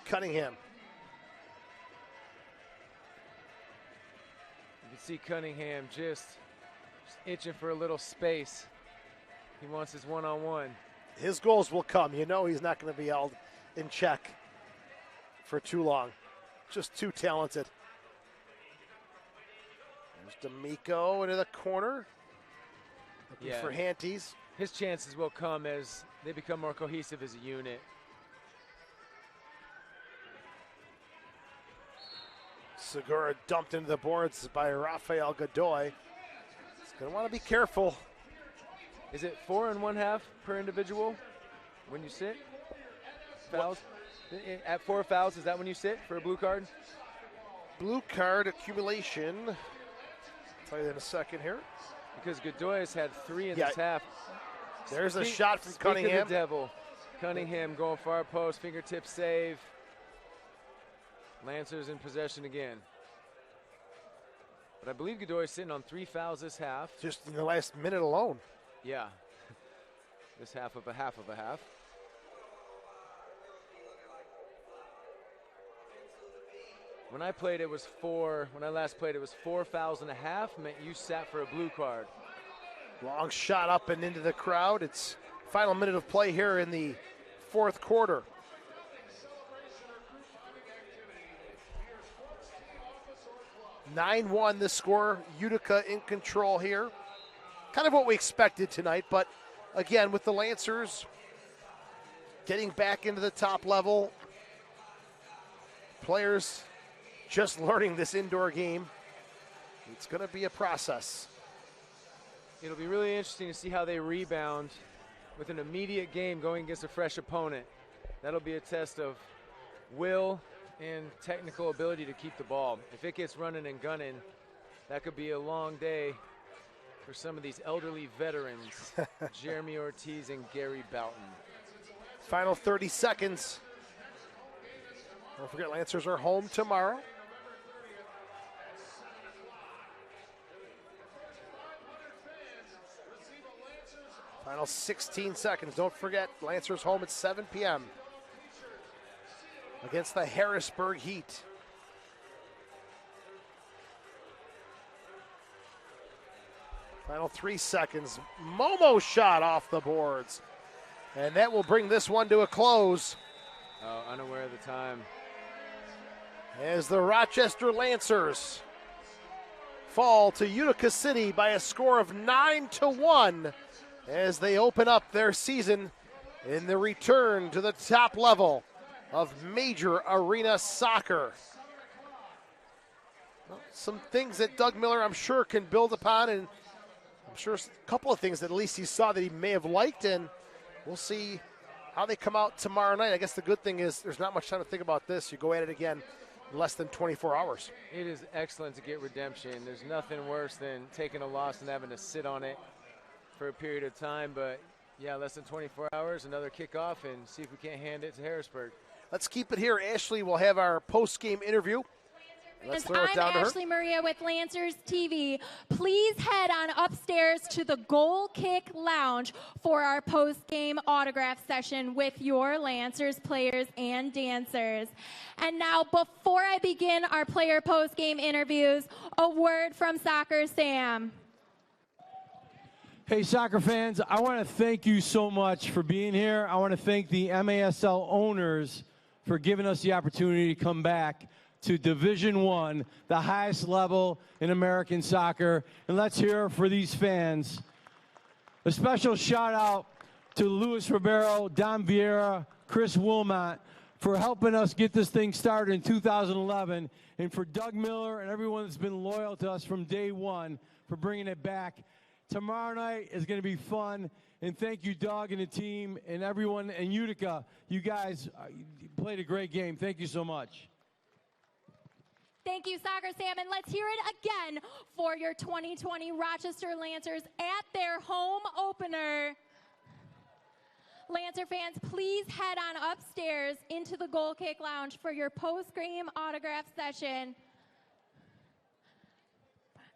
Cunningham. You can see Cunningham just itching for a little space. He wants his one-on-one. His goals will come. You know he's not going to be held in check for too long. Just too talented. There's D'Amico into the corner. Looking for Hantes. His chances will come as they become more cohesive as a unit. Segura dumped into the boards by Rafael Godoy. He's going to want to be careful. Is it 4 1/2 per individual when you sit? Fouls? At 4 fouls, is that when you sit for a blue card? Blue card accumulation. I'll tell you that in a second here. Because Godoy has had 3 in this half. There's a shot from Cunningham. Of the devil. Cunningham going far post, fingertip save. Lancers in possession again. But I believe Godoy is sitting on 3 fouls this half. Just in the last minute alone. Yeah. This half of a half of a half. When I played, it was 4. When I last played, it was 4 fouls and a half. Meant you sat for a blue card. Long shot up and into the crowd. It's final minute of play here in the fourth quarter. (9-1) the score. Utica in control here. Kind of what we expected tonight, but again, with the Lancers getting back into the top level, players just learning this indoor game, it's going to be a process. It'll be really interesting to see how they rebound with an immediate game going against a fresh opponent. That'll be a test of will and technical ability to keep the ball. If it gets running and gunning, that could be a long day for some of these elderly veterans, Jeremy Ortiz and Gary Boughton. Final 30 seconds. Don't forget, Lancers are home tomorrow. Final 16 seconds. Don't forget, Lancers home at 7 p.m. against the Harrisburg Heat. Final 3 seconds. Momo shot off the boards. And that will bring this one to a close. Oh, unaware of the time. As the Rochester Lancers fall to Utica City by a score of 9-1 as they open up their season in the return to the top level of major arena soccer. Well, some things that Doug Miller, I'm sure, can build upon, and I'm sure a couple of things that at least he saw that he may have liked, and we'll see how they come out tomorrow night. I guess the good thing is there's not much time to think about this. You go at it again in less than 24 hours. It is excellent to get redemption. There's nothing worse than taking a loss and having to sit on it for a period of time. But, yeah, less than 24 hours, another kickoff, and see if we can't hand it to Harrisburg. Let's keep it here. Ashley will have our post-game interview. Let's throw it down to her. I'm Ashley Maria with Lancers TV. Please head on upstairs to the Goal Kick Lounge for our post-game autograph session with your Lancers players and dancers. And now, before I begin our player post-game interviews, a word from Soccer Sam. Hey, soccer fans, I want to thank you so much for being here. I want to thank the MASL owners for giving us the opportunity to come back to Division I, the highest level in American soccer. And let's hear it for these fans. A special shout out to Luis Ribeiro, Don Vieira, Chris Wilmot for helping us get this thing started in 2011, and for Doug Miller and everyone that's been loyal to us from day one for bringing it back. Tomorrow night is going to be fun, And thank you, Doug and the team and everyone in Utica. You guys played a great game. Thank you so much. Thank you, Soccer Sam, and let's hear it again for your 2020 Rochester Lancers at their home opener. Lancer fans, please head on upstairs into the Goal Kick Lounge for your post-game autograph session.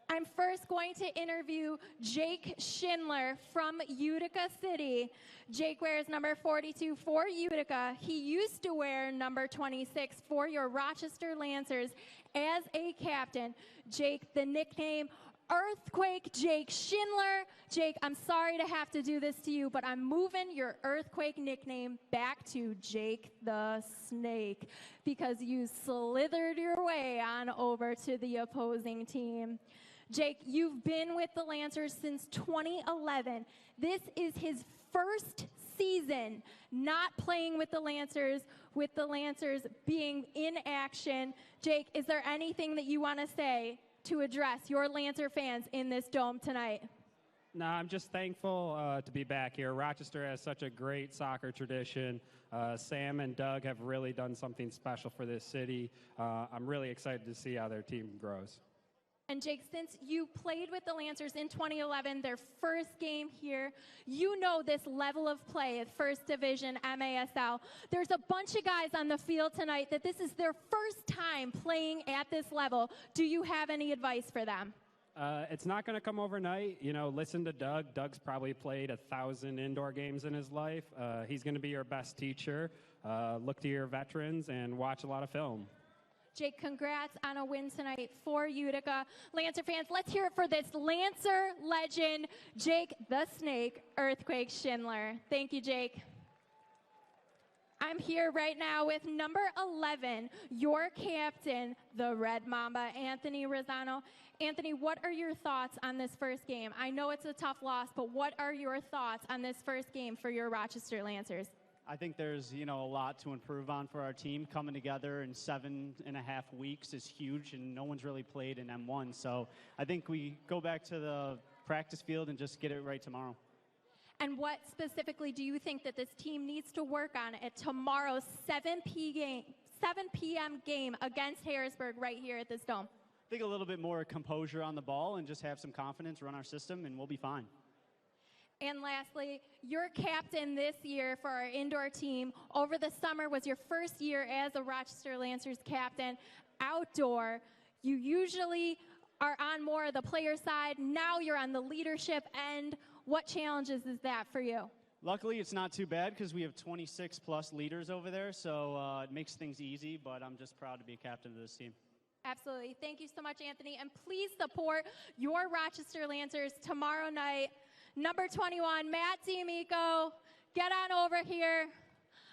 I'm first going to interview Jake Schindler from Utica City. Jake wears number 42 for Utica. He used to wear number 26 for your Rochester Lancers as a captain. Jake, the nickname Earthquake Jake Schindler. Jake, I'm sorry to have to do this to you, but I'm moving your Earthquake nickname back to Jake the Snake because you slithered your way on over to the opposing team. Jake, you've been with the Lancers since 2011. This is his first season not playing with the Lancers being in action. Jake, is there anything that you want to say to address your Lancer fans in this dome tonight? No, I'm just thankful to be back here. Rochester has such a great soccer tradition. Sam and Doug have really done something special for this city. I'm really excited to see how their team grows. And Jake, since you played with the Lancers in 2011, their first game here, you know this level of play at First Division MASL. There's a bunch of guys on the field tonight that this is their first time playing at this level. Do you have any advice for them? It's not going to come overnight. You know, listen to Doug. Doug's probably played 1,000 indoor games in his life. He's going to be your best teacher. Look to your veterans and watch a lot of film. Jake, congrats on a win tonight for Utica. Lancer fans, let's hear it for this Lancer legend, Jake the Snake Earthquake Schindler. Thank you, Jake. I'm here right now with number 11, your captain, the Red Mamba, Anthony Rosano. Anthony, what are your thoughts on this first game? I know it's a tough loss, but what are your thoughts on this first game for your Rochester Lancers? I think there's, a lot to improve on for our team. Coming together in 7.5 weeks is huge, and no one's really played in M1. So I think we go back to the practice field and just get it right tomorrow. And what specifically do you think that this team needs to work on at tomorrow's 7 p.m. game against Harrisburg right here at this dome? I think a little bit more composure on the ball and just have some confidence, run our system, and we'll be fine. And lastly, your captain this year for our indoor team over the summer was your first year as a Rochester Lancers captain. Outdoor, you usually are on more of the player side. Now you're on the leadership end. What challenges is that for you? Luckily, it's not too bad because we have 26-plus leaders over there, so it makes things easy, but I'm just proud to be a captain of this team. Absolutely. Thank you so much, Anthony. And please support your Rochester Lancers tomorrow night. Number 21, Matt D'Amico, get on over here.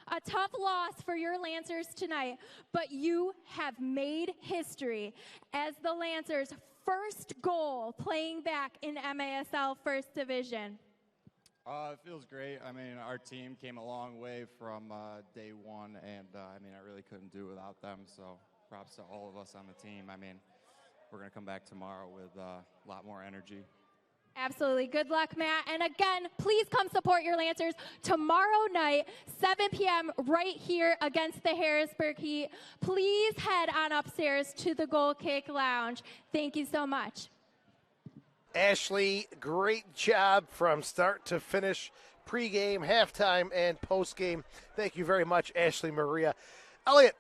A tough loss for your Lancers tonight, but you have made history as the Lancers' first goal playing back in MASL First Division. It feels great. I mean, our team came a long way from day one, and I really couldn't do without them, so props to all of us on the team. I mean, we're going to come back tomorrow with a lot more energy. Absolutely. Good luck, Matt. And again, please come support your Lancers tomorrow night, 7 p.m. right here against the Harrisburg Heat. Please head on upstairs to the Goal Kick Lounge. Thank you so much. Ashley, great job from start to finish, pregame, halftime, and postgame. Thank you very much, Ashley Maria. Elliot,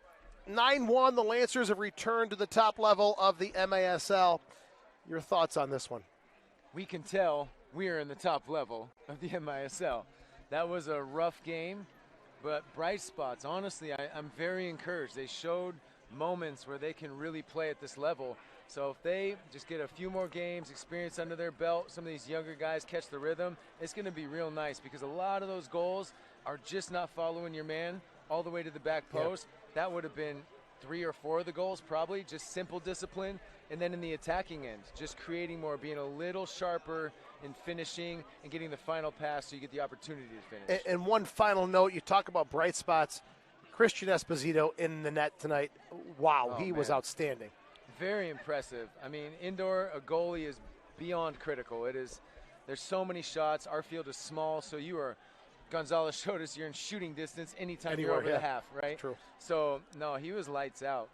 9-1, the Lancers have returned to the top level of the MASL. Your thoughts on this one? We can tell we are in the top level of the MISL. That was a rough game, but bright spots. Honestly, I'm very encouraged. They showed moments where they can really play at this level. So if they just get a few more games, experience under their belt, some of these younger guys catch the rhythm, it's going to be real nice because a lot of those goals are just not following your man all the way to the back post. Yep. That would have been 3 or 4 of the goals probably, just simple discipline. And then in the attacking end, just creating more, being a little sharper in finishing and getting the final pass so you get the opportunity to finish. And one final note, you talk about bright spots. Christian Esposito in the net tonight. Wow, he was outstanding. Very impressive. I mean, indoor, a goalie is beyond critical. There's so many shots. Our field is small, so Gonzalez showed us you're in shooting distance anytime you're over the half, right? True. So, no, he was lights out.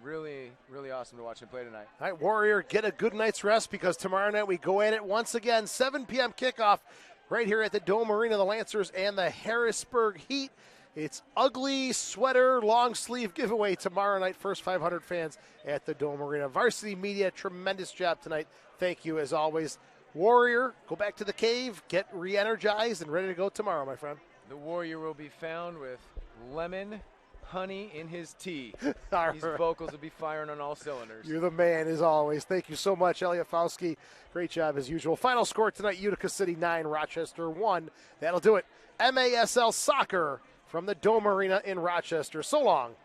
Really, really awesome to watch him play tonight. All right, Warrior, get a good night's rest because tomorrow night we go at it once again. 7 p.m. kickoff right here at the Dome Arena, the Lancers and the Harrisburg Heat. It's ugly sweater, long sleeve giveaway tomorrow night. First 500 fans at the Dome Arena. Varsity Media, tremendous job tonight. Thank you as always. Warrior, go back to the cave, get re-energized and ready to go tomorrow, my friend. The Warrior will be found with lemon honey in his tea. These vocals will be firing on all cylinders. You're the man as always. Thank you so much, Elliot Fauski. Great job as usual. Final score tonight, Utica City 9, Rochester 1. That'll do it. MASL Soccer from the Dome Arena in Rochester. So long.